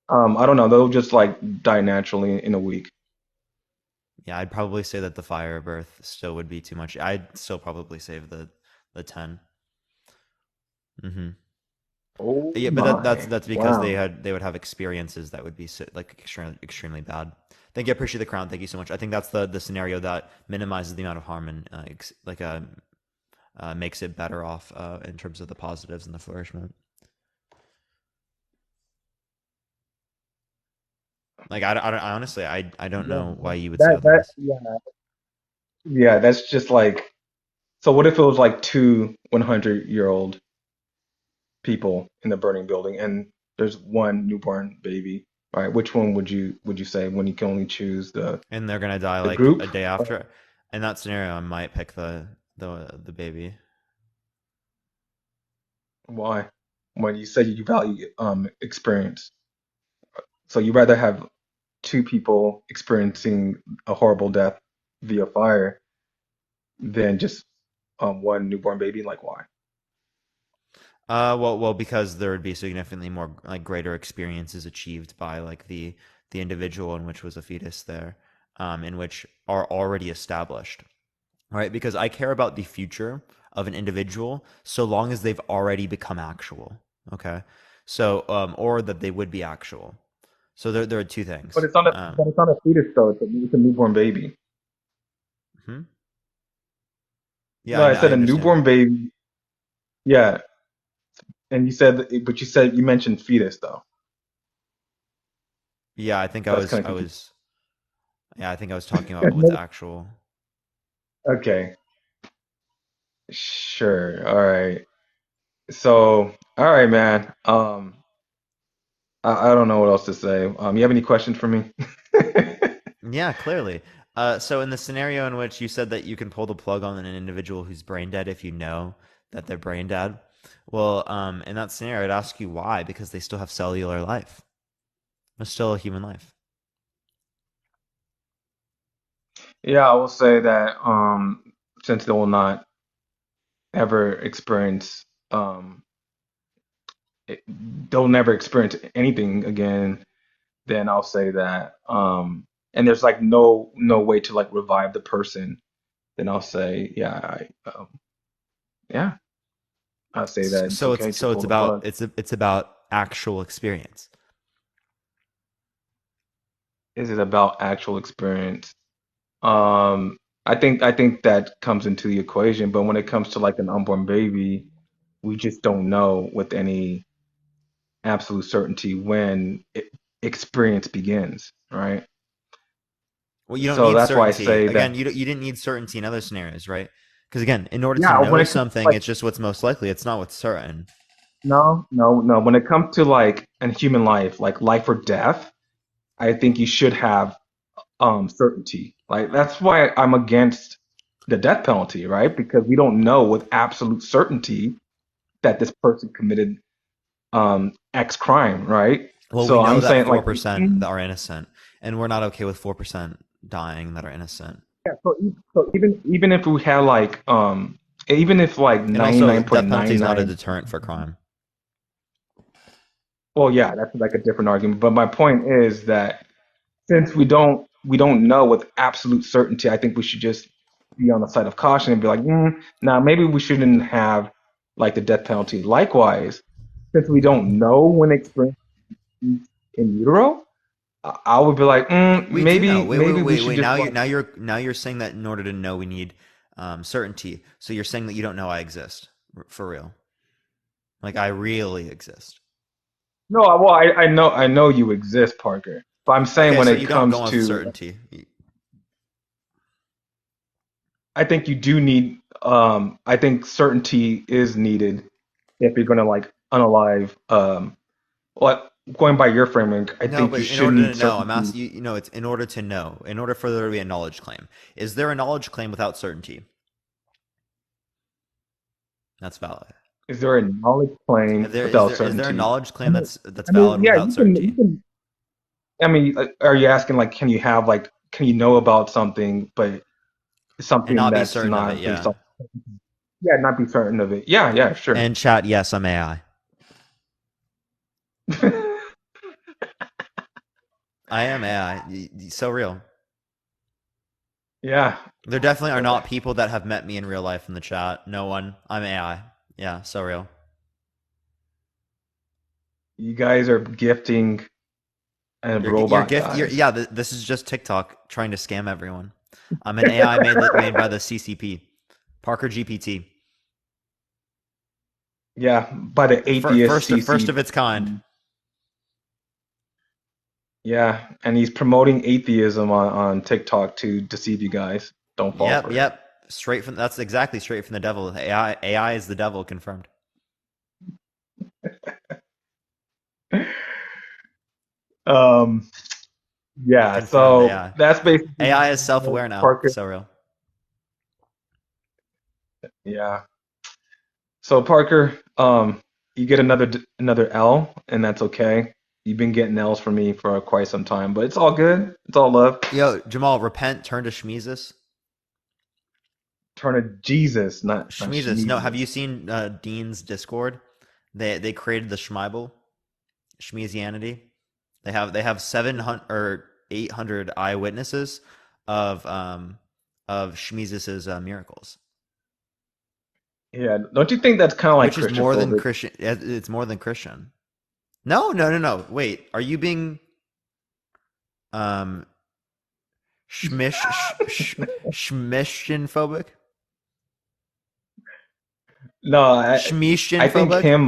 I don't know. They'll just like die naturally in a week. Yeah, I'd probably say that the fire birth still would be too much. I'd still probably save the 10. Oh Yeah, but that's my. that's because Wow. they would have experiences that would be like extremely bad. Thank you. I appreciate the crown. Thank you so much. I think that's the scenario that minimizes the amount of harm and makes it better off in terms of the positives and the flourishment. Like I honestly I don't Yeah, know why you would say that otherwise. yeah, that's just like so what if it was like two 100-year-old people in the burning building and there's one newborn baby, right? Which one would you say when you can only choose And they're gonna die the like group? a day after. In that scenario, I might pick the baby. Why? When you say you value experience. So you rather have two people experiencing a horrible death via fire than just one newborn baby? Like why? Well, because there would be significantly more like greater experiences achieved by like the individual in which was a fetus there, in which are already established, right? Because I care about the future of an individual so long as they've already become actual, okay? So, or that they would be actual. So there are two But things. it's not a fetus though. It's a newborn baby. Hmm? Yeah, No, I I said a understand. newborn baby. Yeah, and but you mentioned fetus though. Yeah, I think So that's kind of I confusing. was yeah, I think I was talking about what's actual. Okay, sure. All right. So, all right, man. I don't know what else to say. You have any questions for me? Yeah, clearly. So in the scenario in which you said that you can pull the plug on an individual who's brain dead if you know that they're brain dead, well, in that scenario, I'd ask you why, because they still have cellular life. They're still a human life. Yeah, I will say that since they will not ever experience it, they'll never experience anything again, then I'll say that and there's like no way to like revive the person, then I'll say yeah, I'll say that it's okay to pull the plug. It's about actual experience. Is it about actual experience? Um, I think that comes into the equation, but when it comes to like an unborn baby, we just don't know with any absolute certainty when experience begins, right? Well, you don't So need that's why I certainty. say that, Again, you didn't need certainty in other scenarios, right? Because again, in order to yeah, when know it comes to something, like, it's just what's most likely. It's not what's certain. no, when it comes to like in human life, like life or death, I think you should have certainty. Like that's why I'm against the death penalty, right? Because we don't know with absolute certainty that this person committed X crime, right? Well, we So know I'm that saying like 4% that are innocent, and we're not okay with 4% dying that are innocent. yeah, so even if we had like even if like And also, death penalty is not a 99.99, deterrent for crime. well yeah, that's like a different argument. But my point is that since we don't know with absolute certainty, I think we should just be on the side of caution and be like, now maybe we shouldn't have like the death penalty. Likewise, since we don't know when experience is in utero, I would be like, We do know. maybe we should just like, Now you're saying that in order to know, we need certainty. So you're saying that you don't know I exist for real. Like I really exist. no, well, I know you exist, Parker. But I'm saying Okay, when so it you don't comes go with to, certainty. I think you do need, I think certainty is needed if you're gonna like unalive, what going by your framework, I No, think you but in should order to need know, I'm certainty. asking you. You know, it's in order to know. In order for there to be a knowledge claim, is there a knowledge claim without certainty? That's valid. Is there a knowledge claim without Is there a certainty? knowledge I claim mean, that's I mean, valid yeah, without you certainty can. I mean, are you asking like, can you know about something, but and something not be that's certain of it? not based Yeah. on, yeah, not be certain of it. Yeah, yeah, sure. And chat, yes, I'm AI. I am AI. So real. Yeah, There definitely are not people that have met me in real life in the chat. No one. I'm AI. Yeah, so real. you guys are gifting and robot guys. Yeah. This is just TikTok trying to scam everyone. I'm an AI made by the CCP, Parker GPT, Yeah, by the atheist first CC. of its kind. Yeah, and he's promoting atheism on TikTok to deceive you guys. Don't fall Yep, for it. yep. Straight from that's exactly straight from the devil. AI is the devil confirmed. Um, yeah, Confirmed so AI. that's basically AI is self aware now. Parker. So real. Yeah. So Parker, you get another L, and that's okay. You've been getting L's from me for quite some time, but it's all good. It's all love. Yo, Jamal, repent, turn to Shmeezus. Turn to Jesus, not Shmeezus. No, have Shmeezus. you seen Dean's Discord? They created the Schmeibel, Shmeezianity. They have 700 or 800 eyewitnesses of Shmeezus's miracles, Yeah, don't you think that's kind of like which is Christian more than phobic? Christian. It's more than Christian. No. Wait, are you being? um, schmishin No, I think phobic. him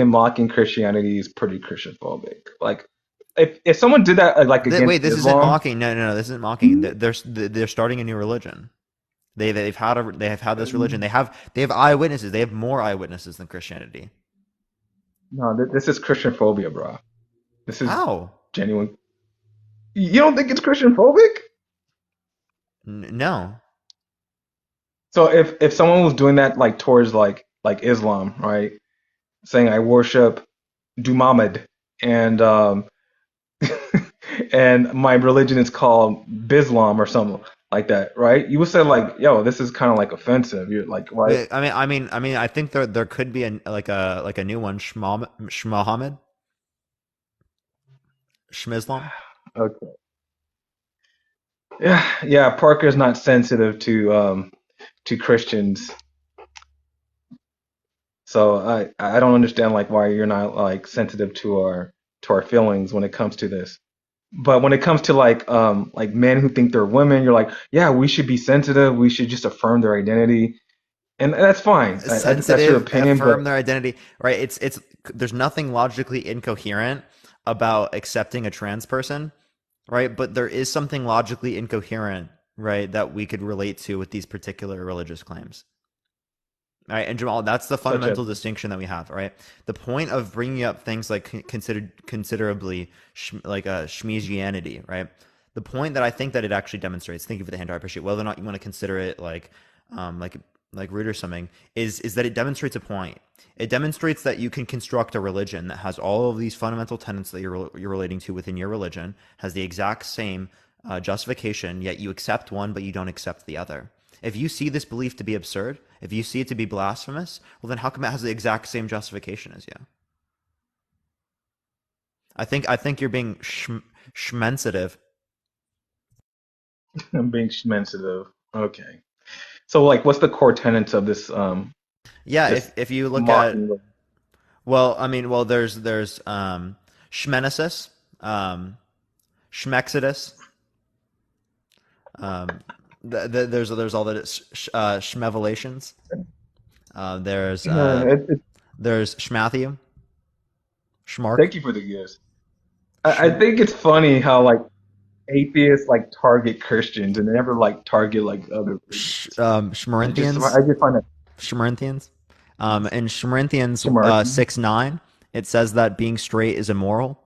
mocking Christianity is pretty Christian phobic. Like, if someone did that like Wait, against this isn't Islam, mocking. No, no, no, this isn't mocking. They're starting a new religion. They have had this religion. They have eyewitnesses. They have more eyewitnesses than Christianity. no, this is Christian phobia, bro. This is How? genuine. You don't think it's Christian phobic? No. So if someone was doing that like towards like Islam, right? Saying I worship Dumamed and and my religion is called Bislam or something like that, right? You would say like, yo, this is kind of like offensive. You're like, right? I think there could be a new one, Shmohammed, Shmislam. Okay. Yeah, yeah. Parker's not sensitive to Christians, so I don't understand like why you're not like sensitive to our feelings when it comes to this. But when it comes to like men who think they're women, you're like, yeah, we should be sensitive. We should just affirm their identity, and that's fine. That's your Sensitive, opinion, but affirm their identity, right? It's there's nothing logically incoherent about accepting a trans person, right? But there is something logically incoherent, right, that we could relate to with these particular religious claims. Right, and Jamal, that's the such as fundamental distinction that we have, right? The point of bringing up things like considerably Shmizianity, right? The point that I think that it actually demonstrates, thank you for the hand, I appreciate it, whether or not you want to consider it um, like like rude or something, is that it demonstrates a point. It demonstrates that you can construct a religion that has all of these fundamental tenets that you're relating to within your religion, has the exact same justification, yet you accept one but you don't accept the other. If you see this belief to be absurd, if you see it to be blasphemous, well, then how come it has the exact same justification as you? I think you're being shmensitive. I'm being sensitive. Okay. So like, what's the core tenets of Yeah, this if you look at, mocking? well, I mean, well, there's shmenesis, schmexodus, um, there's all the shmevelations. There's It, there's schmatthew, schmark, thank you for the gifts. I schm, think it's funny how like atheists like target Christians and they never like target like other religions. Schmarinthians, I just find that Shmarinthians. In Shmarinthians remarkable. 6:9, it says that being straight is immoral.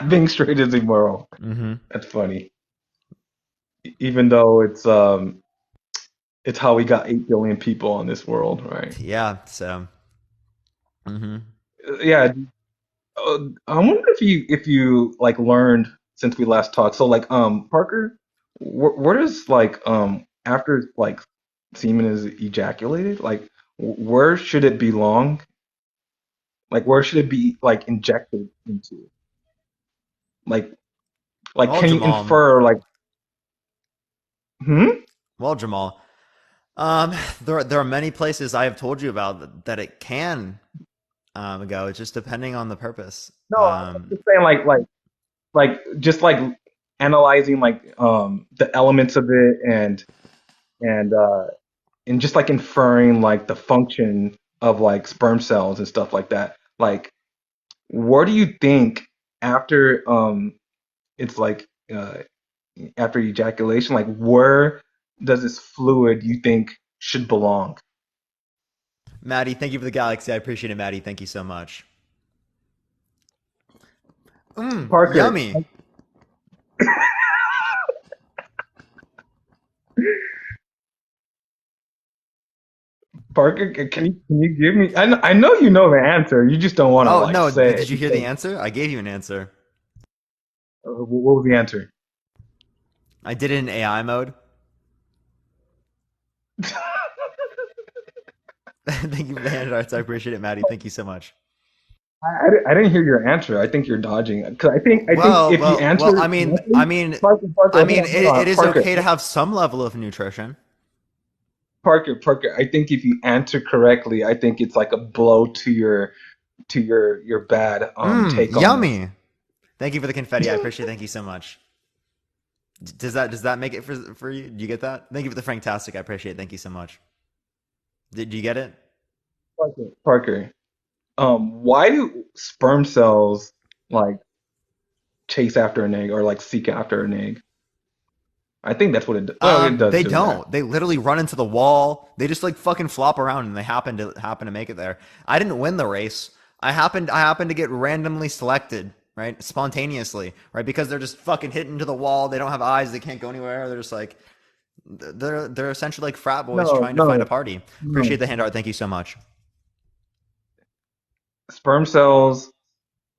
Being straight is immoral. Hmm. That's funny. Even though it's how we got 8 billion people on this world, right? Yeah. So. Hmm. Yeah. I wonder if you like learned since we last talked. So like Parker, where does like after like semen is ejaculated, like where should it belong? Like where should it be like injected into? Like Well, can you Jamal. infer like hmm? Well, Jamal. There are many places I have told you about that it can go. It's just depending on the purpose. No, I'm just saying like just like analyzing like the elements of it and and just like inferring like the function of like sperm cells and stuff like that. Like where do you think after it's like after ejaculation, like where does this fluid you think should belong? Maddie, thank you for the galaxy. I appreciate it, Maddie. Thank you so much. Parker, Yummy. Parker, can you give me? I know you know the answer. You just don't want to Oh like no, say did it you hear the because answer? I gave you an answer. what was the answer? I did it in AI mode. Thank you for the hand arts. I appreciate it, Maddie. Thank you so much. I didn't hear your answer. I think you're dodging it because I think Well, if you well, well. answer correctly, I Parker, mean, hold it on, is Parker, okay to have some level of nutrition. Parker. I think if you answer correctly, I think it's like a blow to your to your bad take on this. Yummy. Thank you for the confetti. I appreciate it. Thank you so much. Does that make it for you? Do you get that? Thank you for the Franktastic. I appreciate it. Thank you so much. Did you get it? Parker, why do sperm cells like chase after an egg or like seek after an egg? I think that's what well, it does They do that. don't. They literally run into the wall. They just like fucking flop around and they happen to make it there. I didn't win the race. I happened to get randomly selected, right? Spontaneously, right? Because they're just fucking hitting to the wall. They don't have eyes. They can't go anywhere. They're just like they're essentially like frat boys No, trying to find a no, party. Appreciate no. the handout. Thank you so much. Sperm cells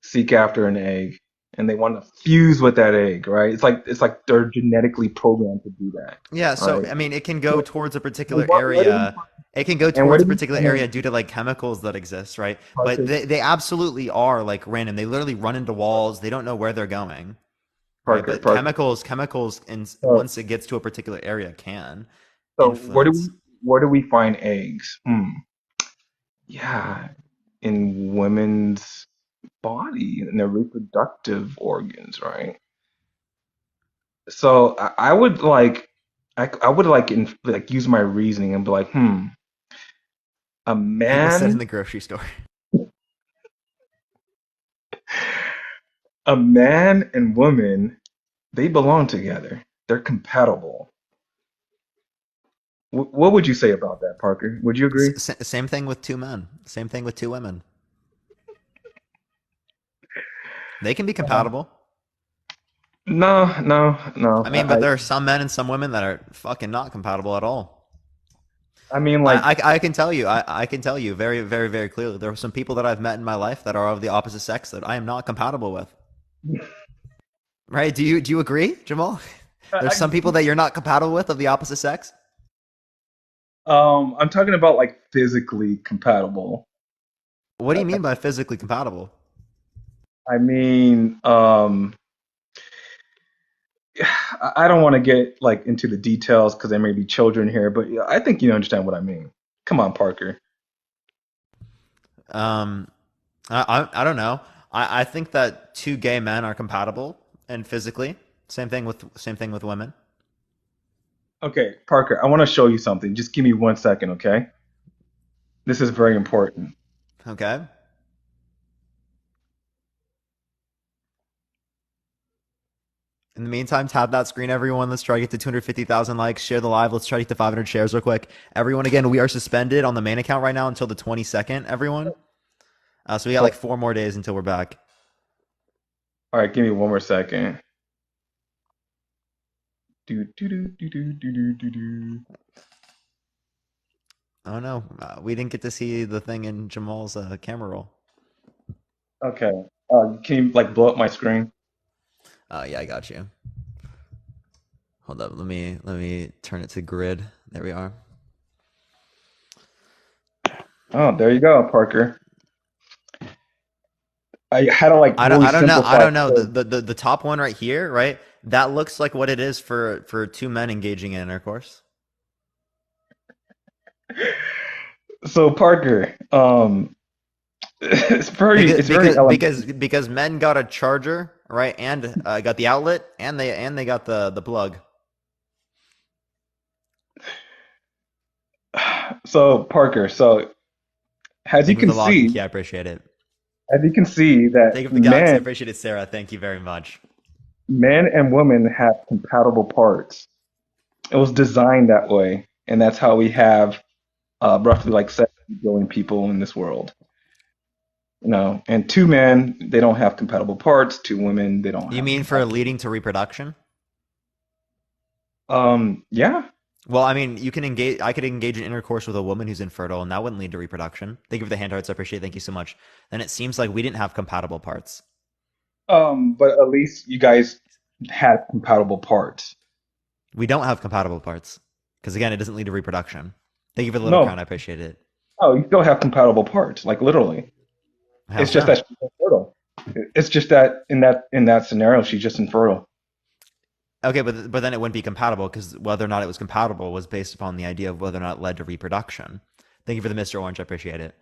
seek after an egg and they want to fuse with that egg, right? It's like they're genetically programmed to do that, Yeah, so right? I mean, it can go So, towards a and particular where do we area. It can go and where towards do a we particular area find due to like chemicals that exist, right? But Parker? they absolutely are like random. They literally run into walls. They don't know where they're going, right? Parker, But Parker. chemicals, and So, once it gets to a particular area, can so influence. where do we find eggs? Yeah, in women's body and their reproductive organs, right? So I would like I would like use my reasoning and be like, a People said in man the grocery store. a man and woman, they belong together. They're compatible. What would you say about that, Parker? Would you agree? Same thing with two men. Same thing with two women. They can be compatible. No, no, no. I mean, but there are some men and some women that are fucking not compatible at all. I mean, like, I can tell you, I can tell you very, very, very clearly. There are some people that I've met in my life that are of the opposite sex that I am not compatible with. Right? Do you agree, Jamal? There's I, some people that you're not compatible with of the opposite sex. I'm talking about like physically compatible. What do I, you mean by physically compatible? I mean, I don't want to get like into the details because there may be children here, but yeah, I think you understand what I mean. Come on, Parker. Um, I don't know. I think that two gay men are compatible and physically. Same thing with women. Okay, Parker, I want to show you something. Just give me 1 second, okay? This is very important. Okay. In the meantime, tap that screen, everyone. Let's try to get to 250,000 likes. Share the live. Let's try to get to 500 shares real quick. Everyone, again, we are suspended on the main account right now until the 22nd, everyone. So we got Oh, like 4 more days until we're back. all right, give me 1 more second. Do do do do do do do do do. Oh no, we didn't get to see the thing in Jamal's camera roll. Okay. Can you like blow up my screen? Oh yeah, I got you. Hold up, let me turn it to grid. There we are. Oh, there you go, Parker. I had to like I don't really I don't know. I simplify don't know. it. The top one right here, right? That looks like what it is for two men engaging in intercourse. So Parker, Because it's very because elementary. because because men got a charger, right? And got the outlet and they got the plug. So Parker, so as you Thank you for can the lock and see, key. I appreciate it. as you can see that Thank you for the galaxy. I appreciate it, Sarah. Thank you very much. men and women have compatible parts. It was designed that way, and that's how we have roughly like 70 billion people in this world. And two men, they don't have compatible parts. Two women, they don't You have mean for compatible. leading to reproduction? Yeah. Well, I mean, you can engage. I could engage in intercourse with a woman who's infertile, and that wouldn't lead to reproduction. Thank you for the hand hearts. I appreciate it. Thank you so much. Then it seems like we didn't have compatible parts. But at least you guys had compatible parts. We don't have compatible parts because again, it doesn't lead to reproduction. Thank you for the little No, crown. I appreciate it. oh, you still have compatible parts, like literally. How It's just so? that she's infertile. It's just that in that scenario, she's just infertile. Okay, but then it wouldn't be compatible because whether or not it was compatible was based upon the idea of whether or not it led to reproduction. Thank you for the Mr. Orange. I appreciate it.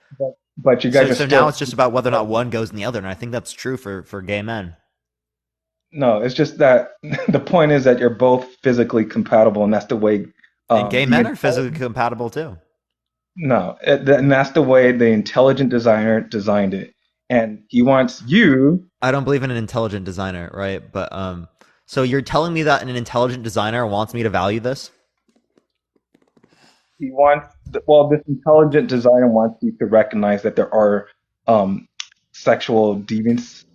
but you guys So are so now still it's just about whether or not one goes in the other, and I think that's true for gay men. no. It's just that the point is that you're both physically compatible, and that's the way And gay the men are physically compatible too. no, and that's the way the intelligent designer designed it, and he wants you. I don't believe in an intelligent designer, right? But so you're telling me that an intelligent designer wants me to value this? He wants well, this intelligent designer wants you to recognize that there are um, sexual deviant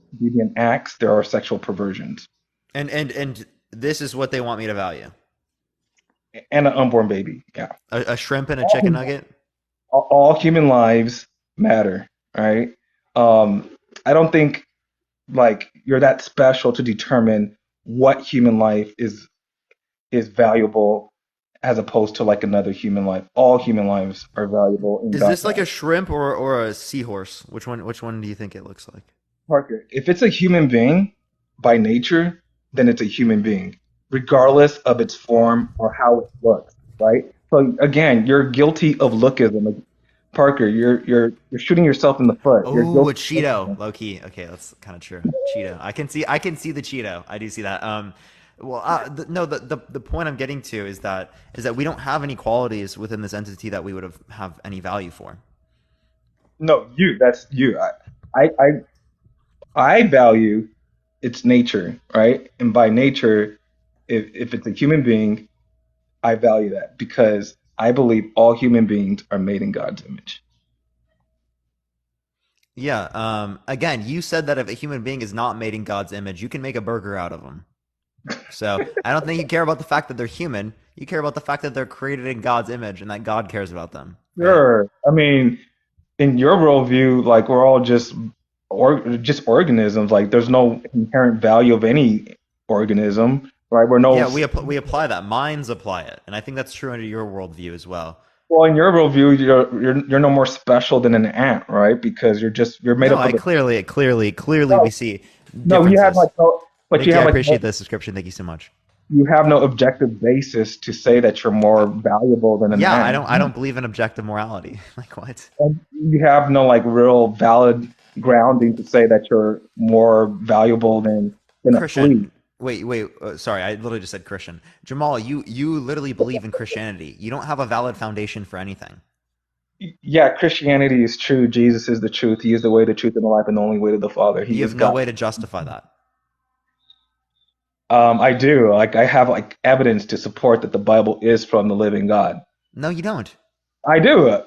acts. There are sexual perversions, And this is what they want me to value. and an unborn baby. Yeah, A shrimp and a chicken nugget? all human lives matter, right? I don't think like you're that special to determine what human life is valuable as opposed to like another human life. All human lives are valuable in Is God's this like eyes. a shrimp or a seahorse? Which one do you think it looks like? Parker, if it's a human being by nature, then it's a human being, regardless of its form or how it looks, right? So again, you're guilty of lookism. Like, Parker, you're shooting yourself in the foot. You're Oh, a guilty of Cheeto, lookism. low key. Okay, that's kind of true. Cheeto. I can see the Cheeto. I do see that. Well, no, the point I'm getting to is that we don't have any qualities within this entity that we would have any value for. No, that's you. I, I, I value its nature, right? And by nature, if it's a human being, I value that because I believe all human beings are made in God's image. Yeah. Again, you said that if a human being is not made in God's image, you can make a burger out of them. So I don't think you care about the fact that they're human. You care about the fact that they're created in God's image and that God cares about them, right? Sure. I mean, in your worldview, like we're all just organisms. Like there's no inherent value of any organism, right? We're no Yeah, we apply that. Minds apply it, and I think that's true under your worldview as well. well in your worldview, you're no more special than an ant, right? Because you're made No, up I of clearly we no, see no, you have differences. like no, but Thank you you. I have like appreciate no, the subscription. Thank you so much. you have no objective basis to say that you're more valuable than an Yeah, I ant. don't I don't believe in objective morality. Like what? And you have no like real valid grounding to say that you're more valuable than a flea. Christian. Wait. Sorry, I literally just said Christian. Jamal, you literally believe in Christianity. You don't have a valid foundation for anything. Yeah, Christianity is true. Jesus is the truth. He is the way, the truth, and the life, and the only way to the Father. He You have is no God. way to justify that. I do. Like I have like evidence to support that the Bible is from the living God. No, you don't. I do.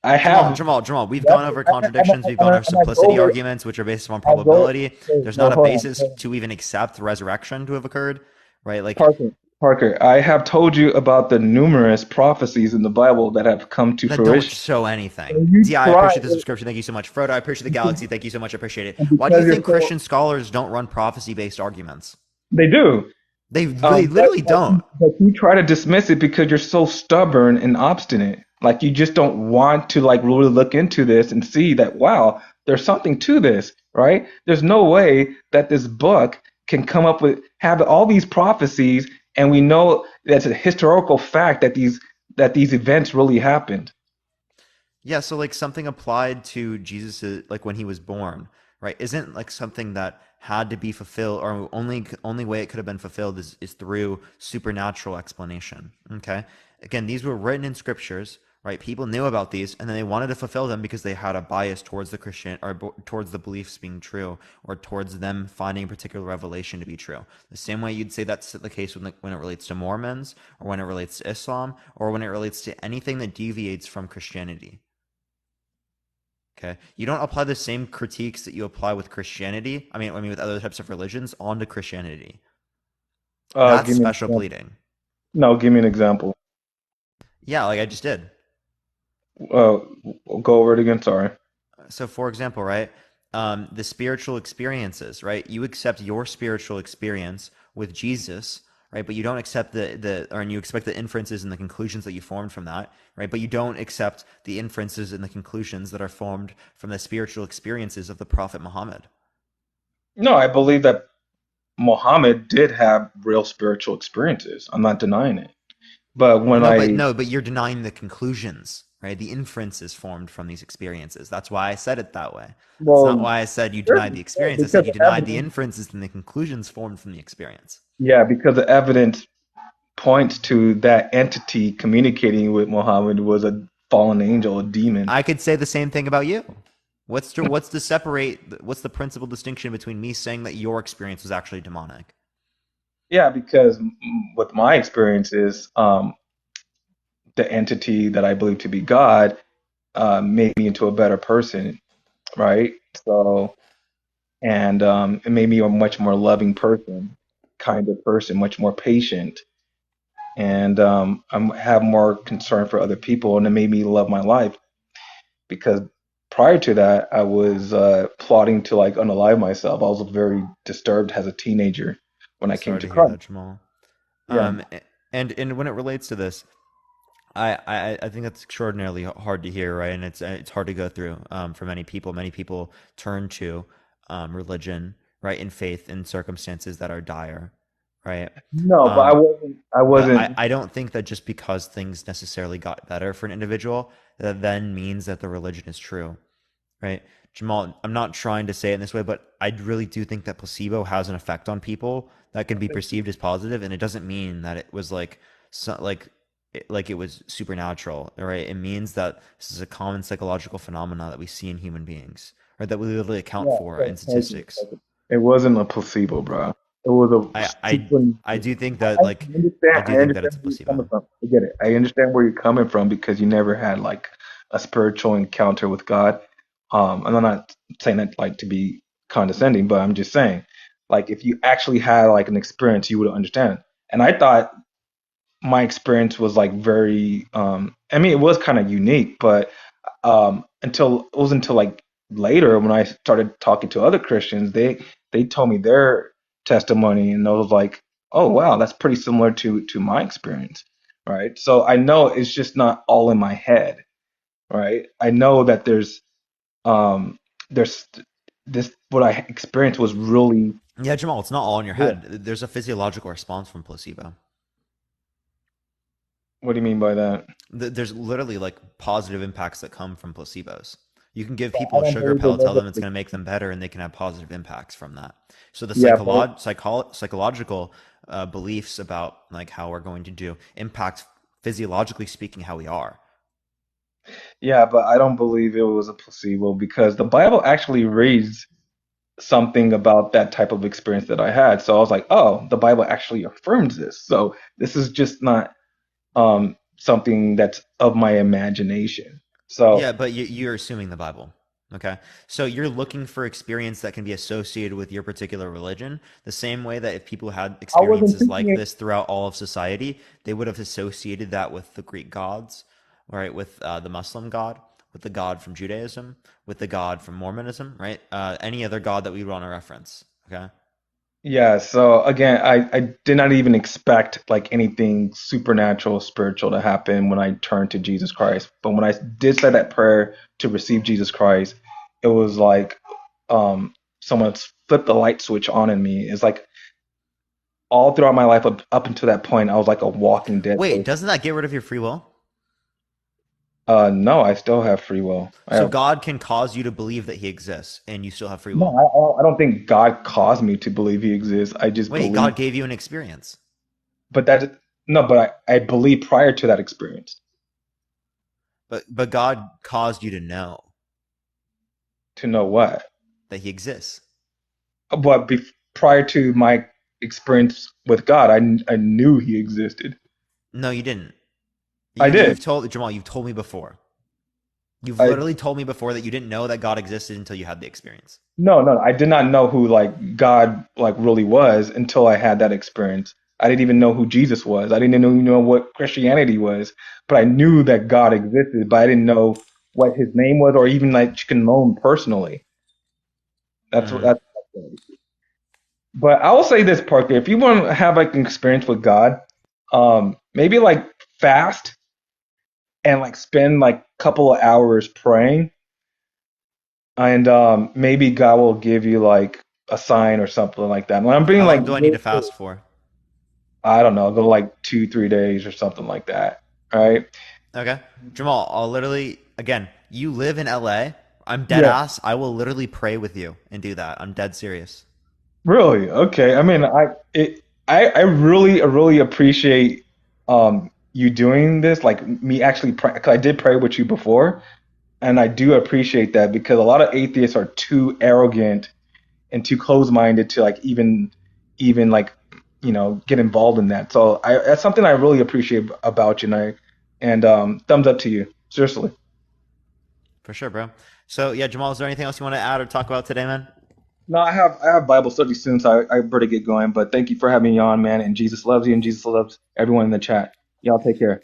I Jamal, have. Jamal, Jamal, we've Yep, gone over contradictions. We've gone over and I go simplicity over. arguments, which are based on I go. probability. Wait, There's no, not a hold on. basis to even accept resurrection to have occurred, right? Like, Parker, Parker, I have told you about the numerous prophecies in the Bible that have come to that don't fruition. show anything. And you Yeah, I try, appreciate the subscription. Thank you so much. Frodo, I appreciate the galaxy. Thank you so much. I appreciate it. and Why do you because you're think so, Christian scholars don't run prophecy based arguments? they do. They But, literally don't. but you try to dismiss it because you're so stubborn and obstinate. Like you just don't want to like really look into this and see that wow, there's something to this, right? There's no way that this book can come up with have all these prophecies, and we know that's a historical fact that these events really happened. Yeah, so like something applied to Jesus like when he was born, right? Isn't like something that had to be fulfilled or only way it could have been fulfilled is through supernatural explanation. Okay? Again, these were written in scriptures, right? People knew about these and then they wanted to fulfill them because they had a bias towards the Christian or towards the beliefs being true or towards them finding a particular revelation to be true. The same way you'd say that's the case when it relates to Mormons or when it relates to Islam or when it relates to anything that deviates from Christianity. Okay. You don't apply the same critiques that you apply with Christianity. I mean with other types of religions onto Christianity. That's Give me an special example. bleeding. No, give me an example. Yeah, like I just did. Uh, go over it again. Sorry. So for example, right? The spiritual experiences, right? You accept your spiritual experience with Jesus, right? But you don't accept and you expect the inferences and the conclusions that you formed from that, right? But you don't accept the inferences and the conclusions that are formed from the spiritual experiences of the Prophet Muhammad. No, I believe that Muhammad did have real spiritual experiences. I'm not denying it. But when No, but I no, but you're denying the conclusions. right? The inference is formed from these experiences. That's why I said it that way. It's not Well, why I said you sure, denied the experience. I because said you the denied the evidence, inferences and the conclusions formed from the experience. yeah, because the evidence points to that entity communicating with Muhammad was a fallen angel, a demon. I could say the same thing about you. What's the principal distinction between me saying that your experience was actually demonic? Yeah, because with my experiences, the entity that I believe to be God made me into a better person, right? So, and it made me a much more loving person, kind of person, much more patient, and have more concern for other people, and it made me love my life because prior to that, I was plotting to like unalive myself. I was very disturbed as a teenager when I'm I came sorry to to hear Christ. that, Jamal. Yeah, Um, and when it relates to this, I think that's extraordinarily hard to hear, right? And it's hard to go through for many people. Many people turn to religion, right, and faith in circumstances that are dire, right? no, but I Um, wasn't. I but I, wasn't. I don't think that just because things necessarily got better for an individual, that then means that the religion is true, right? Jamal, I'm not trying to say it in this way, but I really do think that placebo has an effect on people that can be perceived as positive, and it doesn't mean that it was like like it was supernatural, right? It means that this is a common psychological phenomena that we see in human beings, or that we literally account Yeah, for so in statistics. it wasn't a placebo, bro. It was a I I super. I do think that I like understand. I do I think that understand it's a where you're coming placebo. from. I get it. I understand where you're coming from because you never had like a spiritual encounter with God. And I'm not saying that like to be condescending, but I'm just saying, like, if you actually had like an experience, you would understand. And I thought my experience was like very. I mean, it was kind of unique, but until it was until like later when I started talking to other Christians, they told me their testimony, and I was like, oh wow, that's pretty similar to my experience, right? So I know it's just not all in my head, right? I know that um there's this what I experienced was really Yeah, Jamal, it's not all in your real. head. There's a physiological response from placebo. What do you mean by that? There's literally like positive impacts that come from placebos. You can give I people a don't sugar believe it pill, tell was them it's a going to make them better, and they can have positive impacts from that. So the yeah, but psychological beliefs about like how we're going to do impact physiologically speaking how we are. yeah, but I don't believe it was a placebo because the Bible actually reads something about that type of experience that I had. So I was like, oh, the Bible actually affirms this. So this is just not something that's of my imagination. So Yeah, but you're assuming the Bible. Okay. So you're looking for experience that can be associated with your particular religion, the same way that if people had I wasn't experiences thinking like it. this throughout all of society, they would have associated that with the Greek gods, right? With the Muslim God, with the God from Judaism, with the God from Mormonism, right? Any other God that we want to reference. Okay. Yeah, so again, I did not even expect like anything supernatural, spiritual to happen when I turned to Jesus Christ. But when I did say that prayer to receive Jesus Christ, it was like someone flipped the light switch on in me. It's like all throughout my life up until that point, I was like a walking dead Wait, person. doesn't that get rid of your free will? No, I still have free will. I So have God can cause you to believe that he exists and you still have free no. will. I don't think God caused me to believe He exists. I just Wait, believe. God gave you an experience. But that no, but I believe prior to that experience But God caused you to know to know what. that he exists. But prior to my experience with God, I knew He existed. No, you didn't. I You've did. told Jamal, you've told me before. You've I literally told me before that you didn't know that God existed until you had the experience. no, no, I did not know who like God like really was until I had that experience. I didn't even know who Jesus was. I didn't even know what Christianity was. But I knew that God existed, but I didn't know what His name was or even like you can know Him personally. That's what Mm. that's. But I will say this, Parker, if you want to have like an experience with God, maybe like fast and like spend like a couple of hours praying, and maybe God will give you like a sign or something like that. And I'm being How like, long do I need to fast for? I don't know, go like 2, 3 days or something like that, right? Okay. Jamal, I'll literally, again, you live in LA. I'm dead Yeah. ass. I will literally pray with you and do that. I'm dead serious. Really? Okay. I mean, I really appreciate you doing this, like me actually pray, 'cause I did pray with you before, and I do appreciate that because a lot of atheists are too arrogant and too closed-minded to like even like get involved in that. So that's something I really appreciate about you, and thumbs up to you. Seriously. For sure, bro. So, yeah, Jamal, is there anything else you want to add or talk about today, man? No, I have Bible study soon, so I better get going. But thank you for having me on, man. And Jesus loves you, and Jesus loves everyone in the chat. Y'all take care.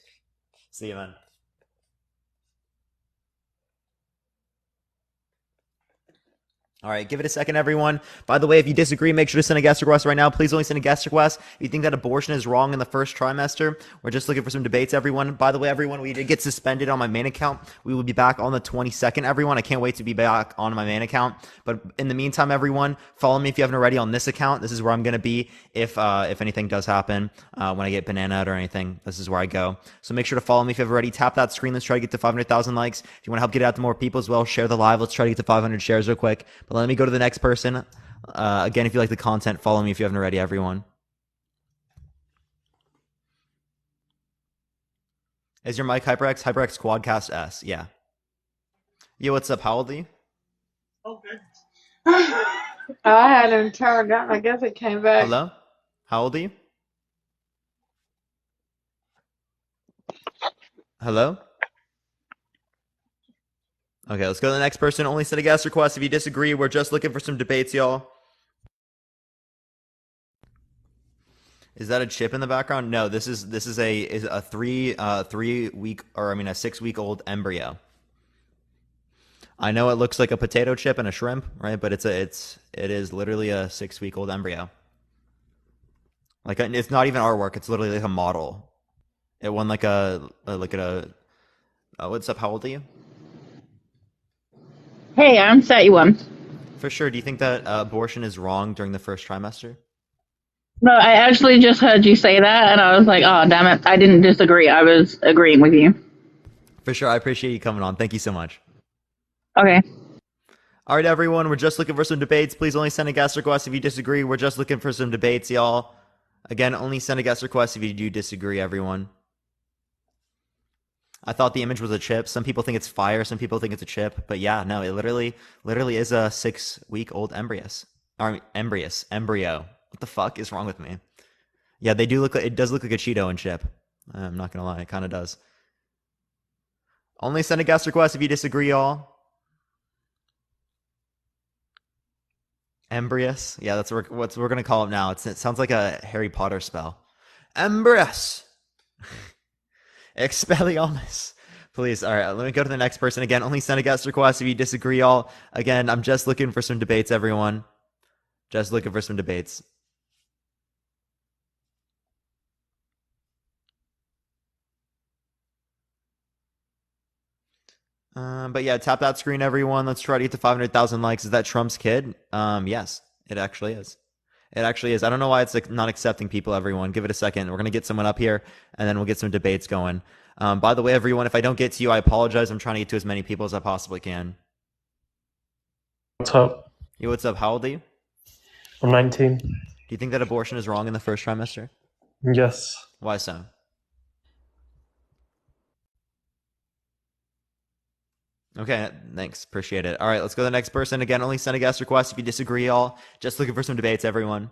See you, man. All right, give it a second, everyone. By the way, if you disagree, make sure to send a guest request right now. Please only send a guest request. If you think that abortion is wrong in the first trimester, we're just looking for some debates, everyone. By the way, everyone, we did get suspended on my main account. We will be back on the 22nd, everyone. I can't wait to be back on my main account. But in the meantime, everyone, follow me if you haven't already on this account. This is where I'm going to be if anything does happen when I get bananaed or anything. This is where I go. So make sure to follow me if you haven't already. Tap that screen. Let's try to get to 500,000 likes. If you want to help get it out to more people as well, share the live. Let's try to get to 500 shares real quick. But let me go to the next person. Again, if you like the content, follow me if you haven't already, everyone. Is your mic HyperX? HyperX Quadcast S. Yeah. Yo, what's up? How old are you? I had him turned down. I guess it came back. Hello? How old are you? Hello? Okay, let's go to the next person. Only send a guest request if you disagree. We're just looking for some debates, y'all. Is that a chip in the background? No, this is a 3 week, or I mean a 6 week old embryo. I know it looks like a potato chip and a shrimp, right? But it is literally a 6 week old embryo. Like it's not even artwork. It's literally like a model. It won like a what's up? How old are you? Hey, I'm set you one. For sure. Do you think that abortion is wrong during the first trimester? No, I actually just heard you say that, and I was like, oh, damn it. I didn't disagree. I was agreeing with you. For sure. I appreciate you coming on. Thank you so much. Okay. All right, everyone. We're just looking for some debates. Please only send a guest request if you disagree. We're just looking for some debates, y'all. Again, only send a guest request if you do disagree, everyone. I thought the image was a chip. Some people think it's fire. Some people think it's a chip. But yeah, no, it literally is a 6 week old embryo. What the fuck is wrong with me? Yeah, they do look. It does look like a Cheeto and chip. I'm not gonna lie, it kind of does. Only send a guest request if you disagree, y'all. Embryo. Yeah, that's what we're gonna call it now. It sounds like a Harry Potter spell. Embryo. Expelliarmus. Please, all right, let me go to the next person again. Only send a guest request if you disagree, y'all. Again, I'm just looking for some debates, everyone. Just looking for some debates. But yeah, tap that screen, everyone. Let's try to get to 500,000 likes. Is that Trump's kid? Yes, it actually is. It actually is. I don't know why it's like not accepting people, everyone. Give it a second. We're going to get someone up here, and then we'll get some debates going. By the way, everyone, if I don't get to you, I apologize. I'm trying to get to as many people as I possibly can. What's up? Yo, what's up? How old are you? I'm 19. Do you think that abortion is wrong in the first trimester? Yes. Why so? Okay, thanks. Appreciate it. All right, let's go to the next person. Again, only send a guest request if you disagree, y'all. Just looking for some debates, everyone.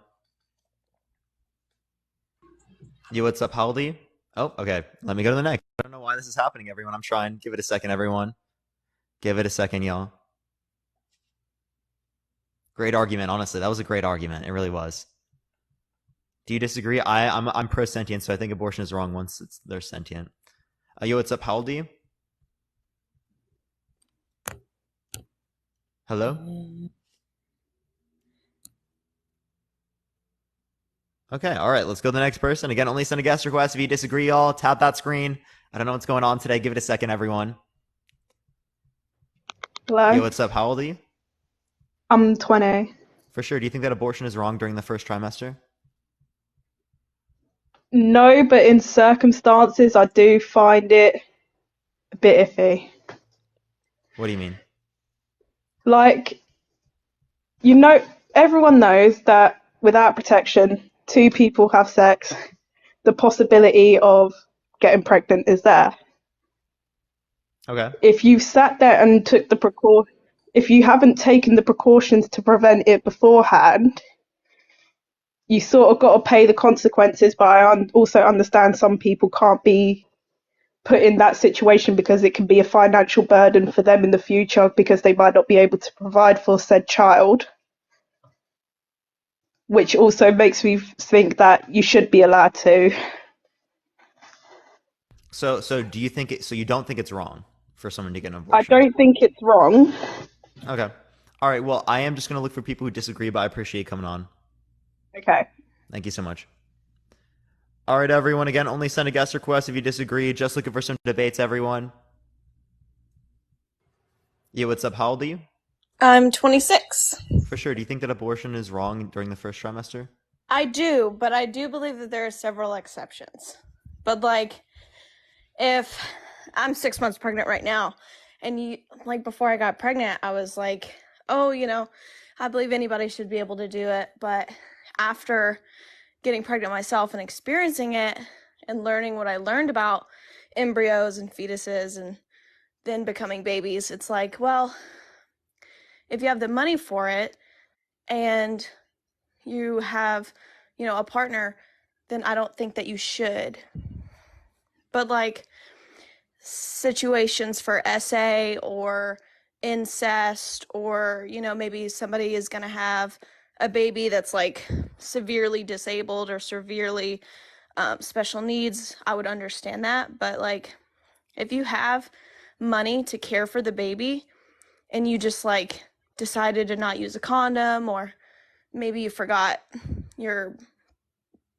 Yo, what's up? How old are you? Oh, okay. Let me go to the next. I don't know why this is happening, everyone. I'm trying. Give it a second, everyone. Give it a second, y'all. Great argument, honestly. That was a great argument. It really was. Do you disagree? I'm pro sentient, so I think abortion is wrong once they're sentient. Yo, what's up? How old are you? Hello? Okay, all right. Let's go to the next person. Again, only send a guest request if you disagree, y'all. Tap that screen. I don't know what's going on today. Give it a second, everyone. Hello? Yo, what's up? How old are you? I'm 20. For sure. Do you think that abortion is wrong during the first trimester? No, but in circumstances, I do find it a bit iffy. What do you mean? Like, everyone knows that without protection, two people have sex, the possibility of getting pregnant is there. Okay. If you sat there and took if you haven't taken the precautions to prevent it beforehand, you sort of got to pay the consequences. But I also understand some people can't be put in that situation because it can be a financial burden for them in the future because they might not be able to provide for said child, which also makes me think that you should be allowed to. So do you think so you don't think it's wrong for someone to get an I abortion? don't think it's wrong. Okay. All right. Well, I am just going to look for people who disagree, but I appreciate you coming on. Okay. Thank you so much. All right, everyone. Again, only send a guest request if you disagree. Just looking for some debates, everyone. Yeah, what's up? How old are you? I'm 26. For sure. Do you think that abortion is wrong during the first trimester? I do, but I do believe that there are several exceptions. But like, if I'm 6 months pregnant right now, and before I got pregnant, I was like, oh, I believe anybody should be able to do it. But after getting pregnant myself and experiencing it and learning what I learned about embryos and fetuses and then becoming babies, it's like, well, if you have the money for it and you have, a partner, then I don't think that you should. But like situations for SA or incest, or, maybe somebody is going to have a baby that's like severely disabled or severely special needs, I would understand that. But like, if you have money to care for the baby and you just like decided to not use a condom, or maybe you forgot your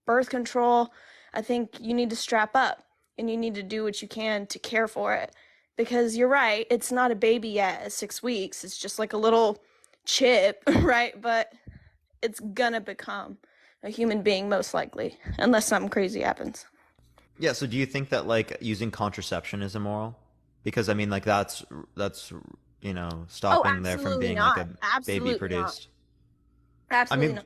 birth control, I think you need to strap up and you need to do what you can to care for it. Because you're right, it's not a baby yet at 6 weeks. It's just like a little chip, right? But it's gonna become a human being most likely, unless something crazy happens. Yeah. So do you think that like using contraception is immoral? Because I mean, like that's Oh, stopping there from absolutely being like not. a baby Absolutely not. produced. I Absolutely mean,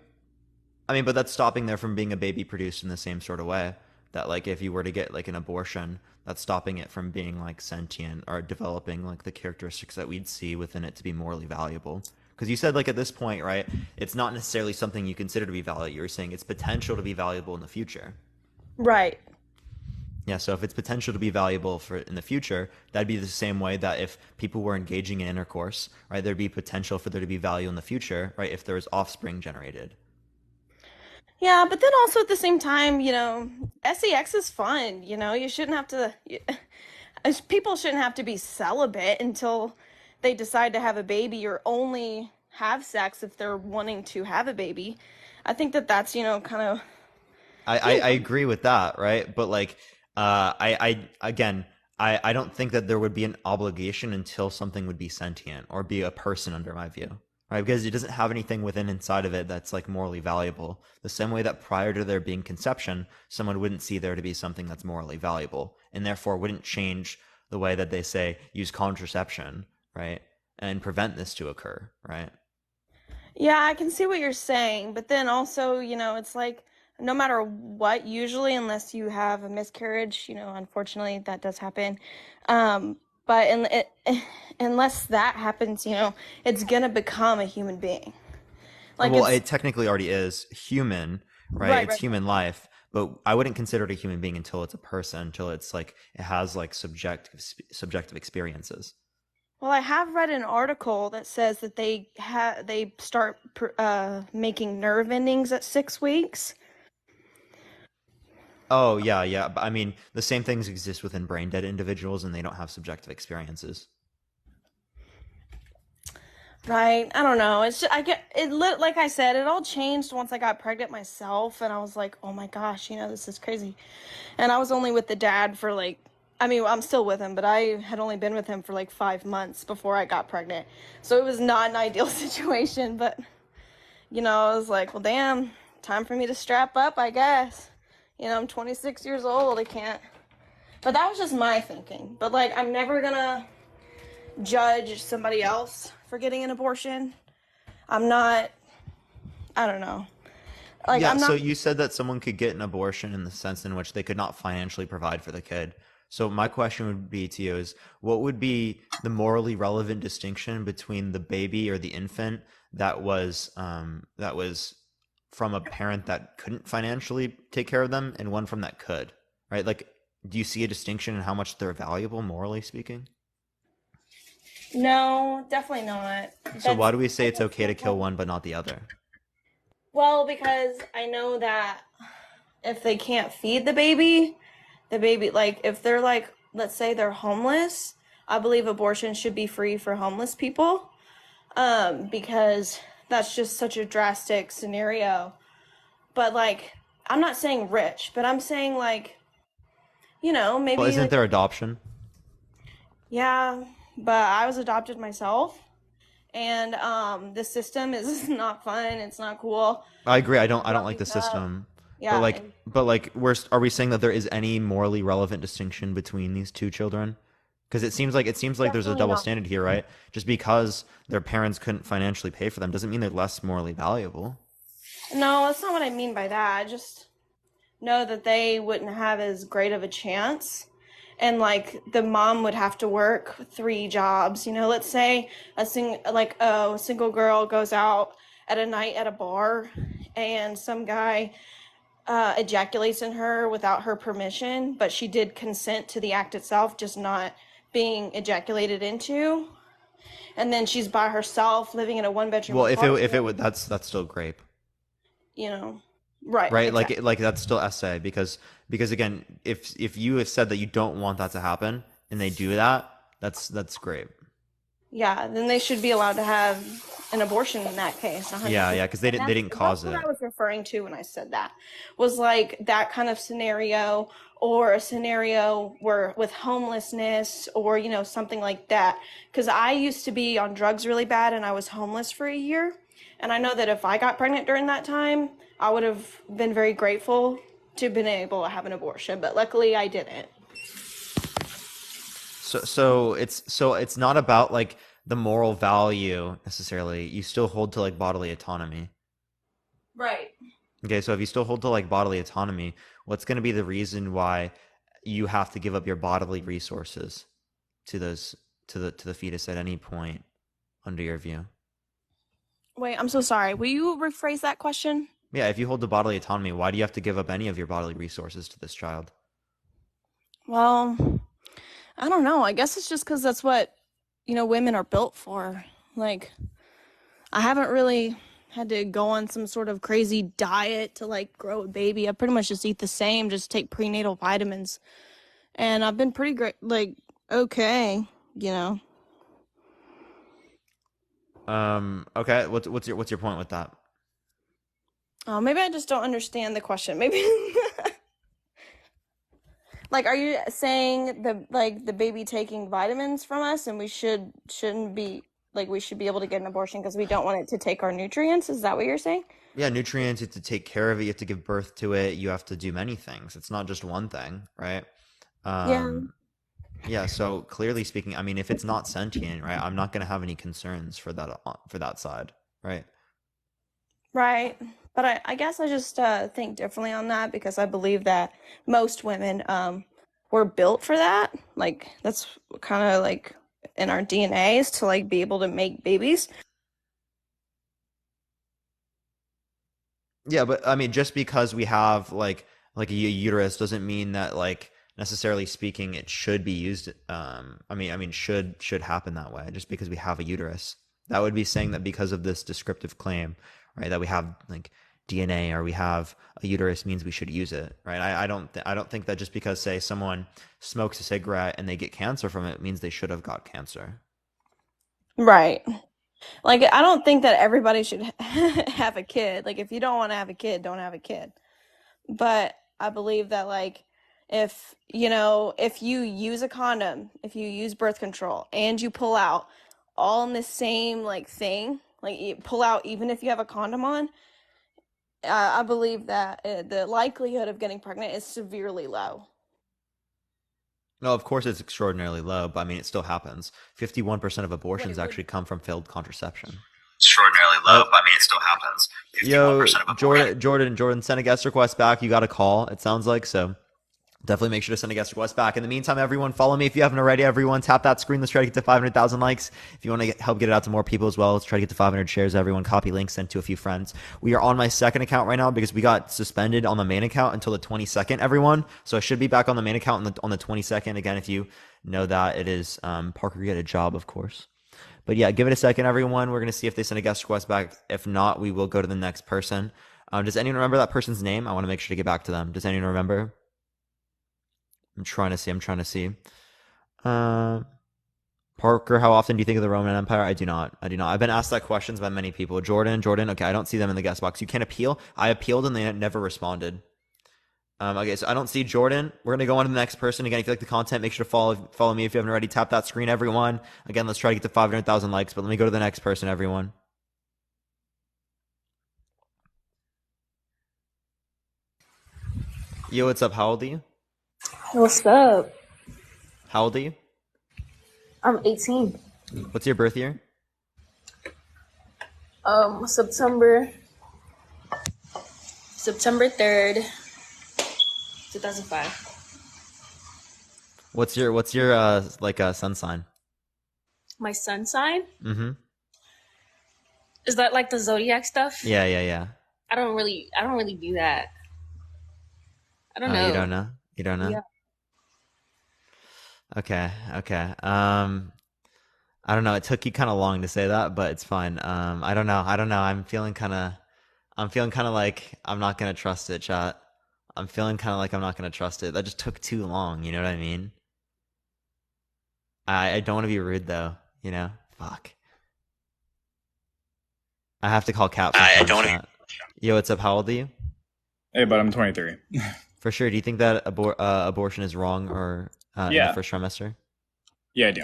not. but that's stopping there from being a baby produced in the same sort of way that like if you were to get like an abortion, that's stopping it from being like sentient or developing like the characteristics that we'd see within it to be morally valuable. Because you said like at this point, right, it's not necessarily something you consider to be valuable. You're saying it's potential to be valuable in the future. Right. Yeah, so if it's potential to be valuable for in the future, that'd be the same way that if people were engaging in intercourse, right, there'd be potential for there to be value in the future, right, if there was offspring generated. Yeah, but then also at the same time, sex is fun. You shouldn't have to. People shouldn't have to be celibate until they decide to have a baby, or only have sex if they're wanting to have a baby. I think that that's, kind of, I agree with that, right? But like, I again, I don't think that there would be an obligation until something would be sentient or be a person under my view, right? Because it doesn't have anything within inside of it that's like morally valuable. The same way that prior to there being conception, someone wouldn't see there to be something that's morally valuable, and therefore wouldn't change the way that they say use contraception, right? And prevent this to occur, right? yeah, I can see what you're saying. But then also, it's like, no matter what, usually, unless you have a miscarriage, unfortunately, that does happen. Um, but unless that happens, it's gonna become a human being. Like Well, it's it technically already is human, right? right, It's right. human life, but I wouldn't consider it a human being until it's a person, until it's like it has like subjective experiences. Well, I have read an article that says that they start making nerve endings at 6 weeks. Oh, yeah, yeah. But I mean, the same things exist within brain dead individuals, and they don't have subjective experiences. Right. I don't know. It's just, I get it. Like I said, it all changed once I got pregnant myself, and I was like, oh my gosh, this is crazy. And I was only with the dad for like, I mean, I'm still with him, but I had only been with him for like 5 months before I got pregnant. So it was not an ideal situation, but I was like, well, damn, time for me to strap up, I guess. I'm 26 years old. I can't But that was just my thinking. But like, I'm never gonna judge somebody else for getting an abortion. I'm not, I don't know. Like, Yeah, I'm so not, you said that someone could get an abortion in the sense in which they could not financially provide for the kid. So my question would be to you is what would be the morally relevant distinction between the baby or the infant that was from a parent that couldn't financially take care of them and one from that could, right? Like, do you see a distinction in how much they're valuable, morally speaking? no, definitely not. So why That's, do we say I it's guess okay to that's kill what, one but not the other? well, because I know that if they can't feed the baby, like, if they're like, let's say they're homeless, I believe abortion should be free for homeless people. Because that's just such a drastic scenario. But like, I'm not saying rich, but I'm saying like, Well, maybe isn't like, there adoption? yeah, but I was adopted myself, and the system is not fun. It's not cool. I agree. I don't like Growing the up, system. yeah, and But like are we saying that there is any morally relevant distinction between these two children? Because it seems like there's a definitely double not. standard here, right? Just because their parents couldn't financially pay for them doesn't mean they're less morally valuable. No, that's not what I mean by that. I just know that they wouldn't have as great of a chance. And like the mom would have to work 3 jobs. Let's say a single girl goes out at a night at a bar, and some guy ejaculates in her without her permission, but she did consent to the act itself, just not being ejaculated into. And then she's by herself, living in a one-bedroom Well, if it apartment. would that's still grape, You know, right? right? Exactly. Like that's still essay because again, if you have said that you don't want that to happen and they do that, that's grape. Yeah, then they should be allowed to have an abortion in that case, Yeah, 100%. yeah, because And they that's didn't that's cause what I it. was referring to when I said that. Was like that kind of scenario, or a scenario where with homelessness, or something like that. Because I used to be on drugs really bad and I was homeless for a year. And I know that if I got pregnant during that time, I would have been very grateful to have been able to have an abortion, but luckily I didn't. So it's not about like the moral value necessarily. You still hold to like bodily autonomy. Right. Okay, so if you still hold to like bodily autonomy, what's going to be the reason why you have to give up your bodily resources to those to the fetus at any point under your view? Wait, I'm so sorry. Will you rephrase that question? Yeah, if you hold to bodily autonomy, why do you have to give up any of your bodily resources to this child? Well, I don't know. I guess it's just because that's what, women are built for. Like, I haven't really had to go on some sort of crazy diet to like grow a baby. I pretty much just eat the same, just take prenatal vitamins. And I've been pretty great, like, okay, you know. Okay, what's your point with that? Oh, maybe I just don't understand the question. Maybe like, are you saying the baby taking vitamins from us, and shouldn't be like, we should be able to get an abortion because we don't want it to take our nutrients? Is that what you're saying? Yeah, nutrients, you have to take care of it, you have to give birth to it, you have to do many things. It's not just one thing, right? Yeah. Yeah, so clearly speaking, I mean, if it's not sentient, right, I'm not going to have any concerns for that side, right? Right. But I guess I just think differently on that because I believe that most women were built for that. Like, that's kind of like in our DNA is to like be able to make babies. Yeah, but I mean, just because we have like a uterus doesn't mean that like necessarily speaking it should be used. I mean, should happen that way. Just because we have a uterus, that would be saying that because of this descriptive claim, right, that we have like DNA or we have a uterus means we should use it, right? I don't think that just because say someone smokes a cigarette and they get cancer from it means they should have got cancer. Right. Like, I don't think that everybody should have a kid. Like, if you don't want to have a kid, don't have a kid. But I believe that like if you use a condom, if you use birth control and you pull out all in the same like thing, like you pull out even if you have a condom on, I believe that the likelihood of getting pregnant is severely low. No, of course it's extraordinarily low, but I mean it still happens. 51% of What abortions it would actually come from failed contraception. Extraordinarily low, but I mean, it still happens. 51% of abortion. Jordan, send a guest request back. You got a call, it sounds like, so definitely make sure to send a guest request back. In the meantime, everyone, follow me if you haven't already. Everyone, tap that screen. Let's try to get to 500,000 likes. If you want to help get it out to more people as well, let's try to get to 500 shares. Everyone, copy link, send to a few friends. We are on my second account right now because we got suspended on the main account until the 22nd, everyone. So I should be back on the main account on the 22nd. Again, if you know that, it is Parker Get a Job, of course. But yeah, give it a second, everyone. We're going to see if they send a guest request back. If not, we will go to the next person. Does anyone remember that person's name? I want to make sure to get back to them. Does anyone remember? I'm trying to see. Parker, how often do you think of the Roman Empire? I do not. I've been asked that questions by many people. Jordan. Okay, I don't see them in the guest box. You can appeal. I appealed and they never responded. Okay, so I don't see Jordan. We're going to go on to the next person. Again, if you like the content, make sure to follow me if you haven't already. Tap that screen, everyone. Again, let's try to get to 500,000 likes, but let me go to the next person, everyone. Yo, what's up? How old are you? What's up? How old are you? I'm 18. What's your birth year? September 3rd, 2005. What's your sun sign? My sun sign? Mm-hmm. Is that like the zodiac stuff? Yeah. I don't really do that. I don't know. You don't know? Yeah. Okay. I don't know. It took you kind of long to say that, but it's fine. I don't know. I'm feeling kind of like I'm not gonna trust it, chat. I'm feeling kind of like I'm not gonna trust it. That just took too long. You know what I mean? I don't want to be rude though. You know? Fuck. I have to call Cap. I don't. Yo, what's up? How old are you? Hey, but I'm 23. For sure. Do you think that abortion is wrong or in the first trimester? Yeah, I do.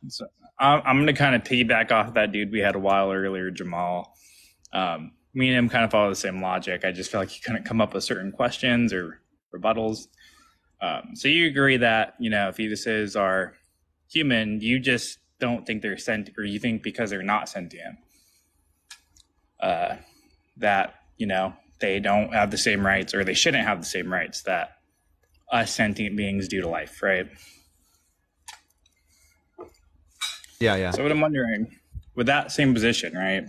So I'm going to kind of piggyback off that dude we had a while earlier, Jamal. Me and him kind of follow the same logic. I just feel like he couldn't come up with certain questions or rebuttals. So you agree that, fetuses are human, you just don't think they're sentient, or you think because they're not sentient, that, they don't have the same rights, or they shouldn't have the same rights that us sentient beings do to life, right? Yeah. So what I'm wondering, with that same position, right?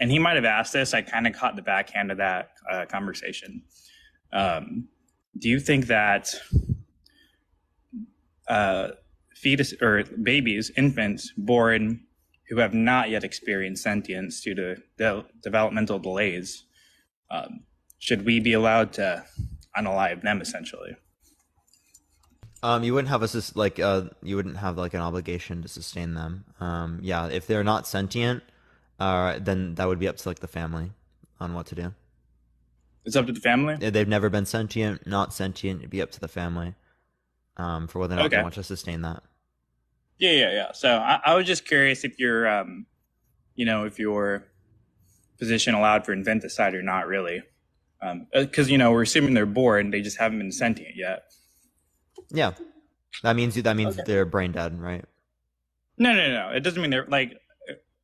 And he might have asked this, I kind of caught the backhand of that conversation. Do you think that fetus or babies, infants born who have not yet experienced sentience due to developmental delays, should we be allowed to unalive them essentially? You wouldn't have an obligation to sustain them. Yeah, if they're not sentient, then that would be up to the family on what to do. It's up to the family? If they've never been sentient, not sentient, it'd be up to the family for whether or not they want to sustain that. Yeah. So I was just curious if your, if your position allowed for infanticide or not really. Because, we're assuming they're born, they just haven't been sentient yet. Yeah. That means they're brain dead, right? No. It doesn't mean they're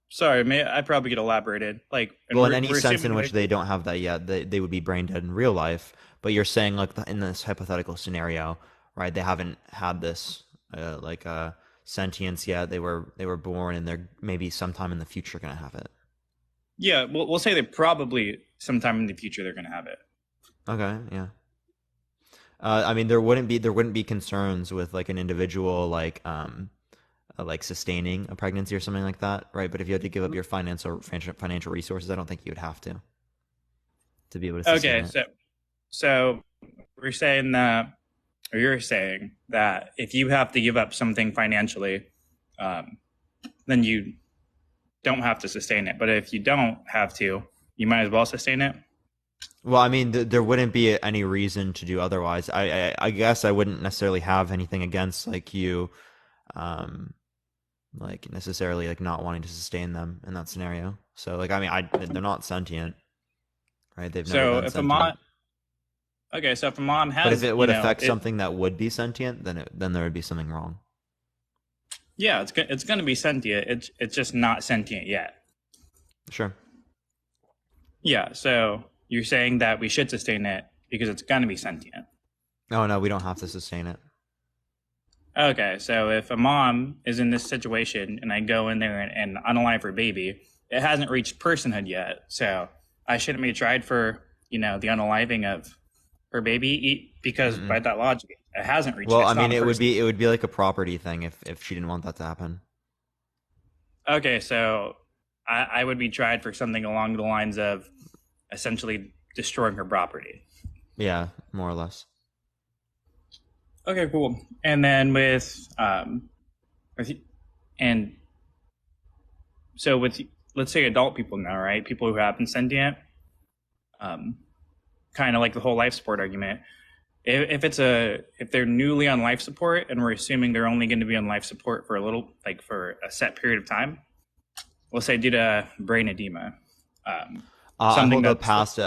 sorry, I probably get elaborated. In any sense in which they don't have that yet, they would be brain dead in real life. But you're saying in this hypothetical scenario, right? They haven't had this sentience yet. They were born, and they're maybe sometime in the future going to have it. Yeah, we'll say that probably sometime in the future they're going to have it. Okay, yeah. There wouldn't be concerns with an individual sustaining a pregnancy or something like that, right? But if you had to give up your financial resources, I don't think you would have to be able to sustain it. So we're saying that, or you're saying that if you have to give up something financially, then you don't have to sustain it. But if you don't have to, you might as well sustain it. Well, there wouldn't be any reason to do otherwise. I guess I wouldn't necessarily have anything against you, necessarily not wanting to sustain them in that scenario. So they're not sentient, right? They've never been sentient. Okay, so if a mom has, But if it would affect something that would be sentient, then there would be something wrong. Yeah, it's going to be sentient. It's just not sentient yet. Sure. Yeah, so you're saying that we should sustain it because it's going to be sentient. Oh, no, we don't have to sustain it. Okay, so if a mom is in this situation and I go in there and unalive her baby, it hasn't reached personhood yet. So I shouldn't be tried for, the unaliving of her baby because by that logic, it hasn't reached. Well, I mean, it would be like a property thing if she didn't want that to happen. Okay, so I would be tried for something along the lines of essentially destroying her property. Yeah, more or less. Okay, cool. And then with let's say adult people now, right? People who have been sentient, kind of like the whole life support argument. If they're newly on life support and we're assuming they're only going to be on life support for for a set period of time, let's say due to brain edema. I hold a past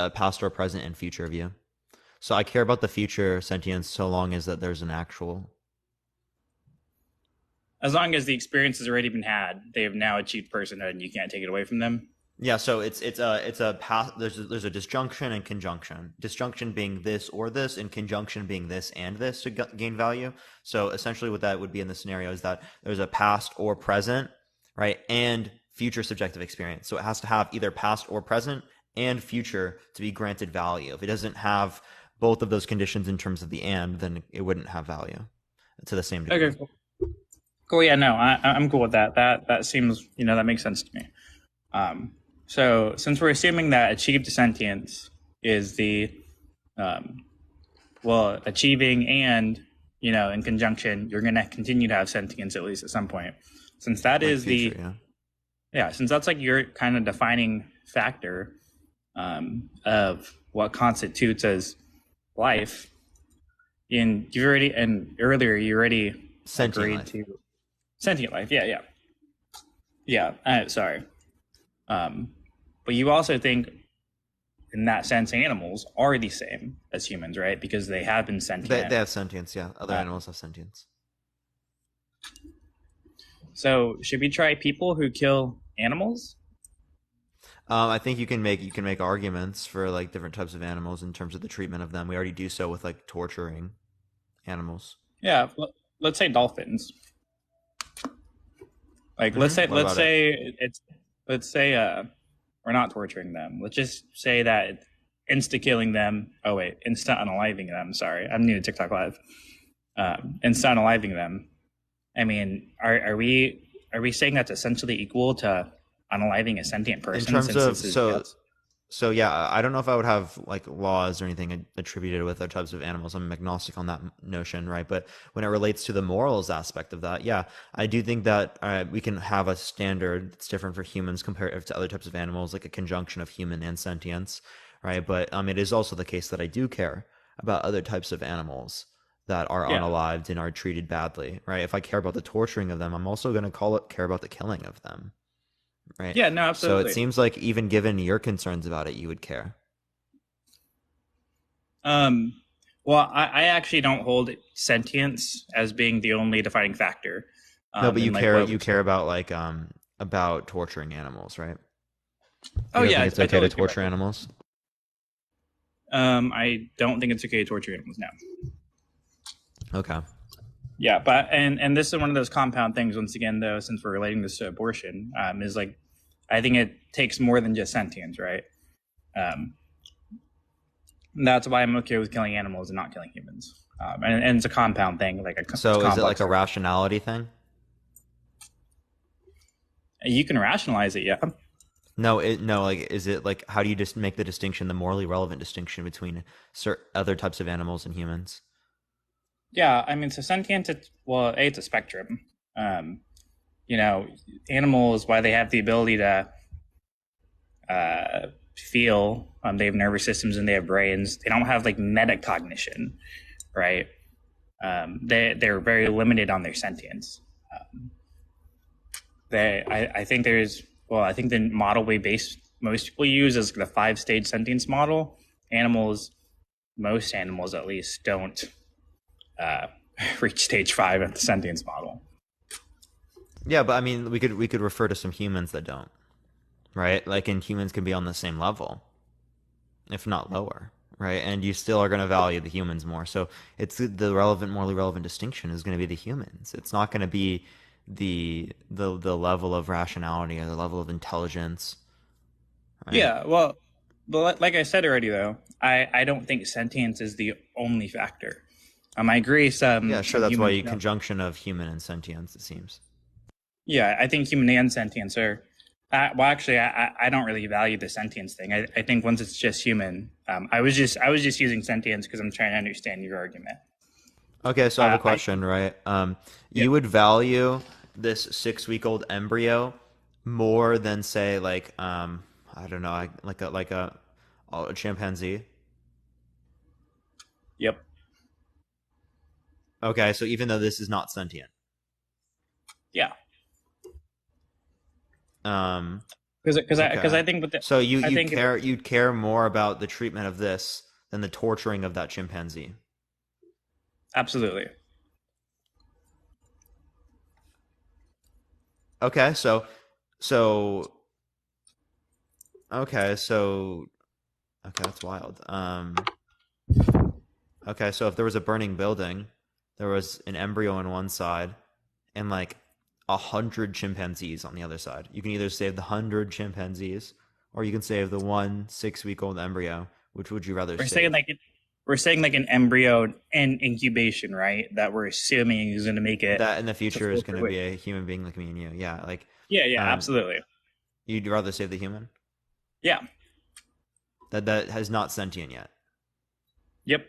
or present and future view. So I care about the future sentience so long as that there's an actual. As long as the experience has already been had, they have now achieved personhood, and you can't take it away from them. Yeah, so it's a past. There's a disjunction and conjunction. Disjunction being this or this, and conjunction being this and this to gain value. So essentially, what that would be in the scenario is that there's a past or present, right, and future subjective experience. So it has to have either past or present and future to be granted value. If it doesn't have both of those conditions in terms of the and, then it wouldn't have value to the same degree. Okay, cool. Yeah, no, I'm cool with that. That seems, that makes sense to me. So since we're assuming that achieved sentience is the, achieving and, in conjunction, you're going to continue to have sentience at least at some point. Since that is future, since that's like your kind of defining factor of what constitutes as life, earlier you already agreed to sentient life. Sorry. But you also think in that sense animals are the same as humans, right? Because they have been sentient. They have sentience, yeah. Other animals have sentience. So should we try people who kill animals? I think you can make arguments for like different types of animals in terms of the treatment of them. We already do so with like torturing animals. Yeah, let's say dolphins. Like let's say we're not torturing them. Let's just say that insta-killing them. Oh wait, insta-unaliving them. Sorry, I'm new to TikTok Live. Insta-unaliving them. I mean, are we saying that's essentially equal to unaliving a sentient person? In terms of so yeah, I don't know if I would have like laws or anything attributed with other types of animals. I'm agnostic on that notion, right? But when it relates to the morals aspect of that, yeah, I do think that we can have a standard that's different for humans compared to other types of animals, like a conjunction of human and sentience, right? But it is also the case that I do care about other types of animals that are unalived and are treated badly, right? If I care about the torturing of them, I'm also going to care about the killing of them. Right. Yeah, no, absolutely. So it seems like even given your concerns about it, you would care. Well, I actually don't hold sentience as being the only defining factor. No, but you care about like about torturing animals, right? Oh yeah, it's okay to torture animals. I don't think it's okay to torture animals now. Okay. Yeah, but and this is one of those compound things. Once again, though, since we're relating this to abortion, is like I think it takes more than just sentience, right? That's why I'm okay with killing animals and not killing humans. And it's a compound thing, So is it like a rationality thing? You can rationalize it, yeah. No, is it like how do you just make the distinction, the morally relevant distinction between other types of animals and humans? Yeah, I mean, so sentient, it's a spectrum. Animals, why they have the ability to feel, they have nervous systems and they have brains. They don't have like metacognition, right? They're very limited on their sentience. I think the model most people use is the 5-stage sentience model. Animals most animals at least don't reach stage 5 of the sentience model. Yeah, but I mean, we could refer to some humans that don't, right? Like, and humans can be on the same level, if not lower, right? And you still are going to value the humans more. So it's the morally relevant distinction is going to be the humans. It's not going to be the level of rationality or the level of intelligence. Right? Yeah, well, like I said already, though, I don't think sentience is the only factor. I agree. Yeah, sure. That's why you conjunction of human and sentience, it seems. Yeah, I think human and sentience are. Well, actually, I don't really value the sentience thing. I think once it's just human, I was just using sentience because I'm trying to understand your argument. Okay, so I have a question, right? You would value this 6-week-old embryo more than, say, like I don't know, like a chimpanzee. Yep. Okay, so even though this is not sentient. Yeah. Because I think with the, so you'd care more about the treatment of this than the torturing of that chimpanzee. Absolutely. Okay, so that's wild. Okay, so if there was a burning building, there was an embryo on one side, and like 100 chimpanzees on the other side. You can either save the 100 chimpanzees, or you can save the 6-week-old embryo. Which would you rather save? We're saying like an embryo in incubation, right? That we're assuming is going to make it. That in the future is going to be a human being like me and you. Yeah, like. Yeah, absolutely. You'd rather save the human? Yeah. That has not sentient yet. Yep.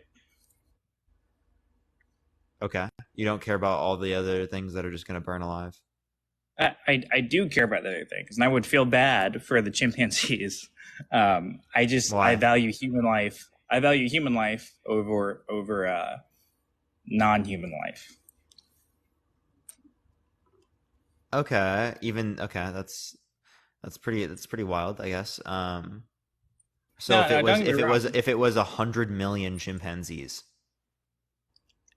Okay. You don't care about all the other things that are just going to burn alive? I do care about the other things, and I would feel bad for the chimpanzees. Why? I value human life. I value human life over non-human life. Okay. That's pretty wild, I guess. So if it was 100 million chimpanzees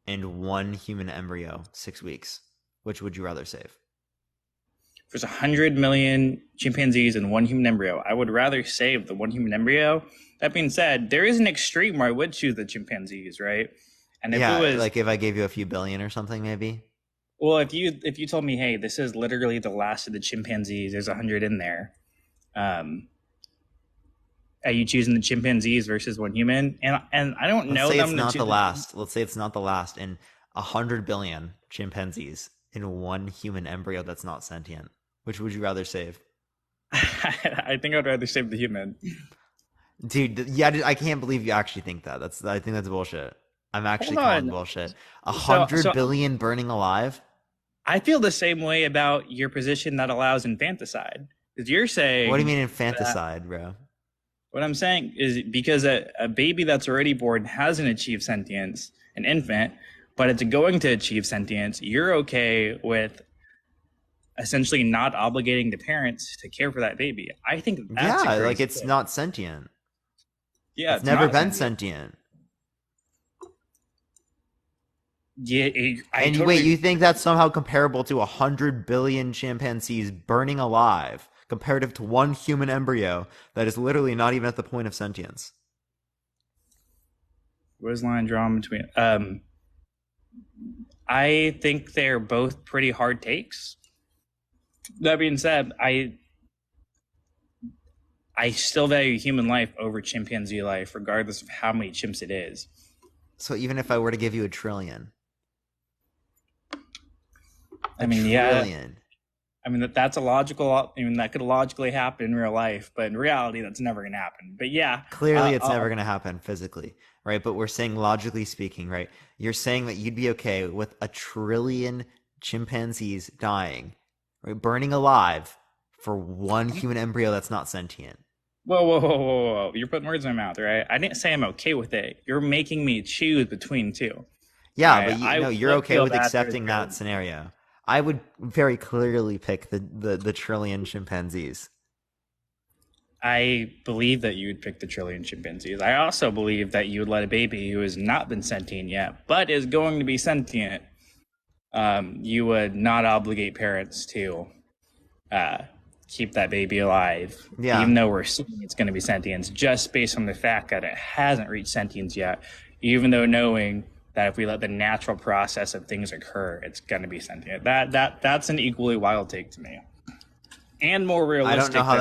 and one human embryo, 6 weeks, which would you rather save? If there's 100 million chimpanzees and one human embryo, I would rather save the one human embryo. That being said, there is an extreme where I would choose the chimpanzees, right? And if it was like if I gave you a few billion or something, maybe. Well, if you told me, hey, this is literally the last of the chimpanzees, there's 100 in there. Are you choosing the chimpanzees versus one human? And I don't know. Let's say it's not the last. Let's say it's not the last, and 100 billion chimpanzees in one human embryo that's not sentient. Which would you rather save? I think I'd rather save the human. Dude, yeah, I can't believe you actually think that. I think that's bullshit. I'm actually calling bullshit. 100 billion burning alive? I feel the same way about your position that allows infanticide. Because you're saying... What do you mean infanticide, bro? What I'm saying is because a baby that's already born hasn't achieved sentience, an infant, but it's going to achieve sentience, you're okay with essentially not obligating the parents to care for that baby. I think that's like it's not sentient. Yeah, it's never been sentient. Yeah, wait, you think that's somehow comparable to 100 billion chimpanzees burning alive, comparative to one human embryo that is literally not even at the point of sentience? Where's the line drawn between? I think they're both pretty hard takes. That being said, I still value human life over chimpanzee life, regardless of how many chimps it is. So even if I were to give you a trillion? Trillion. Yeah. I mean, that's a logical. I mean, that could logically happen in real life, but in reality, that's never going to happen. But yeah, clearly, it's never going to happen physically, right? But we're saying logically speaking, right? You're saying that you'd be okay with 1 trillion chimpanzees dying, right, burning alive for one human embryo that's not sentient. Whoa! You're putting words in my mouth, right? I didn't say I'm okay with it. You're making me choose between two. Yeah, right? But you're okay with accepting that scenario. I would very clearly pick the trillion chimpanzees. I believe that you would pick the trillion chimpanzees. I also believe that you would let a baby who has not been sentient yet, but is going to be sentient, you would not obligate parents to keep that baby alive, even though we're assuming it's going to be sentient, just based on the fact that it hasn't reached sentience yet, even though knowing that if we let the natural process of things occur, it's going to be sentient. That's an equally wild take to me, and more realistic. I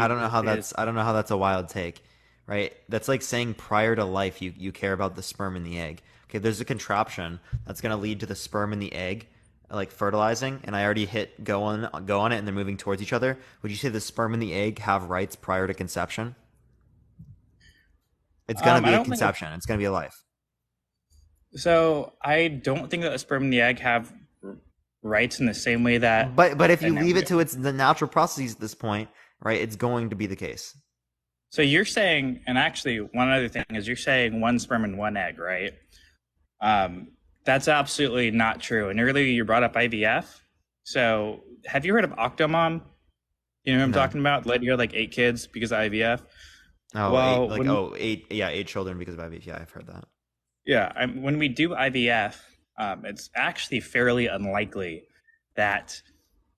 don't know how that's a wild take, right? That's like saying prior to life you care about the sperm and the egg. Okay, there's a contraption that's going to lead to the sperm and the egg like fertilizing, and I already hit go on it, and they're moving towards each other. Would you say the sperm and the egg have rights prior to conception? It's going to be a conception. It's going to be a life. So I don't think that the sperm and the egg have rights in the same way that. But if you leave it to the natural processes at this point, right, it's going to be the case. So you're saying, and actually one other thing is, you're saying one sperm and one egg, right? That's absolutely not true. And earlier you brought up IVF. So have you heard of Octomom? You know what I'm talking about? The lady who had like 8 kids because of IVF. Oh, well, eight children because of IVF. Yeah, I've heard that. Yeah, when we do IVF, it's actually fairly unlikely that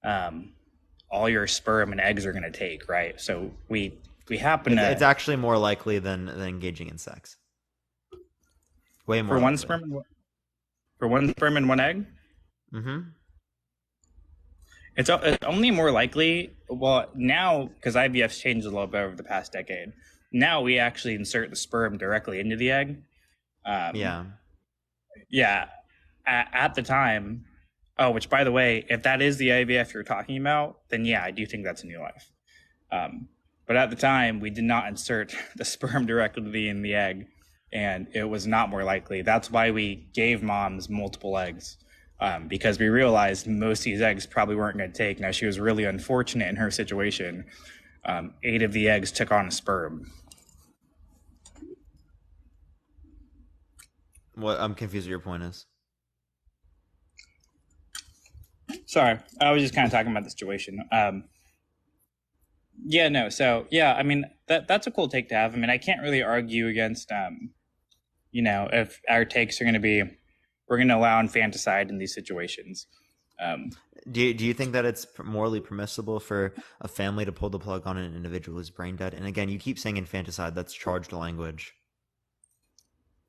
all your sperm and eggs are going to take, right? So we happen to. It's actually more likely than engaging in sex. Way more. For one sperm and one egg? Mm-hmm. It's only more likely, well, now, because IVF's changed a little bit over the past decade, now we actually insert the sperm directly into the egg. Yeah. At the time, which, by the way, if that is the IVF you're talking about, then yeah, I do think that's a new life. But at the time, we did not insert the sperm directly in the egg, and it was not more likely. That's why we gave moms multiple eggs, because we realized most of these eggs probably weren't going to take. Now, she was really unfortunate in her situation. 8 of the eggs took on a sperm. What I'm confused what your point is. Sorry, I was just kind of talking about the situation. I mean, that's a cool take to have. I mean, I can't really argue against, if our takes are going to be, we're going to allow infanticide in these situations. Do you think that it's morally permissible for a family to pull the plug on an individual who's brain dead? And again, you keep saying infanticide. That's charged language.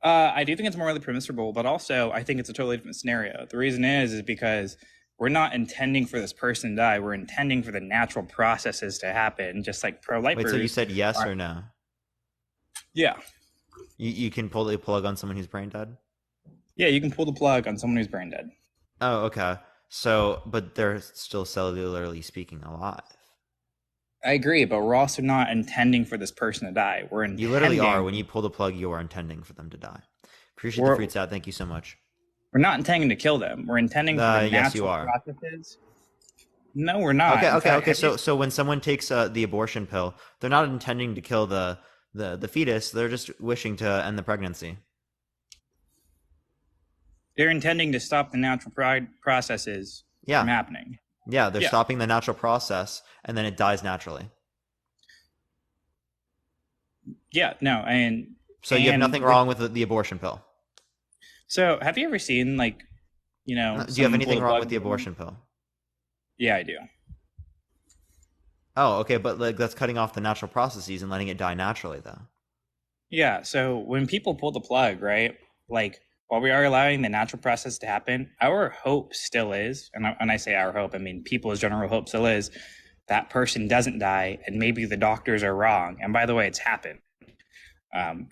I do think it's morally permissible, but also I think it's a totally different scenario. The reason is because we're not intending for this person to die. We're intending for the natural processes to happen, just like pro-lifers. Wait, so you said yes or no? Yeah. You can pull the plug on someone who's brain dead? Yeah, you can pull the plug on someone who's brain dead. Oh, okay. So, but they're still cellularly speaking alive. I agree, but we're also not intending for this person to die. You literally are. When you pull the plug, you are intending for them to die. Appreciate the fruits out. Thank you so much. We're not intending to kill them. We're intending for the natural processes. No, we're not. Okay. So when someone takes the abortion pill, they're not intending to kill the fetus. They're just wishing to end the pregnancy. They're intending to stop the natural processes from happening. Yeah, they're stopping the natural process, and then it dies naturally. Yeah, no, so you have nothing wrong with the abortion pill. So, have you ever seen, do you have anything wrong with the abortion pill? Yeah, I do. Oh, okay, but that's cutting off the natural processes and letting it die naturally, though. Yeah, so when people pull the plug, right, while we are allowing the natural process to happen, our hope still is, and when I say our hope, I mean people's general hope still is, that person doesn't die, and maybe the doctors are wrong. And by the way, it's happened.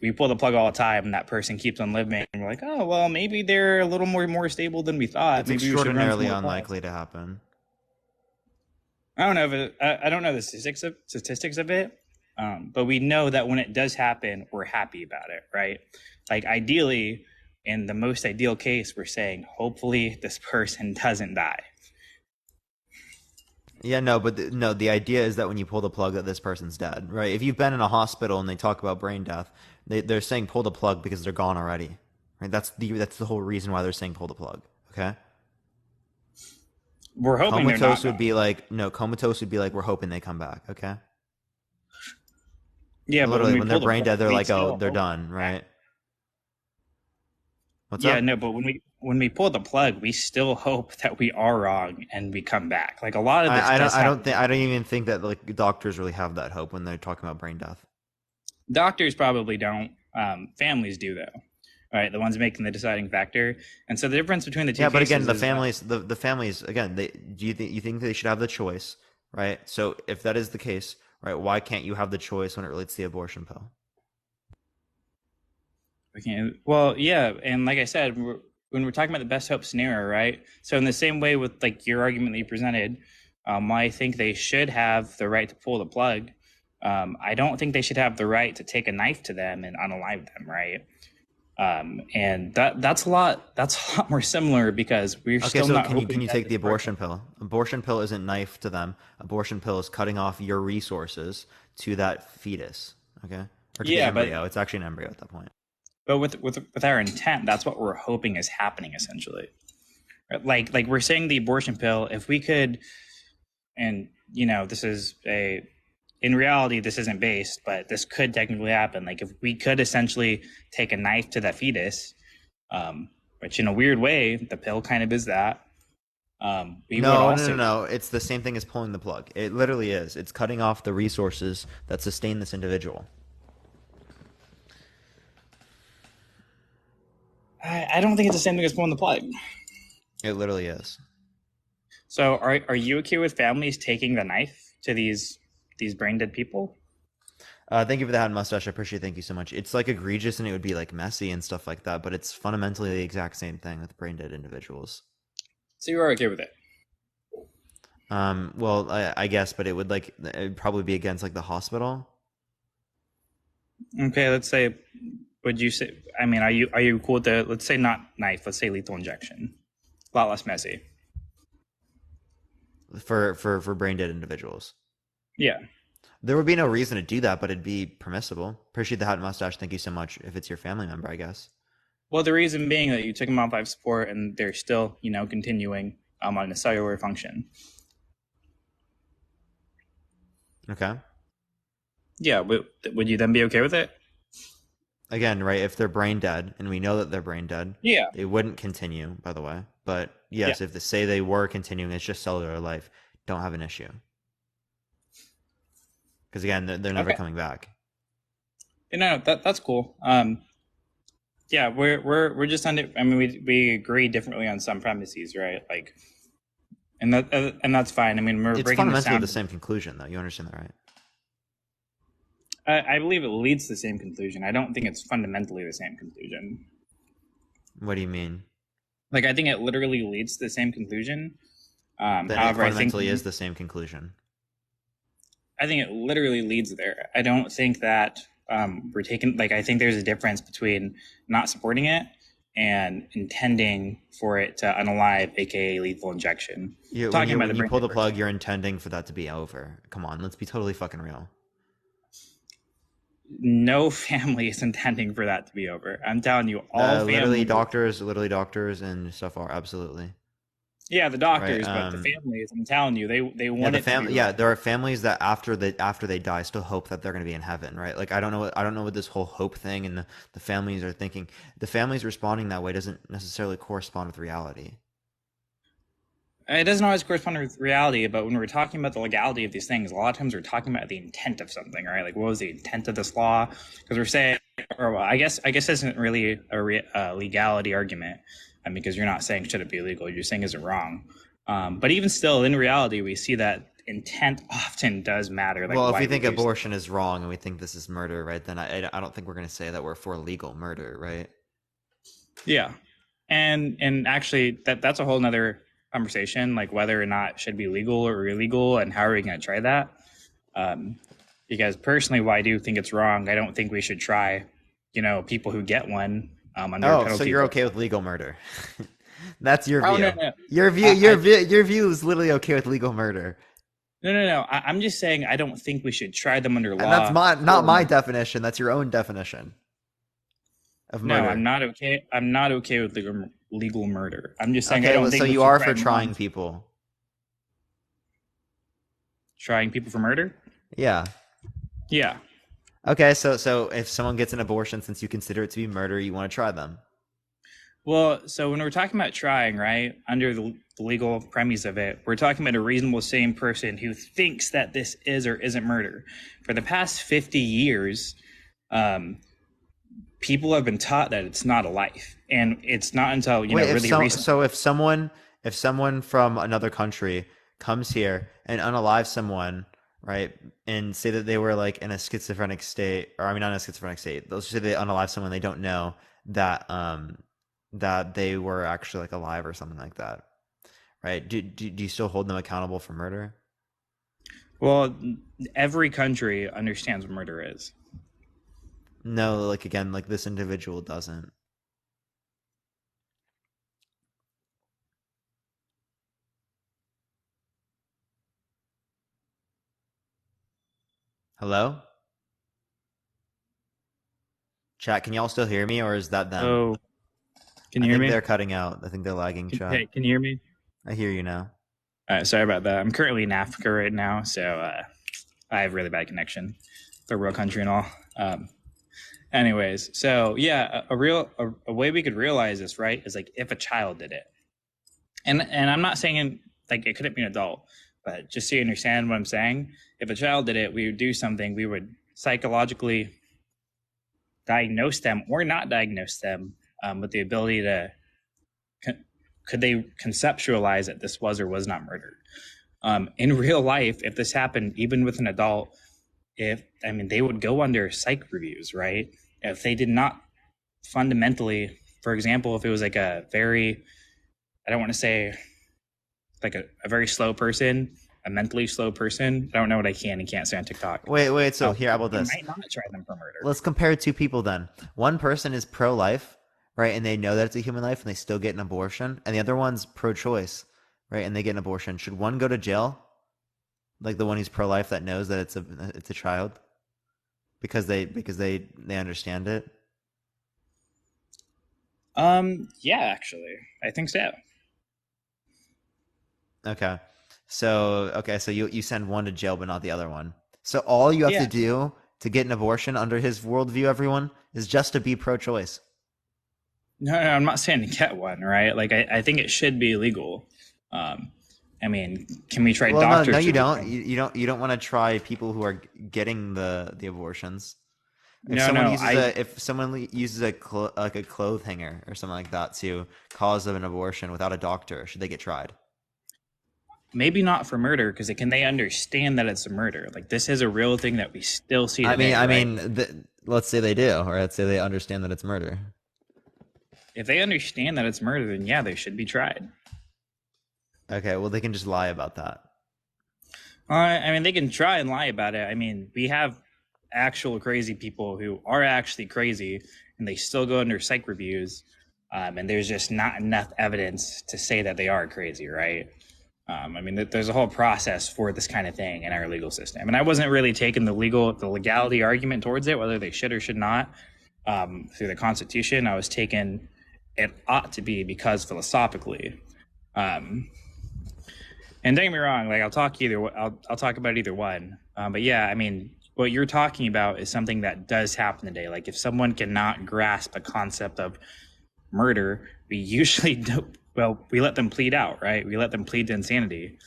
We pull the plug all the time, and that person keeps on living, and we're like, oh, well, maybe they're a little more stable than we thought. It's extraordinarily unlikely to happen. I don't know the statistics of it, but we know that when it does happen, we're happy about it, right? Ideally, in the most ideal case, we're saying, hopefully this person doesn't die. Yeah, no, but the idea is that when you pull the plug that this person's dead, right? If you've been in a hospital and they talk about brain death, they're saying pull the plug because they're gone already, right? That's the whole reason why they're saying pull the plug, okay? We're hoping comatose would be like we're hoping they come back, okay? Yeah, but Literally, when we when pull they're the brain plug, dead, they're we like, oh, still they're hope. done, right? What's Yeah, up? no, but when we pull the plug, we still hope that we are wrong and we come back. Like a lot of this does happen. I don't even think that like doctors really have that hope when they're talking about brain death. Doctors probably don't. Families do though. Right, the ones making the deciding factor. And so the difference between the two Yeah, but again, cases the families again, do you think they should have the choice, right? So if that is the case, right, why can't you have the choice when it relates to the abortion pill? we can't. Well, yeah, and like I said, when we're talking about the best hope scenario, right? So in the same way with like your argument that you presented, I think they should have the right to pull the plug. I don't think they should have the right to take a knife to them and unalive them, right? And that's a lot more similar because we're Okay, still so not can hoping you that take this the abortion pill? Abortion pill isn't knife to them. Abortion pill is cutting off your resources to that fetus, okay? Or to the embryo. It's actually an embryo at that point. But with our intent, that's what we're hoping is happening essentially. Like we're saying the abortion pill, if we could, and you know, in reality, this isn't based, but this could technically happen. Like if we could essentially take a knife to that fetus, which in a weird way, the pill kind of is that. No. It's the same thing as pulling the plug. It literally is. It's cutting off the resources that sustain this individual. I don't think it's the same thing as pulling the plug. It literally is. So are you okay with families taking the knife to these brain dead people? Thank you for the hat and mustache. I appreciate it. Thank you so much. It's like egregious and it would be like messy and stuff like that, but it's fundamentally the exact same thing with brain dead individuals. So you are okay with it? Well, I guess, but it'd probably be against like the hospital. Okay, let's say, would you say? I mean, are you cool with the? Let's say not knife. Let's say lethal injection. A lot less messy. For brain dead individuals. Yeah. There would be no reason to do that, but it'd be permissible. Appreciate the hat and mustache. Thank you so much. If it's your family member, I guess. Well, the reason being that you took them off life support and they're still, continuing on a cellular function. Okay. Yeah. Would you then be okay with it? Again, right? If they're brain dead, and we know that they're brain dead, yeah, they wouldn't continue. By the way, but yes, if they say they were continuing, it's just cellular life. Don't have an issue. Because again, they're never coming back. No, that's cool. Yeah, we're just on it. I mean, we agree differently on some premises, right? Like, and that's fine. I mean, we're breaking fundamentally the same conclusion, though. You understand that, right? I believe it leads to the same conclusion. I don't think it's fundamentally the same conclusion. What do you mean? Like, I think it literally leads to the same conclusion. However, it fundamentally is the same conclusion. I think it literally leads there. I don't think that we're taking, I think there's a difference between not supporting it and intending for it to unalive, aka lethal injection. When you pull the plug, you're intending for that to be over. Come on, let's be totally fucking real. No family is intending for that to be over. I'm telling you, all literally doctors and stuff are absolutely. Yeah, the doctors, right? But the families, I'm telling you, they want it to be there are families that after they die still hope that they're going to be in heaven, right? Like I don't know what this whole hope thing and the families are thinking. The families responding that way doesn't necessarily correspond with reality. It doesn't always correspond with reality, but when we're talking about the legality of these things, a lot of times we're talking about the intent of something, right? Like, what was the intent of this law? Because we're saying, I guess this isn't really a legality argument, because you're not saying should it be illegal, you're saying is it wrong. But even still, in reality, we see that intent often does matter. Well, if we think abortion is wrong and we think this is murder, right, then I don't think we're going to say that we're for legal murder, right? Yeah, and actually, that's a whole nother conversation, like whether or not it should be legal or illegal and how are we going to try that. Because personally, while I do think it's wrong, I don't think we should try, people who get one under so you're okay with legal murder? That's your view. No. Your view is literally okay with legal murder. No. I'm just saying I don't think we should try them under law. And that's not my definition. That's your own definition of murder. No, I'm not okay. I'm not okay with legal murder. I'm just saying okay, I don't think so you are for trying people. Trying people for murder? Yeah. Yeah. Okay, so if someone gets an abortion, since you consider it to be murder, you want to try them. Well, so when we're talking about trying, right, under the legal premise of it, we're talking about a reasonable, sane person who thinks that this is or isn't murder. For the past 50 years, people have been taught that it's not a life, and it's not until really recently. So if someone from another country comes here and unalives someone, right, and say that they were like in a schizophrenic state, or I mean not in a schizophrenic state, let's just say they unalive someone, they don't know that that they were actually like alive or something like that, right? Do you still hold them accountable for murder? Well, every country understands what murder is. No, like again, like this individual doesn't. Hello? Chat, can y'all still hear me, or is that them? Oh, can you hear me? I think they're cutting out. I think they're lagging, chat. Hey, can you hear me? I hear you now. All right, sorry about that. I'm currently in Africa right now, so I have really bad connection. Third world country and all. Anyways, so yeah, a way we could realize this, right, is like if a child did it. And I'm not saying like it couldn't be an adult, but just so you understand what I'm saying, if a child did it, we would do something, we would psychologically diagnose them or not diagnose them with the ability to, could they conceptualize that this was or was not murder? In real life, if this happened, even with an adult, they would go under psych reviews, right? If they did not fundamentally, for example, if it was like a very, I don't want to say like a very slow person, a mentally slow person. I don't know what I can and can't say on TikTok. Wait. So here, how about this? Might not try them for murder. Let's compare two people then. One person is pro-life, right, and they know that it's a human life, and they still get an abortion, and the other one's pro-choice, right, and they get an abortion. Should one go to jail, like the one who's pro-life that knows that it's a child, because they understand it? Yeah, actually, I think so. Okay. So you send one to jail, but not the other one. So all you have to do to get an abortion under his worldview, everyone, is just to be pro-choice. No, I'm not saying to get one, right? Like I think it should be illegal. Can we try doctors? No, you don't. You don't want to try people who are getting the abortions. If someone uses a clothes hanger or something like that to cause an abortion without a doctor, should they get tried? Maybe not for murder, because can they understand that it's a murder? Like this is a real thing that we still see today. Let's say they do, or let's say they understand that it's murder. If they understand that it's murder, then yeah, they should be tried. Okay, well, they can just lie about that. They can try and lie about it. We have actual crazy people who are actually crazy, and they still go under psych reviews, and there's just not enough evidence to say that they are crazy, right? There's a whole process for this kind of thing in our legal system. And I wasn't really taking the legality argument towards it, whether they should or should not, through the Constitution. I was taking it ought to be because philosophically. And don't get me wrong, like I'll talk about either one. But yeah, what you're talking about is something that does happen today. Like if someone cannot grasp a concept of murder, we usually don't. Well, we let them plead out, right? We let them plead to insanity.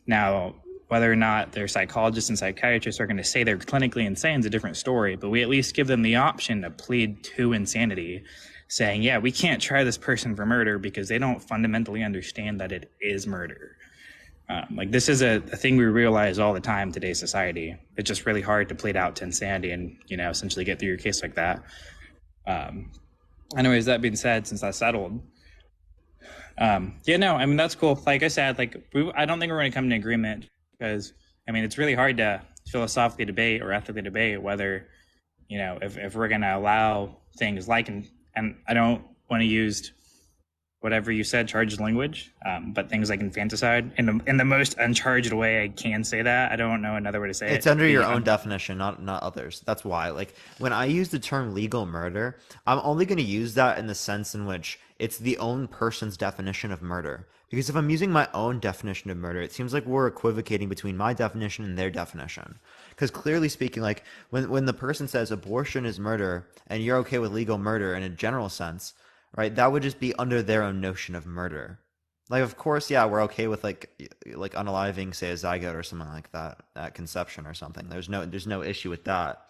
Now, whether or not their psychologists and psychiatrists are going to say they're clinically insane is a different story, but we at least give them the option to plead to insanity, saying, yeah, we can't try this person for murder because they don't fundamentally understand that it is murder. This is a thing we realize all the time in today's society. It's just really hard to plead out to insanity and, essentially get through your case like that. Anyways, that being said, since that's settled, that's cool. Like I said, I don't think we're going to come to an agreement because, it's really hard to philosophically debate or ethically debate whether, if we're going to allow things like, and I don't want to use whatever you said, charged language, but things like infanticide in the most uncharged way I can say that. I don't know another way to say it. It's under your own definition, not others. That's why, when I use the term legal murder, I'm only going to use that in the sense in which it's the own person's definition of murder. Because if I'm using my own definition of murder, it seems like we're equivocating between my definition and their definition. because clearly speaking, like when the person says abortion is murder and you're okay with legal murder in a general sense, right? That would just be under their own notion of murder. Like, of course, yeah, we're okay with like unaliving, say, a zygote or something like that at conception or something. There's no issue with that,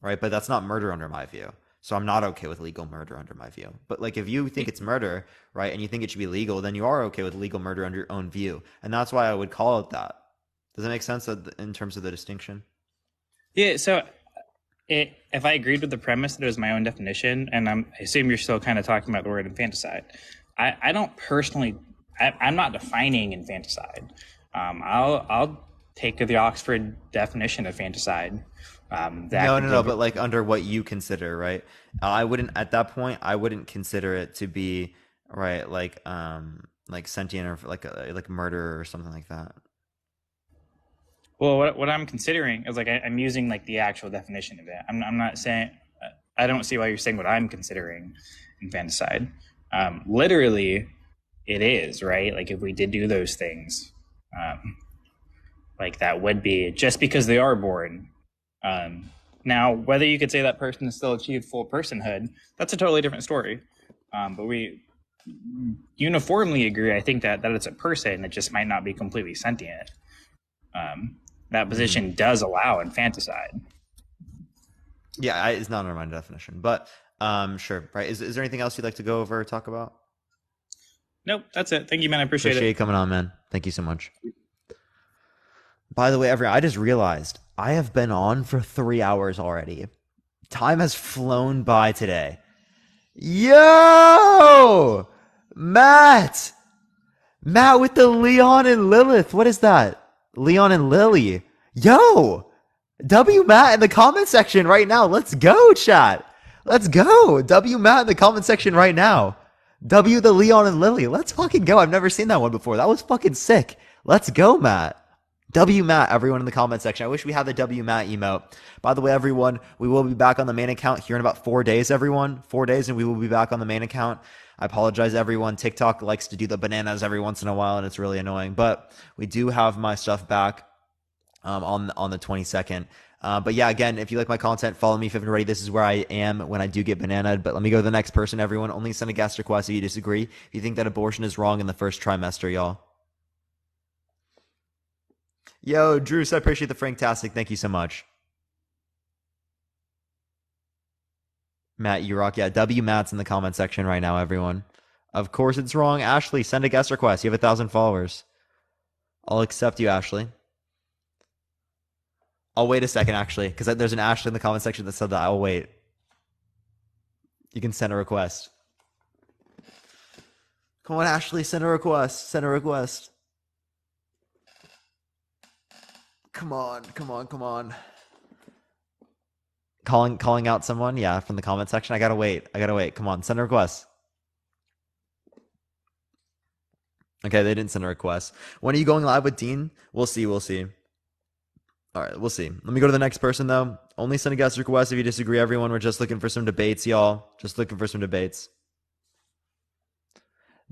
right? But that's not murder under my view. So I'm not okay with legal murder under my view. But like if you think it's murder, right, and you think it should be legal, then you are okay with legal murder under your own view. And that's why I would call it that. Does that make sense in terms of the distinction? Yeah, so if I agreed with the premise that it was my own definition, and I assume you're still kind of talking about the word infanticide, I don't personally, I'm not defining infanticide. I'll take the Oxford definition of infanticide. No, but like under what you consider, right? I wouldn't at that point. I wouldn't consider it to be right, like sentient or like murder or something like that. Well, what I'm considering is like I'm using like the actual definition of it. I'm not saying, I don't see why you're saying what I'm considering infanticide. Literally, it is, right? Like if we did do those things, like that would be just because they are born. Now, whether you could say that person has still achieved full personhood, that's a totally different story. But we uniformly agree, I think, that it's a person. It just might not be completely sentient. That position does allow infanticide. Yeah, it's not under my definition, but sure. Right? Is there anything else you'd like to go over or talk about? Nope, that's it. Thank you, man. I appreciate you coming on, man. Thank you so much. By the way, everyone, I just realized I have been on for 3 hours already. Time has flown by today. Yo! Matt with the Leon and Lilith. What is that? Leon and Lily. Yo! W Matt in the comment section right now. Let's go, chat. Let's go. W Matt in the comment section right now. W the Leon and Lily. Let's fucking go. I've never seen that one before. That was fucking sick. Let's go, Matt. W Matt, everyone in the comment section. I wish we had the W Matt emote. By the way, everyone, we will be back on the main account here in about 4 days, everyone. 4 days, and we will be back on the main account. I apologize, everyone. TikTok likes to do the bananas every once in a while, and it's really annoying. But we do have my stuff back on the 22nd. But yeah, again, if you like my content, follow me if you haven't already. This is where I am when I do get bananaed. But let me go to the next person, everyone. Only send a guest request if you disagree. If you think that abortion is wrong in the first trimester, y'all. Yo, Drews, I appreciate the Franktastic. Thank you so much. Matt, you rock. Yeah, W Matt's in the comment section right now, everyone. Of course it's wrong. Ashley, send a guest request. You have 1,000 followers. I'll accept you, Ashley. I'll wait a second, actually, because there's an Ashley in the comment section that said that. I'll wait. You can send a request. Come on, Ashley, send a request. Send a request. Come on. Calling out someone, yeah, from the comment section. I gotta wait. Come on, send a request. Okay, they didn't send a request. When are you going live with Dean? We'll see. All right, we'll see. Let me go to the next person, though. Only send a guest request if you disagree, everyone. We're just looking for some debates, y'all. Just looking for some debates.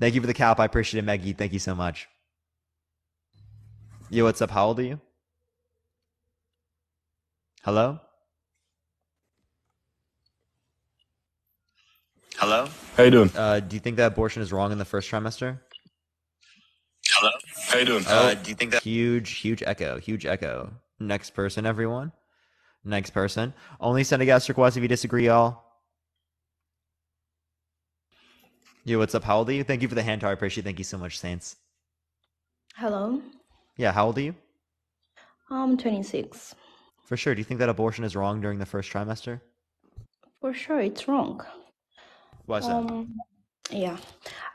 Thank you for the cap. I appreciate it, Maggie. Thank you so much. Yo, what's up? How old are you? Hello? Hello? How you doing? Do you think that abortion is wrong in the first trimester? Hello? How you doing? Do you think that... Huge echo. Next person, everyone. Next person. Only send a guest request if you disagree, y'all. Yo, what's up? How old are you? Thank you for the hand tower. I appreciate it. Thank you so much, Saints. Hello? Yeah, how old are you? I'm 26. For sure. Do you think that abortion is wrong during the first trimester? For sure, it's wrong. Why so? Yeah.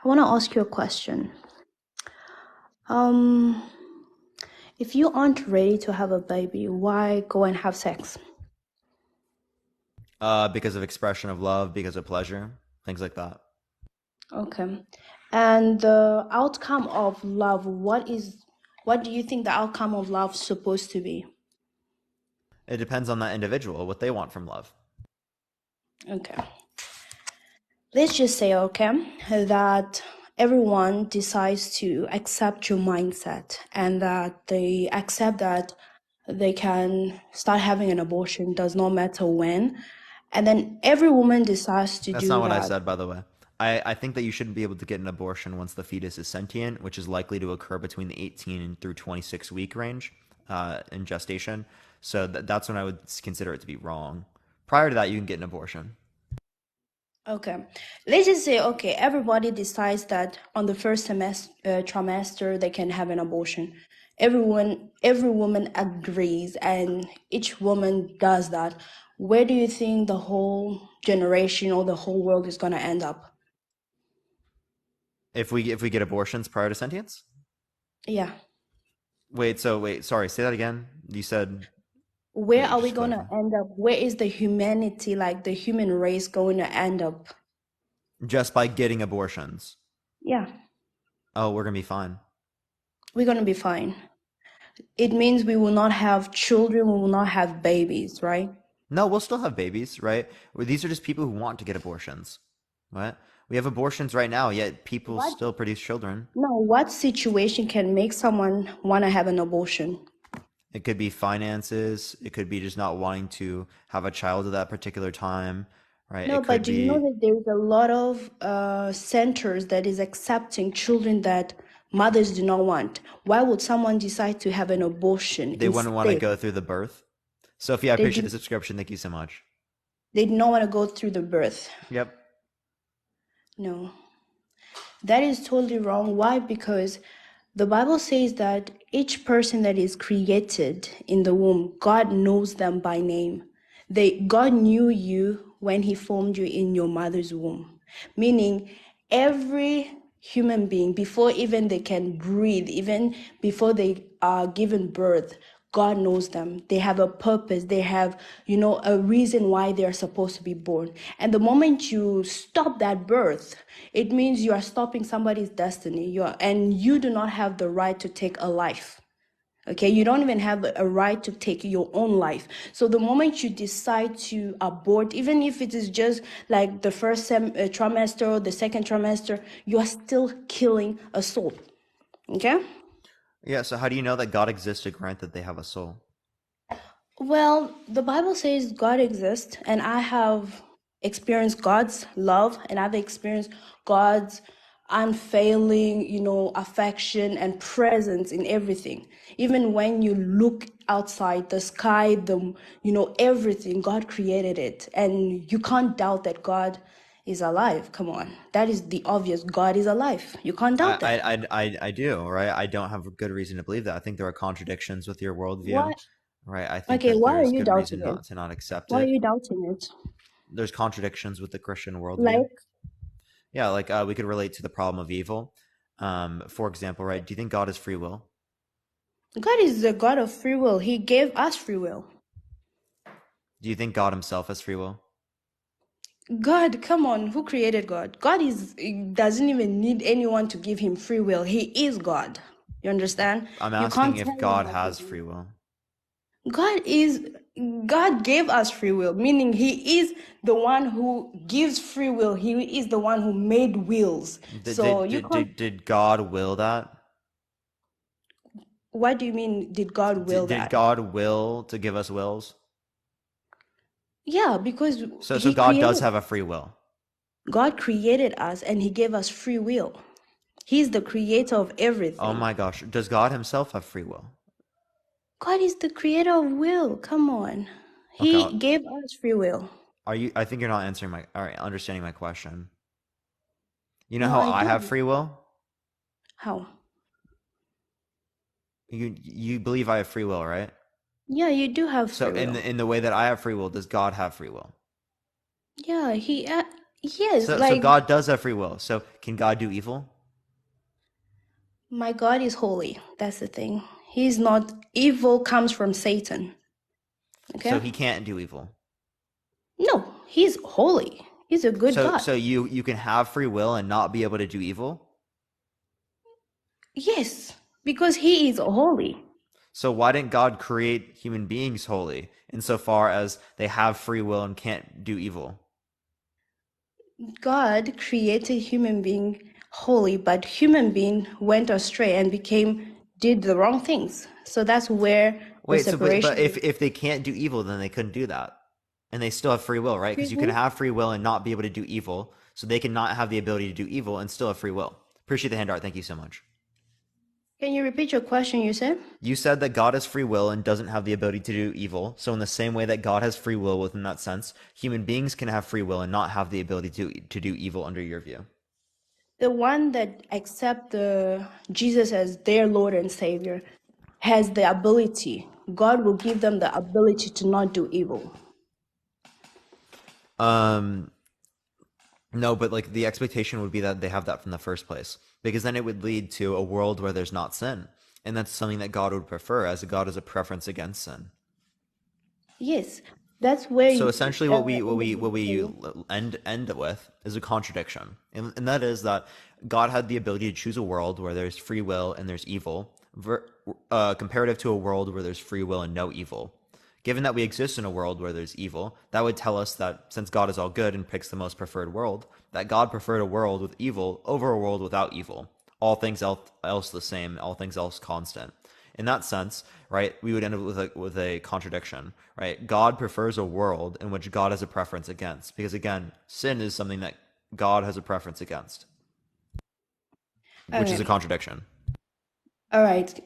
I want to ask you a question. If you aren't ready to have a baby, why go and have sex? Because of expression of love, because of pleasure, things like that. Okay. And the outcome of love, what do you think the outcome of love is supposed to be? It depends on that individual, what they want from love. Okay. Let's just say, that everyone decides to accept your mindset and that they accept that they can start having an abortion, does not matter when. And then every woman decides to That's do not what I that. said, by the way. I think that you shouldn't be able to get an abortion once the fetus is sentient, which is likely to occur between the 18 through 26 week range in gestation. So that's when I would consider it to be wrong. Prior to that, you can get an abortion. Okay, let's just say, okay, everybody decides that on the first trimester they can have an abortion. Every woman agrees, and each woman does that. Where do you think the whole generation or the whole world is going to end up? If we get abortions prior to sentience? Yeah. Wait, sorry, say that again. You said Where wait, are we just going to clarify. end up? Where is the humanity, like the human race, going to end up? Just by getting abortions. Yeah, Oh, we're gonna be fine. we're going to be fine. It means we will not have children, we will not have babies, right? No, we'll still have babies, right? These are just people who want to get abortions, right? We have abortions right now, yet people What? still produce children. No, what situation can make someone want to have an abortion? It could be finances. It could be just not wanting to have a child at that particular time, right? No, It but could do you know be that there's a lot of centers that is accepting children that mothers do not want? Why would someone decide to have an abortion they wouldn't want to instead? go through the birth. Sophie, I They appreciate the do, subscription. Thank you so much. they do not want to go through the birth. Yep. No, that is totally wrong. Why? Because the Bible says that each person that is created in the womb, God knows them by name. God knew you when he formed you in your mother's womb. Meaning every human being, before even they can breathe, even before they are given birth, God knows them. They have a purpose. They have, a reason why they are supposed to be born. And the moment you stop that birth, it means you are stopping somebody's destiny. And you do not have the right to take a life. Okay, you don't even have a right to take your own life. So the moment you decide to abort, even if it is just like the first trimester or the second trimester, you are still killing a soul. Okay? Yeah, so how do you know that God exists to grant that they have a soul? Well, the Bible says God exists, and I have experienced God's love, and I've experienced God's unfailing, affection and presence in everything. Even when you look outside the sky, everything, God created it, and you can't doubt that God is alive. Come on, that is the obvious. God is alive. You can't doubt that. I do, right? I don't have a good reason to believe that. I think there are contradictions with your Why? worldview, right? I think Okay, that why are there's you good reason doubting it? not to not accept Why are it. you doubting it? There's contradictions with the Christian worldview. Like, Yeah, like we could relate to the problem of evil. For example, right? Do you think God has free will? God is the God of free will. He gave us free will. Do you think God himself has free will? God, come on, who created God? God doesn't even need anyone to give him free will. He is God. You understand? I'm You asking can't if tell him God what to has do. free will. God gave us free will, meaning he is the one who gives free will. He is the one who made wills. So you can't. Did God will that? What do you mean, did God will Did that? God will to give us wills? Yeah, because So God does have a free will. God created us and he gave us free will. He's the creator of everything. Oh my gosh. Does God himself have free will? God is the creator of will. Come on. He Okay. gave us free will. I think you're not understanding my question. You know No, how I I have do. free will? How? You believe I have free will, right? Yeah, you do have So free will. in the way that I have free will, does God have free will? Yeah, yes, So God does have free will. So can God do evil? My God is holy. That's the thing. He's not evil comes from Satan. Okay? So he can't do evil. No, he's holy. He's a good God. So you can have free will and not be able to do evil? Yes, because he is holy. So why didn't God create human beings holy insofar as they have free will and can't do evil? God created human being holy, but human being went astray and did the wrong things. So that's where Wait, separation. but if they can't do evil, then they couldn't do that, and they still have free will, right? Because you can have free will and not be able to do evil, so they can not have the ability to do evil and still have free will. Appreciate the hand art. Thank you so much. Can you repeat your question? You said that God has free will and doesn't have the ability to do evil. So in the same way that God has free will within that sense, human beings can have free will and not have the ability to do evil under your view. the one that accept Jesus as their Lord and Savior has the ability. God will give them the ability to not do evil. No, but like the expectation would be that they have that from the first place, because then it would lead to a world where there's not sin, and that's something that God would prefer, as God has a preference against sin. Yes, that's where. So essentially, what we end with is a contradiction, and that is that God had the ability to choose a world where there's free will and there's evil, comparative to a world where there's free will and no evil. Given that we exist in a world where there's evil, that would tell us that since God is all good and picks the most preferred world, that God preferred a world with evil over a world without evil. All things else the same, all things else constant. In that sense, right, we would end up with a contradiction, right? God prefers a world in which God has a preference against, because again, sin is something that God has a preference against, which is a contradiction. All right.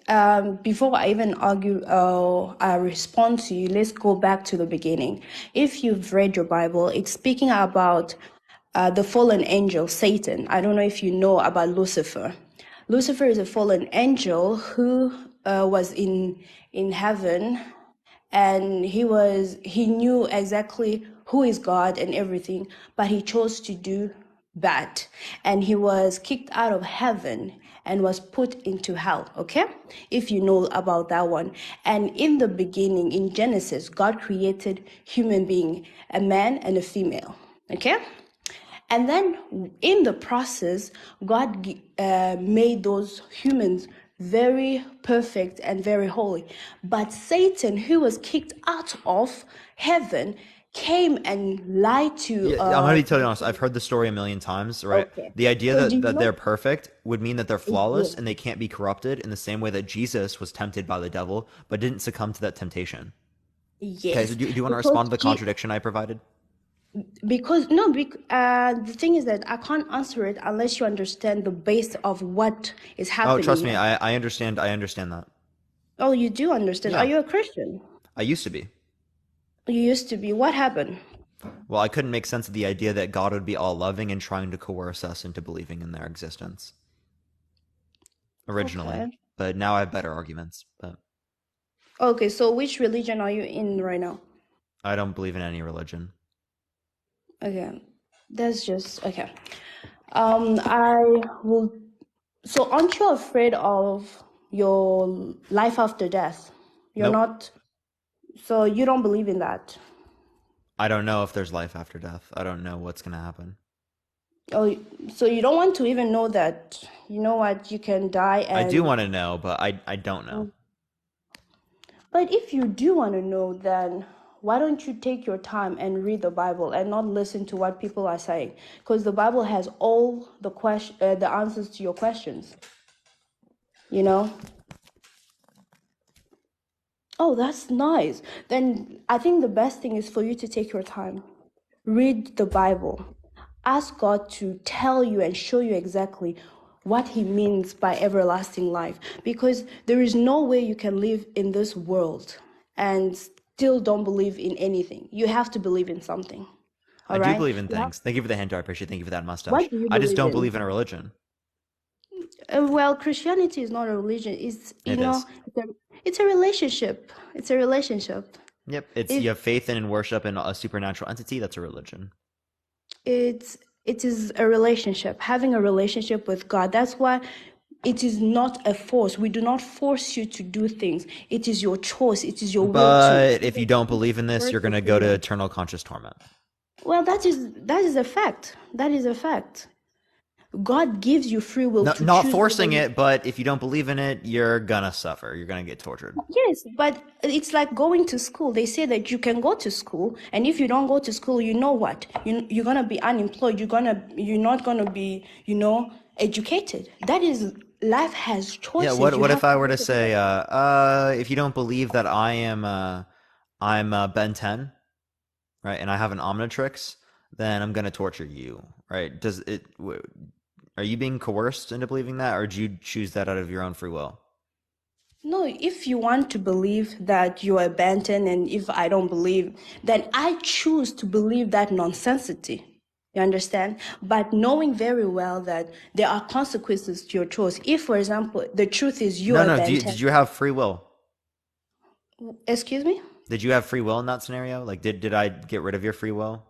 Before I even argue, I respond to you, let's go back to the beginning. If you've read your Bible, it's speaking about the fallen angel, Satan. I don't know if you know about Lucifer. Lucifer is a fallen angel who was in heaven, and he knew exactly who is God and everything, but he chose to do bad, and he was kicked out of heaven and was put into hell. Okay, if you know about that one. And in the beginning, in Genesis, God created human being, a man and a female. Okay, and then in the process, God made those humans very perfect and very holy. But Satan, who was kicked out of heaven, came and lied to. I'm going to be totally honest. I've heard the story a million times, right? Okay. The idea So that they're perfect would mean that they're flawless Yes. and they can't be corrupted, in the same way that Jesus was tempted by the devil but didn't succumb to that temptation. Yes. Okay, so do you want to Because respond to the contradiction I provided? The thing is that I can't answer it unless you understand the base of what is happening. Oh, trust me, here. I understand that. Oh, you do understand. Yeah. Are you a Christian? I used to be. You used to be. What happened? Well, I couldn't make sense of the idea that God would be all loving and trying to coerce us into believing in their existence. Originally. Okay. But now I have better arguments. But Okay, so which religion are you in right now? I don't believe in any religion. Okay, that's just okay. I will. So, aren't you afraid of your life after death? You're Nope. not. So you don't believe in that. I don't know if there's life after death. I don't know what's going to happen. Oh, so you don't want to even know that. You know what? You can die. And I do want to know, but I don't know. But if you do want to know, then why don't you take your time and read the Bible and not listen to what people are saying? Because the Bible has all the answers to your questions. You know? Oh, that's nice. Then I think the best thing is for you to take your time. Read the Bible. Ask God to tell you and show you exactly what He means by everlasting life. Because there is no way you can live in this world and still don't believe in anything. You have to believe in something. I do believe in things. Thank you for the hint. I appreciate it. Thank you for that mustache. What do you I just believe don't in? believe in a religion. Well, Christianity is not a religion. It's It is. it's a relationship. It's a relationship. Yep. You have faith in and worship in a supernatural entity. That's a religion. It is a relationship. Having a relationship with God. That's why it is not a force. We do not force you to do things. It is your choice. It is your will to. But if you don't believe in this, you're going to go to eternal conscious torment. Well, that is a fact. That is a fact. God gives you free will to Not choose forcing it, but if you don't believe in it, you're going to suffer. You're going to get tortured. Yes, but it's like going to school. They say that you can go to school, and if you don't go to school, you know what? You're gonna be unemployed. You're not gonna be, educated. That is life has choices. What if I were to say, if you don't believe that I'm Ben 10, right, and I have an Omnitrix, then I'm gonna torture you, right? Are you being coerced into believing that, or do you choose that out of your own free will? No, if you want to believe that you are abandoned, and if I don't believe, then I choose to believe that nonsensity. You understand? But knowing very well that there are consequences to your choice. If, for example, the truth is you are No. abandoned. Did you have free will? Excuse me? Did you have free will in that scenario? Like, did I get rid of your free will?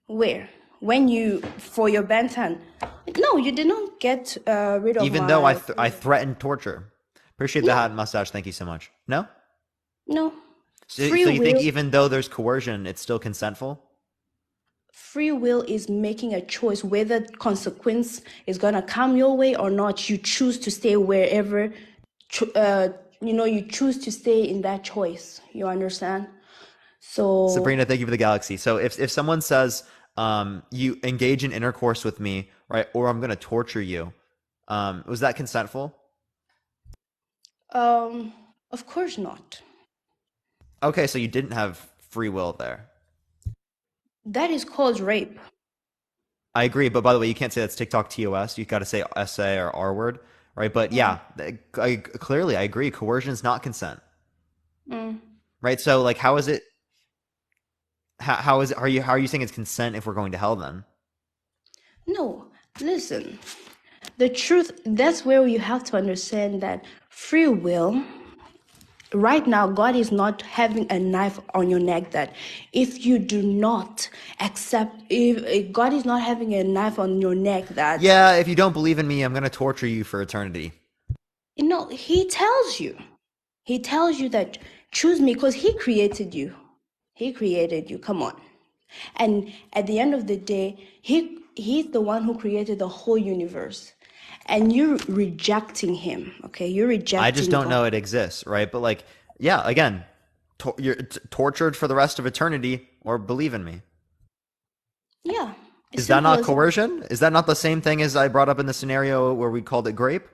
Where? When you, for your Bantan? No, you did not get rid of Even my... though I threatened torture. Appreciate the hat and mustache. Thank you so much. No? No. So Free you think will, even though there's coercion, it's still consentful? free will is making a choice whether consequence is going to come your way or not. You choose to stay wherever, you choose to stay in that choice. You understand? So... Sabrina, thank you for the galaxy. So if someone says, you engage in intercourse with me, right, or I'm going to torture you, was that consentful? Of course not. Okay, so you didn't have free will there. That is called rape. I agree, but by the way, you can't say that's TikTok TOS. You've got to say SA or R word, right? But yeah, clearly I agree. Coercion is not consent, right? So like, how is it? How is it? How are you saying it's consent if we're going to hell then? No, listen. The truth, that's where you have to understand that free will, right now, God is not having a knife on your neck that if you do not accept, if God is not having a knife on your neck that... Yeah, if you don't believe in me, I'm going to torture you for eternity. He tells you. He tells you that choose me because he created you. He created you, come on. And at the end of the day, he's the one who created the whole universe. And you're rejecting him, okay? You're rejecting I just don't God. know it exists, right? But like, yeah, again, you're tortured for the rest of eternity, or believe in me. Yeah. Is that not coercion? Is that not the same thing as I brought up in the scenario where we called it grape?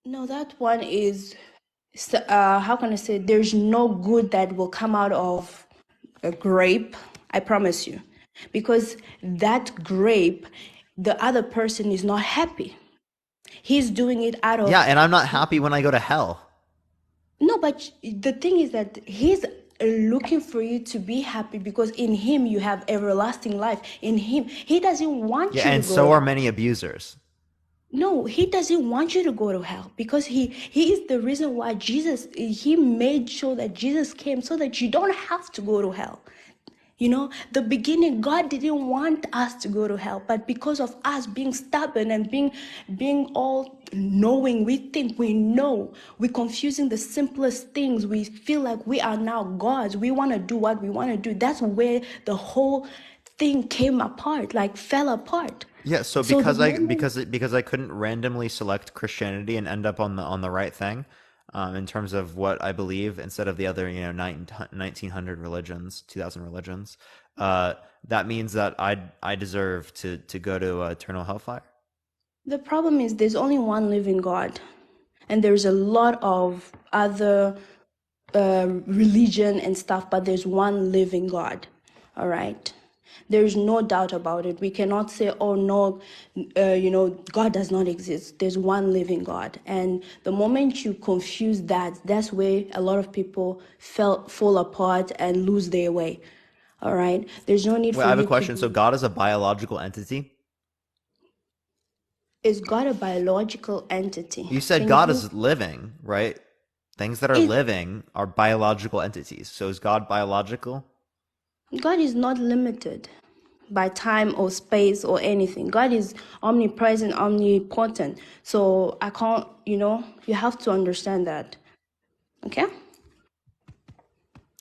No, that one is, how can I say, there's no good that will come out of a grape, I promise you. Because that grape, the other person is not happy. He's doing it out of... Yeah, and I'm not happy when I go to hell. No, but the thing is that he's looking for you to be happy because in him you have everlasting life. In him, he doesn't want you to go. And so are many abusers. No, he doesn't want you to go to hell because he is the reason why he made sure that Jesus came so that you don't have to go to hell. You know, the beginning, God didn't want us to go to hell, but because of us being stubborn and being all knowing, we think we know, we're confusing the simplest things. We feel like we are now gods. We want to do what we want to do. That's where the whole thing came apart, like fell apart. Yeah, so because I couldn't randomly select Christianity and end up on the right thing, in terms of what I believe instead of the other 1900 religions, 2000 religions, that means that I deserve to go to eternal hellfire. The problem is there's only one living God, and there's a lot of other religion and stuff, but there's one living God. All right. There's no doubt about it. We cannot say, oh no, God does not exist. There's one living God. And the moment you confuse that, that's where a lot of people fall apart and lose their way. All right. There's no need for you I have a question. So God is a biological entity? Is God a biological entity? You said God is living, right? Things that are living are biological entities. So is God biological? God is not limited by time or space or anything. God is omnipresent, omnipotent. So I can't, you have to understand that. Okay?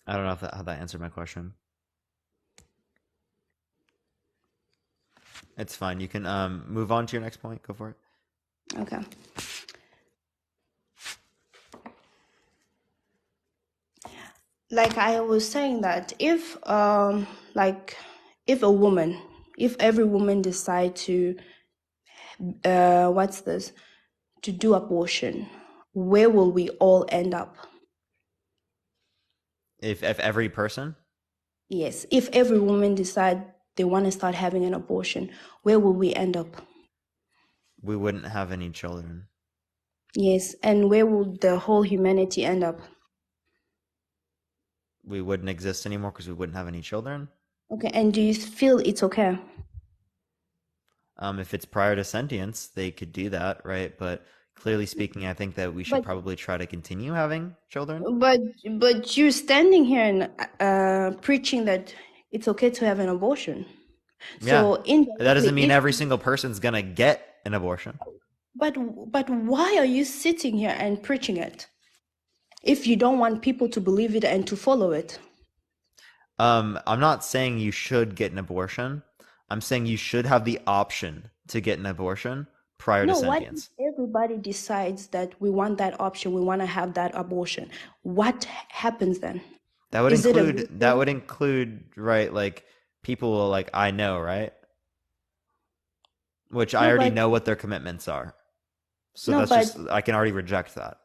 I don't know how that answered my question. It's fine. You can move on to your next point. Go for it. Okay. Like I was saying that if every woman decide to what's this? To do abortion, where will we all end up? If every person? Yes, if every woman decide they want to start having an abortion, where will we end up? We wouldn't have any children. Yes, and where will the whole humanity end up? We wouldn't exist anymore because we wouldn't have any children. Okay, and do you feel it's okay? If it's prior to sentience, they could do that, right? But clearly speaking, I think that we should probably try to continue having children. But you're standing here and preaching that it's okay to have an abortion. So that doesn't mean every single person's gonna get an abortion. But why are you sitting here and preaching it if you don't want people to believe it and to follow it? I'm not saying you should get an abortion. I'm saying you should have the option to get an abortion prior to sentience. What if everybody decides that we want that option, we want to have that abortion? What happens then? That would include right, like people like I know, right? Which I already know what their commitments are. So I can already reject that.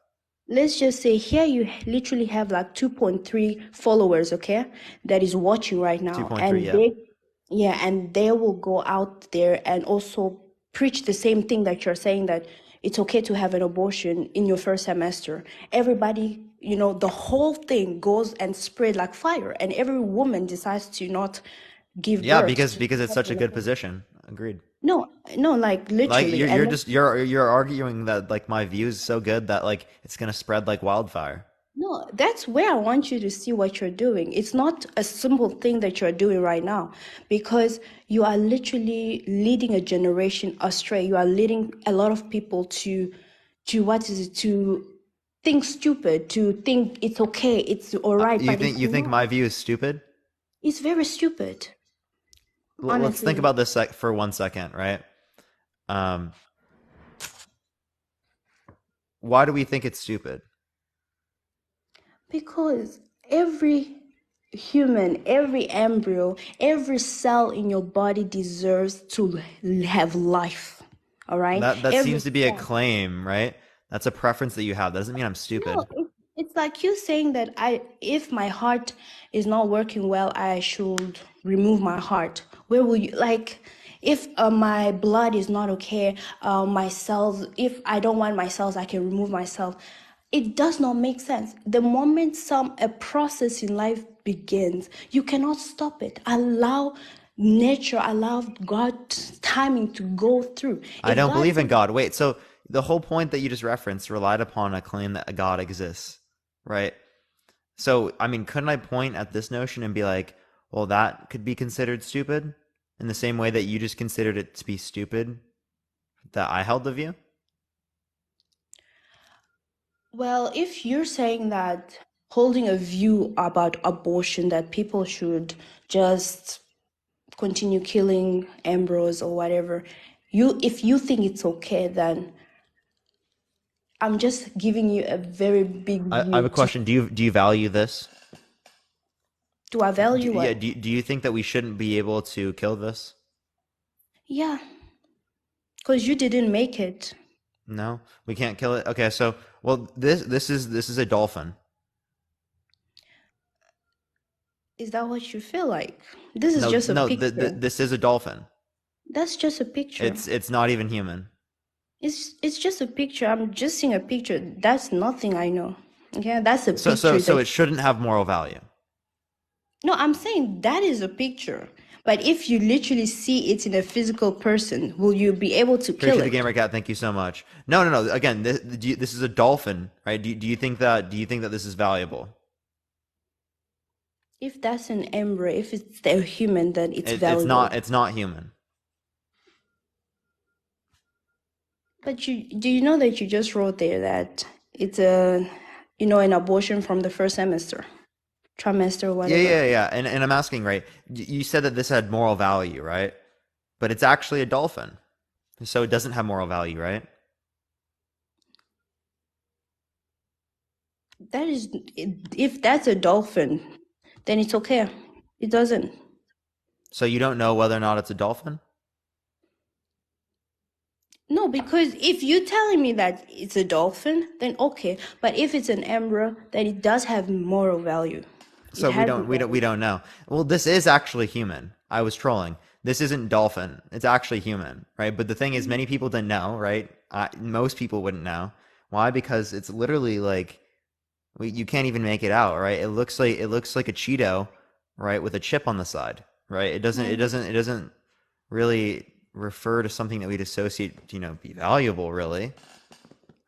Let's just say here you literally have like 2.3 followers, okay, that is watching right now. 2.3, and they will go out there and also preach the same thing that you're saying, that it's okay to have an abortion in your first semester. Everybody, the whole thing goes and spread like fire, and every woman decides to not give birth. Yeah, because it's such a good position. Agreed. No, like literally. Like you're arguing that like my view is so good that like it's gonna spread like wildfire. No, that's where I want you to see what you're doing. It's not a simple thing that you're doing right now, because you are literally leading a generation astray. You are leading a lot of people to think stupid, to think it's okay, it's all right. You think my view is stupid? It's very stupid. Let's think about this for 1 second, right? Why do we think it's stupid? Because every human, every embryo, every cell in your body deserves to have life. All right? That seems to be a claim, right? That's a preference that you have. That doesn't mean I'm stupid. No, it's like you saying that if my heart is not working well, I should remove my heart. Where will you, like, if my blood is not okay, my cells, if I don't want my cells, I can remove myself. It does not make sense. The moment a process in life begins, you cannot stop it. Allow nature, allow God's timing to go through. I don't believe in God. Wait, so the whole point that you just referenced relied upon a claim that a God exists, right? So, I mean, couldn't I point at this notion and be like, well, that could be considered stupid in the same way that you just considered it to be stupid that I held the view? Well, if you're saying that holding a view about abortion, that people should just continue killing embryos or whatever, if you think it's okay, then I'm just giving you a very big view. I have a question. Do you value this? Do I value what? Yeah. Do you think that we shouldn't be able to kill this? Yeah, because you didn't make it. No, we can't kill it. Okay, so this is a dolphin. Is that what you feel like? This is just a picture. This is a dolphin. That's just a picture. It's not even human. It's just a picture. I'm just seeing a picture. That's nothing I know. Okay, that's a picture. So it shouldn't have moral value. No, I'm saying that is a picture. But if you literally see it in a physical person, will you be able to kill it? Appreciate the gamer cat. Thank you so much. No. Again, this is a dolphin, right? Do you think that this is valuable? If that's an embryo, if it's a human, then it's valuable. It's not human. But do you know that you just wrote there that it's an abortion from the first semester, trimester, whatever? Yeah. And I'm asking, right? You said that this had moral value, right? But it's actually a dolphin, so it doesn't have moral value, right? If that's a dolphin, then it's okay. It doesn't. So you don't know whether or not it's a dolphin? No, because if you're telling me that it's a dolphin, then okay. But if it's an emperor, then it does have moral value. So we don't know. Well, this is actually human. I was trolling. This isn't dolphin. It's actually human, right? But the thing is, many people didn't know, right? Most people wouldn't know. Why? Because it's literally like you can't even make it out, right? It looks like a Cheeto, right, with a chip on the side, right? It doesn't really refer to something that we'd associate, be valuable, really,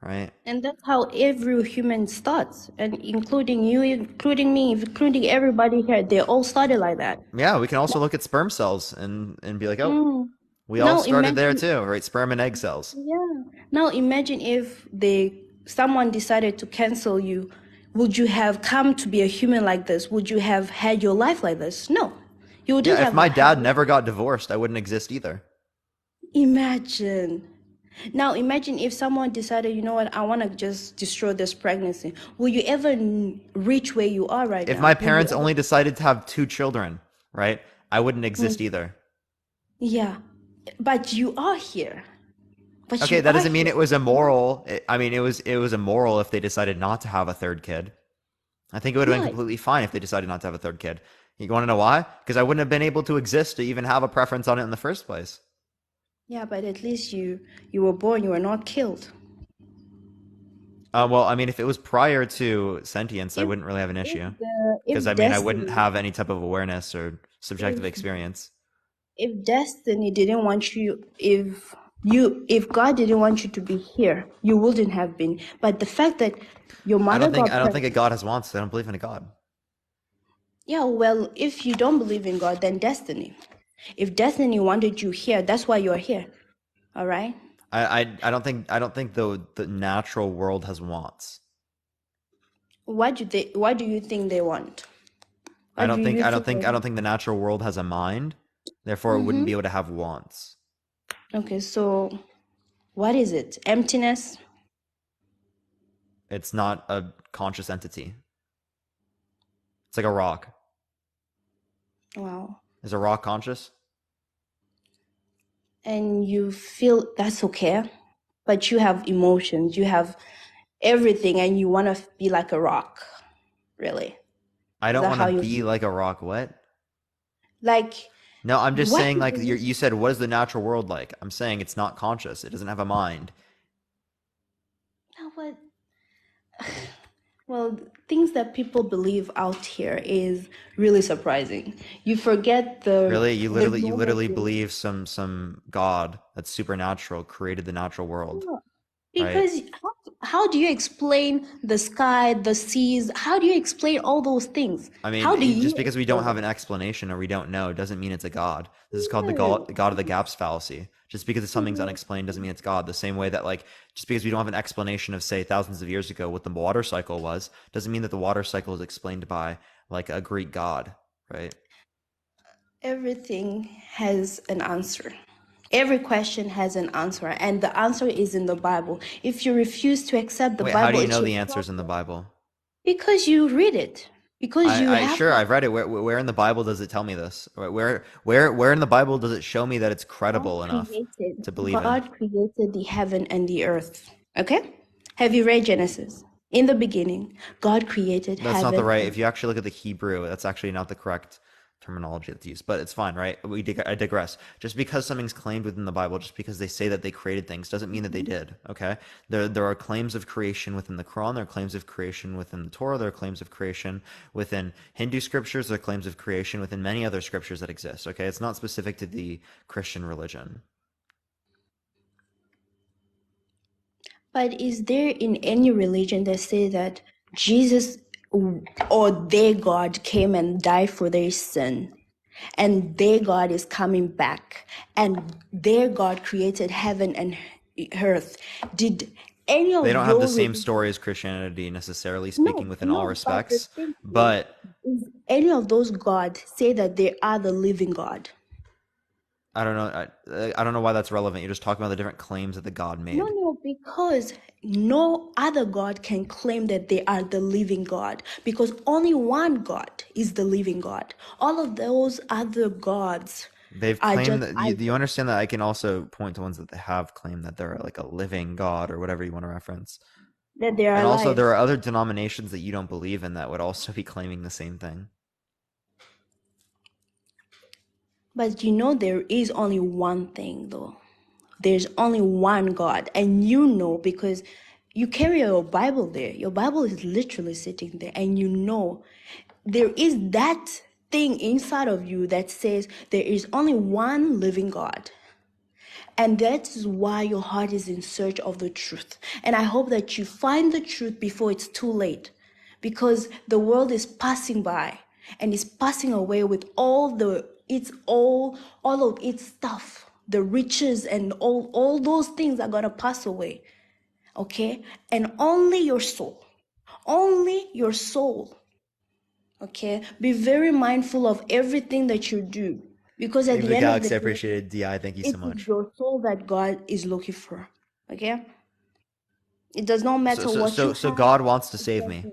right? And that's how every human starts, and including you, including me, including everybody here, they all started like that. Yeah, we can also look at sperm cells and be like, oh, Mm. we all Now started there imagine, too, right? Sperm and egg cells. yeah. Now imagine if someone decided to cancel you. Would you have come to be a human like this? Would you have had your life like this? No, you wouldn't Yeah, if have my had. dad never got divorced, I wouldn't exist either. Imagine. Now imagine if someone decided, you know what, I want to just destroy this pregnancy. Will you ever reach where you are right If now? my Will you parents ever? only decided to have 2 children, right? I wouldn't exist either. Yeah, but you are here. But Okay, you that are doesn't mean here. it was immoral. I mean, it was immoral if they decided not to have a third kid. I think it would have been Yeah, completely fine if they decided not to have a third kid. You want to know why? Because I wouldn't have been able to exist to even have a preference on it in the first place. yeah, but at least you were born. You were not killed. Well, I mean, if it was prior to sentience, I If wouldn't really have an if issue. the Because, I if mean, I wouldn't destiny have any type of awareness or subjective if experience. if destiny didn't want you, if God didn't want you to be here, you wouldn't have been. But the fact that your mother got I don't think a pregnant. God has wants. I don't believe in a God. Yeah, well, if you don't believe in God, then destiny. If destiny wanted you here, that's why you're here. All right? I don't think the natural world has wants. What do you think they want? I What do don't think you think they I want? don't think the natural world has a mind. Therefore, it wouldn't Mm-hmm. be able to have wants. Okay, so what is it? Emptiness? It's not a conscious entity. It's like a rock. Wow. Is a rock conscious? And you feel that's okay, but you have emotions, you have everything, and you want to be like a rock, really. I Is don't that want how to you be feel? like a rock. What? Like, No, I'm just what saying, is like, the you said, what is the natural world like? I'm saying it's not conscious. It doesn't have a mind. now what? Well, things that people believe out here is really surprising. You forget the Really? You normal literally things. believe some God that's supernatural created the natural world, Yeah. right? Because how do you explain the sky, the seas? How do you explain all those things? I How do mean, you just because we don't explain have them? an explanation or we don't know doesn't mean it's a God. This is called the No. God of the gaps fallacy. Just because something's unexplained doesn't mean it's God. The same way that, like, just because we don't have an explanation of, say, thousands of years ago what the water cycle was, doesn't mean that the water cycle is explained by, like, a Greek god, right? Everything has an answer. Every question has an answer, and the answer is in the Bible. If you refuse to accept the Wait, how do Bible, you it's know your the answers in the problem. Bible? Because you read it. Because you I have sure to. I've read it. Where in the Bible does it tell me this? Where in the Bible does it show me that it's credible enough to believe in? God created the heaven and the earth. Okay? Have you read Genesis? In the beginning, God created That's not the heaven right. and If you actually look at the Hebrew, that's actually not the correct terminology that's used. But it's fine, right? I digress. Just because something's claimed within the Bible, just because they say that they created things, doesn't mean that they did. Okay? There are claims of creation within the Quran. There are claims of creation within the Torah. There are claims of creation within Hindu scriptures. There are claims of creation within many other scriptures that exist. Okay? It's not specific to the Christian religion. But is there in any religion that say that Jesus or their God came and died for their sin, and their God is coming back, and their God created heaven and earth? Did any They of don't have the your same religion? story as Christianity, necessarily speaking, No, within all no. But the respects. thing But is any of those gods say that they are the living God? I don't know. I don't know why that's relevant. You're just talking about the different claims that the God No, made. no, because no other God can claim that they are the living God, because only one God is the living God. All of those other gods They've I claimed just that I you understand that I can also point to ones that they have claimed that they're like a living God or whatever you want to reference. that they are And also, alive. there are other denominations that you don't believe in that would also be claiming the same thing. But you know there is only one thing though. There's only one God, and you know because you carry your Bible there. Your Bible is literally sitting there, and you know there is that thing inside of you that says there is only one living God. And that is why your heart is in search of the truth. And I hope that you find the truth before it's too late. Because the world is passing by and is passing away with all of its stuff. The riches and all those things are gonna pass away. Okay? And only your soul. Okay? Be very mindful of everything that you do. Because at Leave the the end of the galaxy. I day, appreciate it. DI, thank you so it is much. your soul that God is looking for. Okay? It does not matter what you So have. God wants to save me.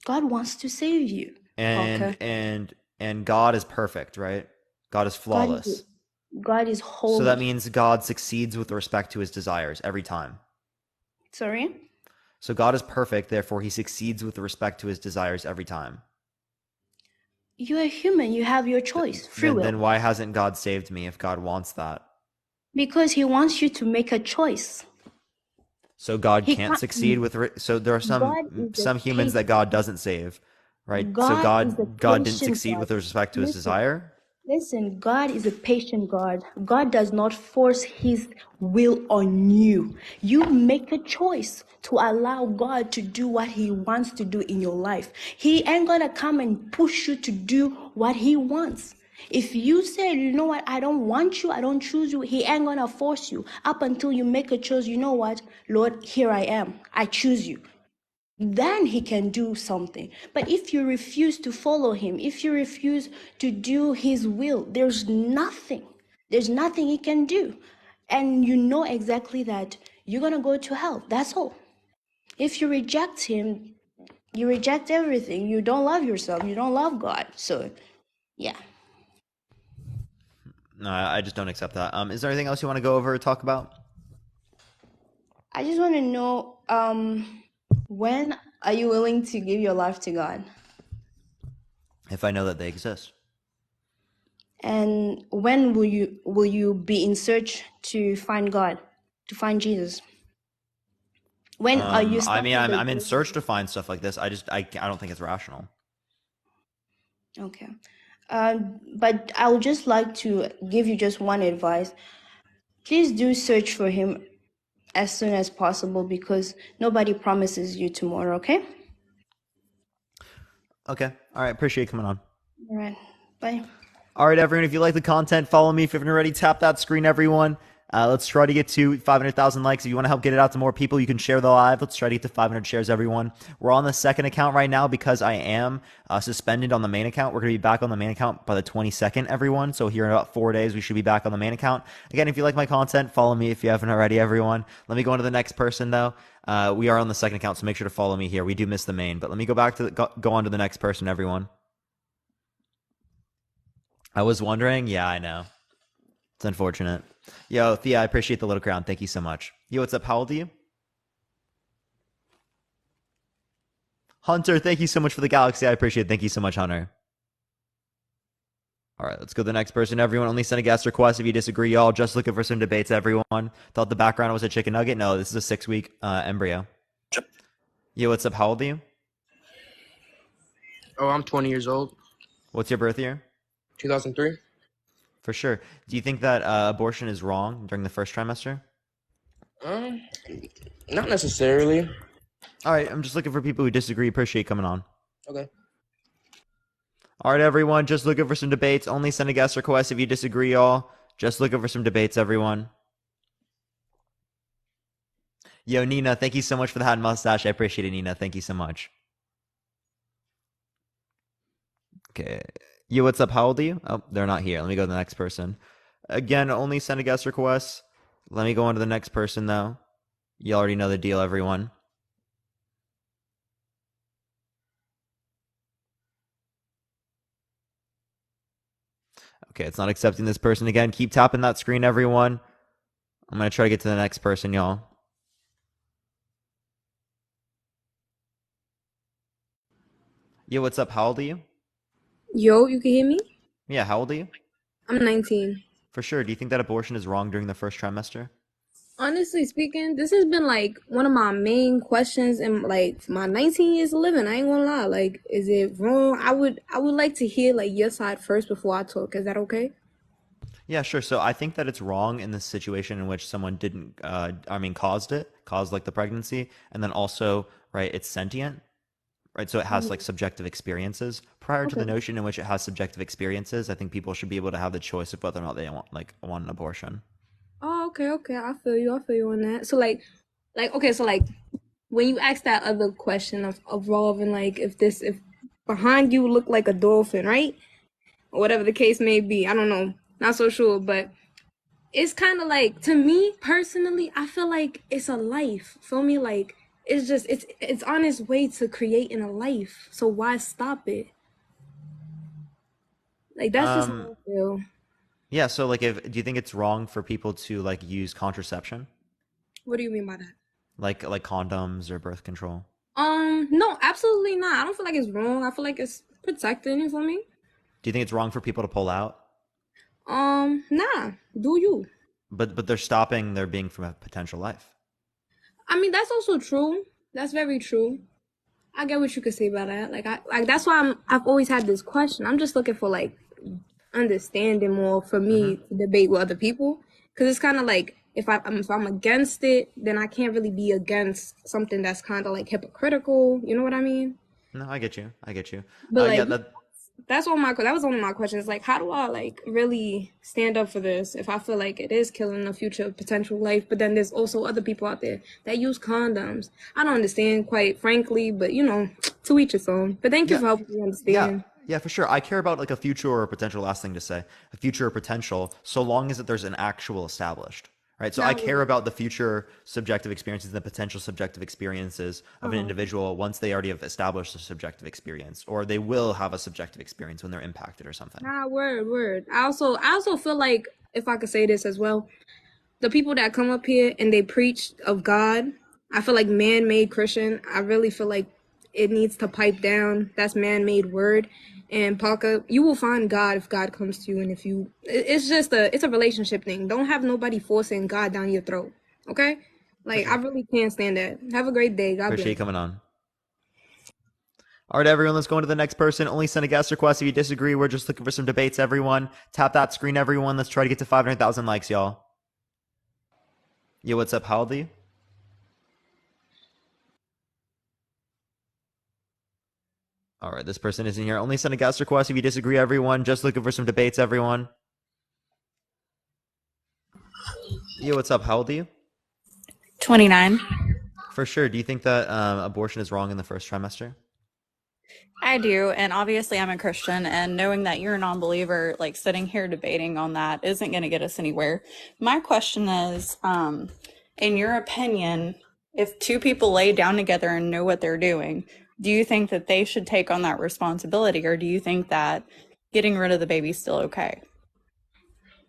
God wants to save you, Parker. And God is perfect, right? God is God flawless. is So that holy. means God succeeds with respect to his desires every time. Sorry? So God is perfect, therefore he succeeds with respect to his desires every time. You're a human. You have your choice, free will. Then why hasn't God saved me if God wants that? Because he wants you to make a choice. So God He can't can't. succeed with so there are God is a some humans that patient. God doesn't save, right? So God is a God didn't patient succeed God. with respect to his Listen. desire. Listen, God is a patient God. God does not force his will on you. You make a choice to allow God to do what he wants to do in your life. He ain't gonna come and push you to do what he wants. If you say, you know what, I don't want you, I don't choose you, he ain't gonna force you up until you make a choice. You know what, Lord, here I am. I choose you. Then he can do something. But if you refuse to follow him, if you refuse to do his will, there's nothing he can do. And you know exactly that you're going to go to hell. That's all. If you reject him, you reject everything. You don't love yourself. You don't love God. So, yeah. No, I just don't accept that. Is there anything else you want to go over or talk about? I just want to know, when are you willing to give your life to God? If I know that they exist. And when will you be in search to find God, to find Jesus? When are you I mean, starting the I'm in journey? search to find stuff like this. I don't think it's rational. Okay. But I would just like to give you just one advice. Please do search for him as soon as possible because nobody promises you tomorrow, okay? Okay. All right. Appreciate you coming on. All right. Bye. All right, everyone. If you like the content, follow me. If you haven't already, tap that screen, everyone. Let's try to get to 500,000 likes. If you want to help get it out to more people, you can share the live. Let's try to get to 500 shares, everyone. We're on the second account right now because I am suspended on the main account. We're going to be back on the main account by the 22nd, everyone. So here in about 4 days, we should be back on the main account. Again, if you like my content, follow me if you haven't already, everyone. Let me go on to the next person, though. We are on the second account, so make sure to follow me here. We do miss the main, but let me go back to go on to the next person, everyone. I was wondering. Yeah, I know. It's unfortunate. Yo, Thea, I appreciate the little crown. Thank you so much. Yo, what's up? How old are you? Hunter, thank you so much for the galaxy. I appreciate it. Thank you so much, Hunter. All right, let's go to the next person. Everyone, only send a guest request if you disagree, y'all. Just looking for some debates, everyone. Thought the background was a chicken nugget. No, this is a 6-week embryo. Yo, what's up? How old are you? Oh, I'm 20 years old. What's your birth year? 2003. For sure. Do you think that abortion is wrong during the first trimester? Not necessarily. All right, I'm just looking for people who disagree. Appreciate coming on. Okay. All right, everyone, just looking for some debates. Only send a guest request if you disagree, y'all. Just looking for some debates, everyone. Yo, Nina, thank you so much for the hat and mustache. I appreciate it, Nina. Thank you so much. Okay. Yo, what's up? How old are you? Oh, they're not here. Let me go to the next person. Again, only send a guest request. Let me go on to the next person, though. You already know the deal, everyone. Okay, it's not accepting this person again. Keep tapping that screen, everyone. I'm going to try to get to the next person, y'all. Yo, what's up? How old are you? Yo, you can hear me? Yeah, how old are you? I'm 19. For sure. Do you think that abortion is wrong during the first trimester? Honestly speaking, this has been like one of my main questions in like my 19 years of living. I ain't gonna lie. Like, is it wrong? I would like to hear like your side first before I talk. Is that okay? Yeah, sure. So I think that it's wrong in the situation in which someone didn't, caused like the pregnancy, and then also, right, it's sentient, right? So it has like subjective experiences. Prior to the Okay. notion in which it has subjective experiences, I think people should be able to have the choice of whether or not they want an abortion. Oh, okay, okay. I feel you. I feel you on that. So okay. So like, when you ask that other question of Robin, like if behind you look like a dolphin, right? Or whatever the case may be. I don't know. Not so sure, but it's kind of like, to me personally, I feel like it's a life. Feel me? Like, it's just it's on its way to creating a life. So why stop it? Like, that's just Um, how I feel. yeah. So like, do you think it's wrong for people to like use contraception, What do you mean by that? like condoms or birth control? No, absolutely not. I don't feel like it's wrong. I feel like it's protecting. You feel me? Do you think it's wrong for people to pull out? Nah. Do you? But they're stopping their being from a potential life. I mean, that's also true. That's very true. I get what you could say about that. Like that's why I've always had this question. I'm just looking for like understanding more for me to debate with other people, because it's kind of like if I'm against it, then I can't really be against something that's kind of like hypocritical. You know what I mean? No, I get you. I get you. But Yeah, like, that that was one of my questions. Like, how do I like really stand up for this if I feel like it is killing a future potential life? But then there's also other people out there that use condoms. I don't understand, quite frankly, but to each its own. But thank you yeah, for helping me yeah, understand. yeah, for sure. I care about like a future or a potential. Last thing to say, a future or potential, so long as that there's an actual established. Right. So I Now, care about the future subjective experiences and the potential subjective experiences of an uh-huh. individual once they already have established a subjective experience, or they will have a subjective experience when they're impacted or something. Nah, word. I also feel like, if I could say this as well, the people that come up here and they preach of God, I feel like man-made Christian. I really feel like it needs to pipe down. That's man-made word. And Parker, you will find God if God comes to you, and if you, it's a relationship thing. Don't have nobody forcing God down your throat. Okay? For Like, I sure. really can't stand that. Have a great day. God Appreciate you bless. coming on. All right, everyone, let's go on to the next person. Only send a guest request if you disagree. We're just looking for some debates, everyone. Tap that screen, everyone. Let's try to get to 500,000 likes, y'all. Yo, what's up? How old are you? All right, this person isn't here. Only send a guest request if you disagree, everyone. Just looking for some debates, everyone. Yo, what's up? How old are you? 29. For sure. Do you think that abortion is wrong in the first trimester? I do, and obviously I'm a Christian, and knowing that you're a non-believer, like sitting here debating on that isn't going to get us anywhere. My question is, in your opinion, if two people lay down together and know what they're doing, do you think that they should take on that responsibility, or do you think that getting rid of the baby is still okay?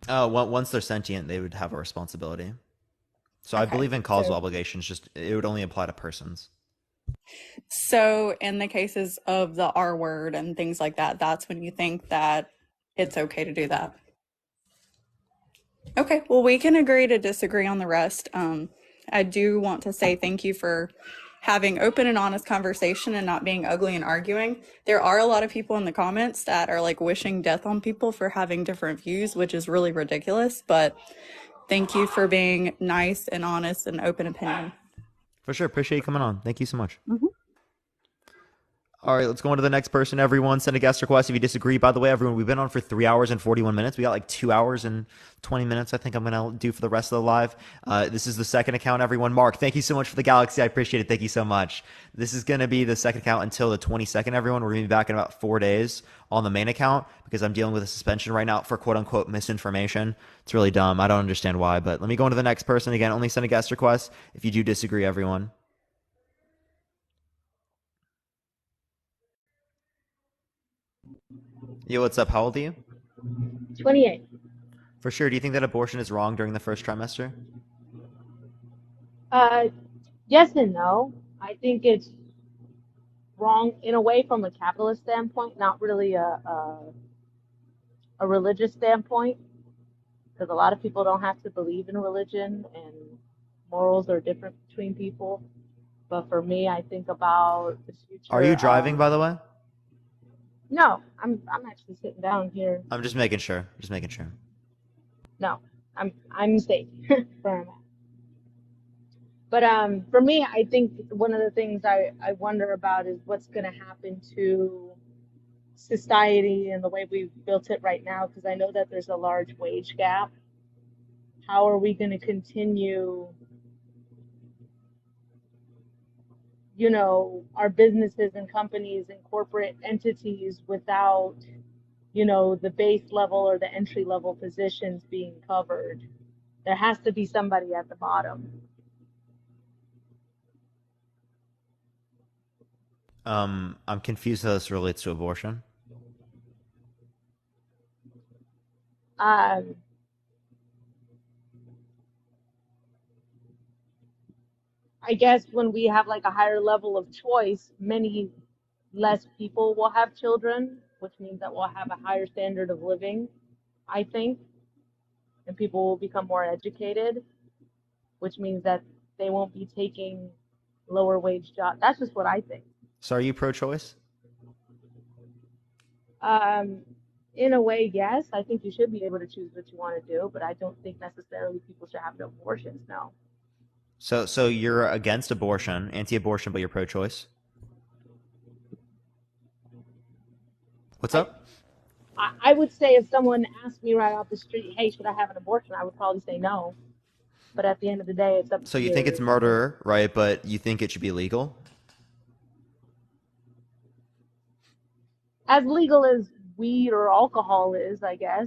Once they're sentient, they would have a responsibility. So I Okay. believe in causal obligations, just it would only apply to persons. So in the cases of the R word and things like that, that's when you think that it's okay to do that. Okay, well, we can agree to disagree on the rest. I do want to say thank you for having open and honest conversation and not being ugly and arguing. There are a lot of people in the comments that are like wishing death on people for having different views, which is really ridiculous. But thank you for being nice and honest and open opinion. For sure. Appreciate you coming on. Thank you so much. All right, let's go on to the next person. Everyone, send a guest request if you disagree. By the way, everyone, we've been on for 3 hours and 41 minutes. We got like 2 hours and 20 minutes, I think I'm going to do for the rest of the live. This is the second account, everyone. Mark, thank you so much for the Galaxy. I appreciate it. Thank you so much. This is going to be the second account until the 22nd, everyone. We're going to be back in about 4 days on the main account because I'm dealing with a suspension right now for quote-unquote misinformation. It's really dumb. I don't understand why, but let me go on to the next person. Again, only send a guest request if you do disagree, everyone. Yo, what's up? How old are you? 28. For sure. Do you think that abortion is wrong during the first trimester? Yes and no. I think it's wrong in a way from a capitalist standpoint, not really a religious standpoint, because a lot of people don't have to believe in religion and morals are different between people. But for me, I think about the future. Are you driving, by the way? No, I'm actually sitting down here. I'm just making sure. Just making sure. No, I'm safe where I'm at. But for me, I think one of the things I wonder about is what's going to happen to society and the way we've built it right now, because I know that there's a large wage gap. How are we going to continue, our businesses and companies and corporate entities without, the base level or the entry level positions being covered? There has to be somebody at the bottom. I'm confused how this relates to abortion. Um, I guess when we have like a higher level of choice, many less people will have children, which means that we'll have a higher standard of living, I think, and people will become more educated, which means that they won't be taking lower wage jobs. That's just what I think. So are you pro-choice? In a way, yes. I think you should be able to choose what you want to do, but I don't think necessarily people should have abortions, no. So you're against abortion, anti-abortion, but you're pro-choice? What's up? I would say if someone asked me right off the street, hey, should I have an abortion? I would probably say no. But at the end of the day, it's up to So you think it's murder, right? But you think it should be legal? As legal as weed or alcohol is, I guess.